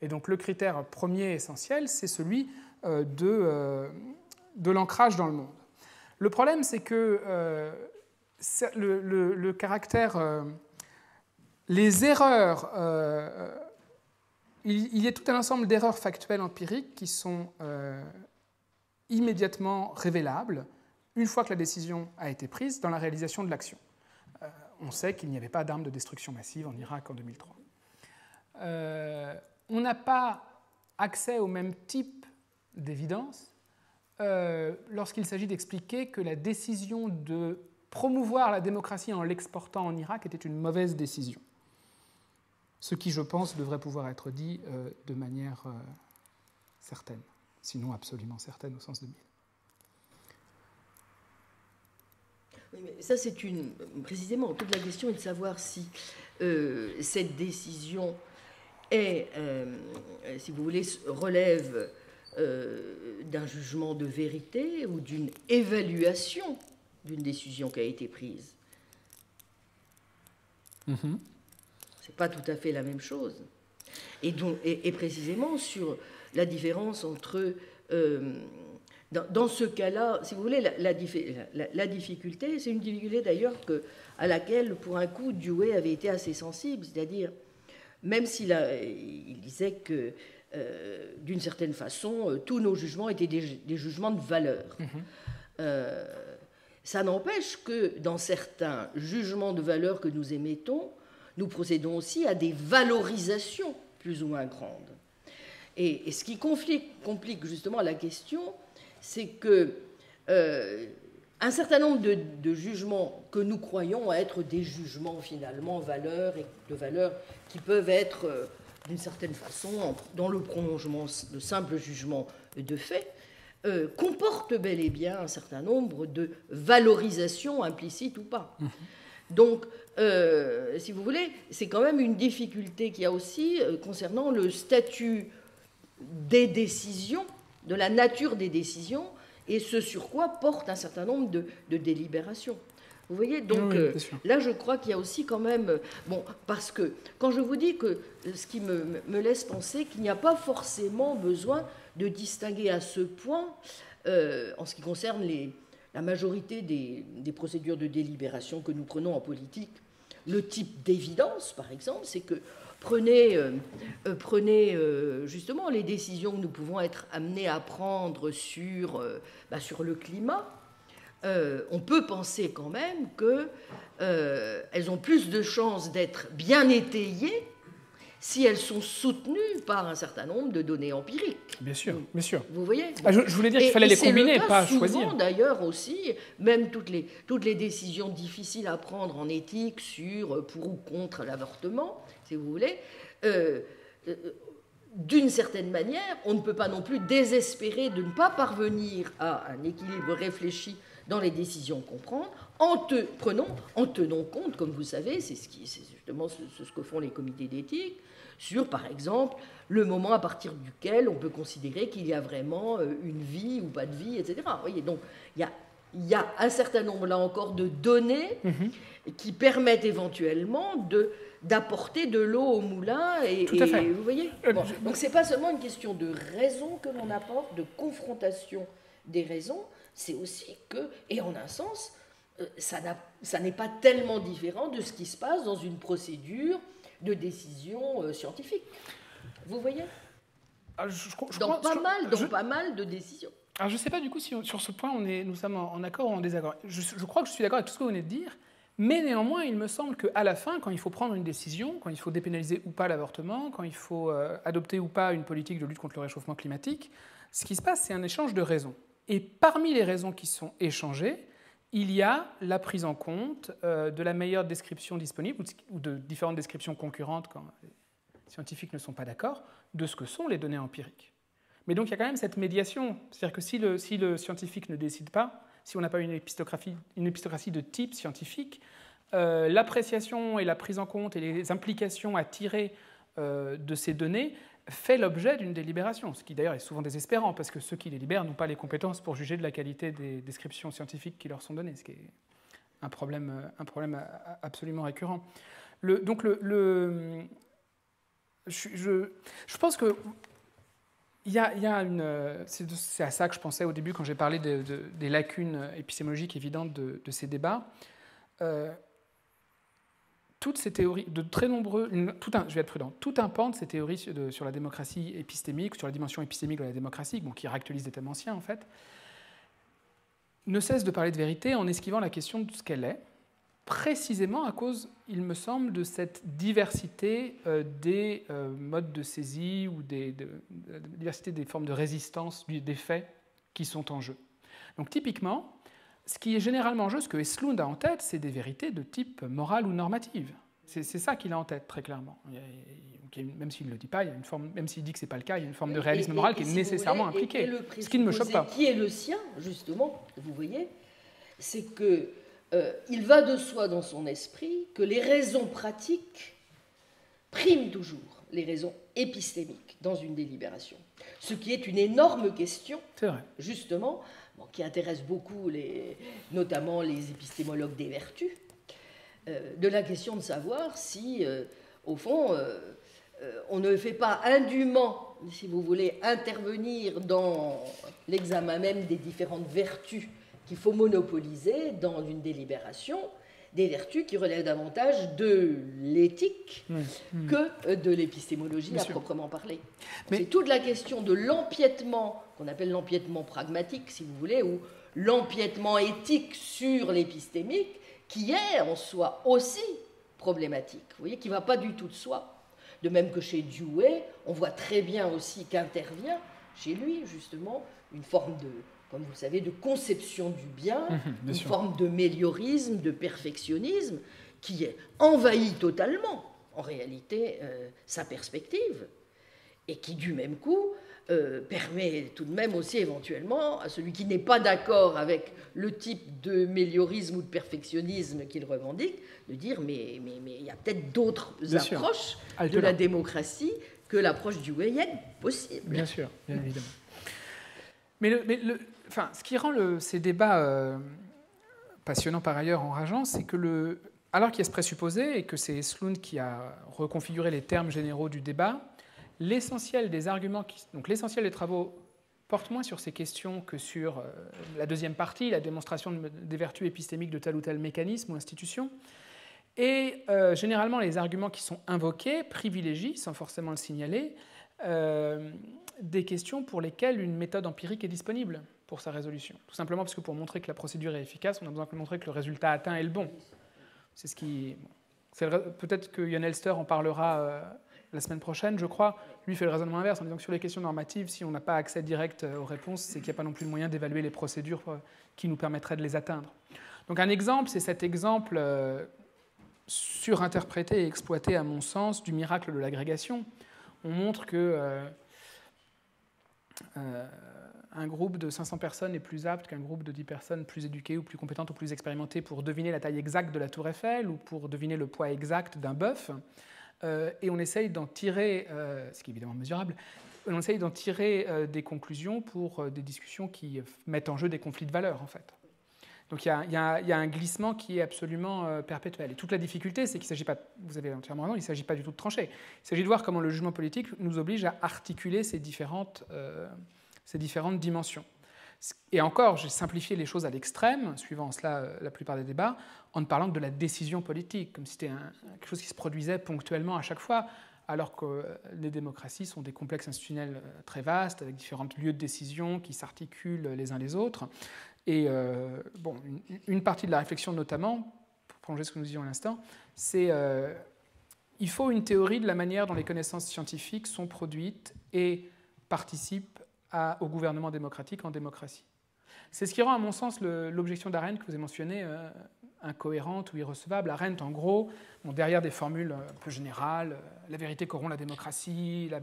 Et donc le critère premier essentiel, c'est celui de l'ancrage dans le monde. Le problème, c'est que le caractère... les erreurs... il y a tout un ensemble d'erreurs factuelles empiriques qui sont immédiatement révélables une fois que la décision a été prise dans la réalisation de l'action. On sait qu'il n'y avait pas d'armes de destruction massive en Irak en 2003. On n'a pas accès au même type d'évidence lorsqu'il s'agit d'expliquer que la décision de promouvoir la démocratie en l'exportant en Irak était une mauvaise décision. Ce qui, je pense, devrait pouvoir être dit de manière certaine, sinon absolument certaine au sens de Mill. Oui, mais ça, c'est précisément toute la question est de savoir si cette décision est, si vous voulez, relève d'un jugement de vérité ou d'une évaluation d'une décision qui a été prise. Mm-hmm. C'est pas tout à fait la même chose. Et précisément sur la différence entre... dans ce cas-là, si vous voulez, la difficulté, c'est une difficulté d'ailleurs à laquelle, pour un coup, Dewey avait été assez sensible, c'est-à-dire, même il disait que, d'une certaine façon, tous nos jugements étaient des jugements de valeur. Mm-hmm. Ça n'empêche que, dans certains jugements de valeur que nous émettons, nous procédons aussi à des valorisations plus ou moins grandes. Et ce qui complique justement la question, c'est que un certain nombre de jugements que nous croyons être des jugements finalement de valeurs qui peuvent être d'une certaine façon dans le prolongement de simples jugements de fait, comportent bel et bien un certain nombre de valorisations implicites ou pas. Mmh. Donc, si vous voulez, c'est quand même une difficulté qu'il y a aussi concernant le statut des décisions, de la nature des décisions, et ce sur quoi porte un certain nombre de délibérations. Vous voyez, donc oui, là, je crois qu'il y a aussi quand même... Bon, parce que quand je vous dis que ce qui me laisse penser qu'il n'y a pas forcément besoin de distinguer à ce point, en ce qui concerne la majorité des procédures de délibération que nous prenons en politique, le type d'évidence, par exemple, c'est que prenez justement les décisions que nous pouvons être amenés à prendre sur le climat. On peut penser quand même qu'elles ont plus de chances d'être bien étayées si elles sont soutenues par un certain nombre de données empiriques. Bien sûr, bien sûr. Vous voyez ? Je voulais dire qu'il fallait les combiner, pas choisir. Souvent, d'ailleurs, aussi, même toutes les décisions difficiles à prendre en éthique sur pour ou contre l'avortement, si vous voulez, d'une certaine manière, on ne peut pas non plus désespérer de ne pas parvenir à un équilibre réfléchi dans les décisions qu'on prend, en tenant compte, comme vous savez, c'est justement ce que font les comités d'éthique, sur, par exemple, le moment à partir duquel on peut considérer qu'il y a vraiment une vie ou pas de vie, etc. Vous voyez, donc il y a un certain nombre, là encore, de données qui permettent éventuellement d'apporter de l'eau au moulin. Tout à fait. Vous voyez, bon, donc ce n'est pas seulement une question de raison que l'on apporte, de confrontation des raisons, c'est aussi que, et en un sens, ça n'est pas tellement différent de ce qui se passe dans une procédure de décision scientifique. Vous voyez, dans pas mal de décisions. Alors je ne sais pas du coup si sur ce point nous sommes en accord ou en désaccord. Je crois que je suis d'accord avec tout ce que vous venez de dire, mais néanmoins il me semble qu'à la fin, quand il faut prendre une décision, quand il faut dépénaliser ou pas l'avortement, quand il faut adopter ou pas une politique de lutte contre le réchauffement climatique, ce qui se passe c'est un échange de raisons. Et parmi les raisons qui sont échangées, il y a la prise en compte de la meilleure description disponible ou de différentes descriptions concurrentes quand les scientifiques ne sont pas d'accord de ce que sont les données empiriques. Mais donc il y a quand même cette médiation. C'est-à-dire que si le scientifique ne décide pas, si on n'a pas une épistocratie de type scientifique, l'appréciation et la prise en compte et les implications à tirer de ces données fait l'objet d'une délibération, ce qui d'ailleurs est souvent désespérant, parce que ceux qui les libèrent n'ont pas les compétences pour juger de la qualité des descriptions scientifiques qui leur sont données, ce qui est un problème absolument récurrent. Je pense que c'est à ça que je pensais au début quand j'ai parlé des lacunes épistémologiques évidentes de ces débats. Toutes ces théories, je vais être prudent, tout un pan de ces théories sur la démocratie épistémique, sur la dimension épistémique de la démocratie, qui réactualise des thèmes anciens en fait, ne cesse de parler de vérité en esquivant la question de ce qu'elle est, précisément à cause, il me semble, de cette diversité des modes de saisie ou de la diversité des formes de résistance des faits qui sont en jeu. Donc typiquement, ce qui est généralement en jeu, ce que Eslund a en tête, c'est des vérités de type moral ou normative. C'est ça qu'il a en tête, très clairement. Même s'il ne le dit pas, même s'il dit que ce n'est pas le cas, il y a une forme de réalisme moral qui est nécessairement impliquée, ce qui ne me choque pas. Qui est le sien, justement, vous voyez, c'est qu'il va de soi dans son esprit que les raisons pratiques priment toujours les raisons épistémiques dans une délibération. Ce qui est une énorme question, justement, qui intéresse beaucoup notamment les épistémologues des vertus, de la question de savoir si, au fond, on ne fait pas indûment, si vous voulez, intervenir dans l'examen même des différentes vertus qu'il faut monopoliser dans une délibération, des vertus qui relèvent davantage de l'éthique que de l'épistémologie à proprement parler. C'est toute la question de l'empiètement, qu'on appelle l'empiètement pragmatique, si vous voulez, ou l'empiètement éthique sur l'épistémique, qui est en soi aussi problématique, vous voyez, qui ne va pas du tout de soi. De même que chez Dewey, on voit très bien aussi qu'intervient chez lui, justement, une forme de, comme vous le savez, de conception du bien, une forme de méliorisme, de perfectionnisme, qui envahit totalement, en réalité, sa perspective, et qui, du même coup, permet tout de même aussi, éventuellement, à celui qui n'est pas d'accord avec le type de méliorisme ou de perfectionnisme qu'il revendique, de dire, mais il y a peut-être d'autres approches de la démocratie que l'approche deweyenne possible. Bien sûr, bien évidemment. Mais ce qui rend ces débats passionnants par ailleurs, enrageants, c'est que alors qu'il y a ce présupposé et que c'est Eslund qui a reconfiguré les termes généraux du débat, l'essentiel des arguments, donc l'essentiel des travaux porte moins sur ces questions que sur la deuxième partie, la démonstration des vertus épistémiques de tel ou tel mécanisme ou institution. Et généralement, les arguments qui sont invoqués privilégient, sans forcément le signaler, des questions pour lesquelles une méthode empirique est disponible pour sa résolution. Tout simplement parce que pour montrer que la procédure est efficace, on a besoin de montrer que le résultat atteint est le bon. C'est ce qui... Peut-être que Jon Elster en parlera la semaine prochaine, je crois. Lui fait le raisonnement inverse en disant que sur les questions normatives, si on n'a pas accès direct aux réponses, c'est qu'il n'y a pas non plus le moyen d'évaluer les procédures qui nous permettraient de les atteindre. Donc un exemple, c'est cet exemple surinterprété et exploité, à mon sens, du miracle de l'agrégation, on montre que un groupe de 500 personnes est plus apte qu'un groupe de 10 personnes plus éduquées ou plus compétentes ou plus expérimentées pour deviner la taille exacte de la tour Eiffel ou pour deviner le poids exact d'un bœuf. Et on essaye d'en tirer, ce qui est évidemment mesurable, on essaye d'en tirer des conclusions pour des discussions qui mettent en jeu des conflits de valeurs, en fait. Donc il y a un glissement qui est absolument perpétuel. Et toute la difficulté, c'est qu'il ne s'agit pas, vous avez entièrement raison, il ne s'agit pas du tout de trancher. Il s'agit de voir comment le jugement politique nous oblige à articuler ces différentes dimensions. Et encore, j'ai simplifié les choses à l'extrême, suivant cela la plupart des débats, en ne parlant que de la décision politique, comme si c'était quelque chose qui se produisait ponctuellement à chaque fois, alors que les démocraties sont des complexes institutionnels très vastes, avec différents lieux de décision qui s'articulent les uns les autres. Et une partie de la réflexion notamment, pour prolonger ce que nous disions à l'instant, c'est il faut une théorie de la manière dont les connaissances scientifiques sont produites et participent au gouvernement démocratique en démocratie. C'est ce qui rend, à mon sens, l'objection d'Arendt que vous avez mentionnée incohérente ou irrecevable. Arendt, en gros, derrière des formules un peu générales, la vérité corrompt la démocratie, la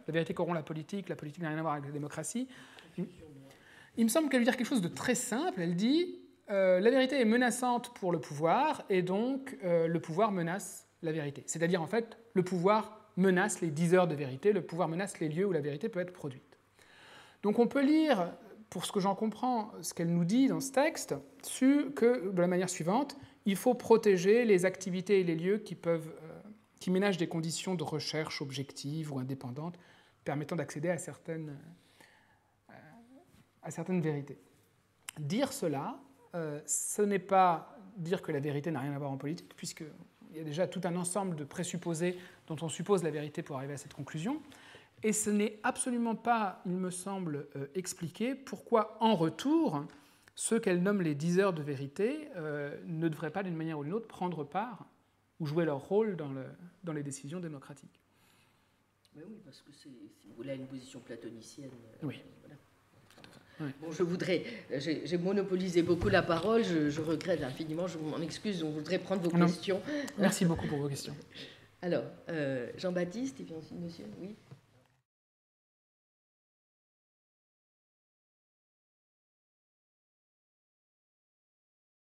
vérité corrompt la politique n'a rien à voir avec la démocratie. Il me semble qu'elle veut dire quelque chose de très simple. Elle dit la vérité est menaçante pour le pouvoir et donc le pouvoir menace la vérité. C'est-à-dire, en fait, le pouvoir menace les diseurs de vérité, le pouvoir menace les lieux où la vérité peut être produite. Donc on peut lire, pour ce que j'en comprends, ce qu'elle nous dit dans ce texte, que de la manière suivante, il faut protéger les activités et les lieux qui ménagent des conditions de recherche objectives ou indépendantes permettant d'accéder à certaines vérités. Dire cela, ce n'est pas dire que la vérité n'a rien à voir en politique, puisqu'il y a déjà tout un ensemble de présupposés dont on suppose la vérité pour arriver à cette conclusion. Et ce n'est absolument pas, il me semble, expliquer pourquoi, en retour, ceux qu'elle nomme les diseurs de vérité ne devraient pas, d'une manière ou d'une autre, prendre part ou jouer leur rôle dans les décisions démocratiques. Mais oui, parce que si vous voulez, une position platonicienne. Oui. Voilà. Oui. Bon, j'ai monopolisé beaucoup la parole, je regrette infiniment, je m'en excuse, on voudrait prendre vos questions. Merci beaucoup pour vos questions. Alors, Jean-Baptiste, et puis ensuite monsieur, oui.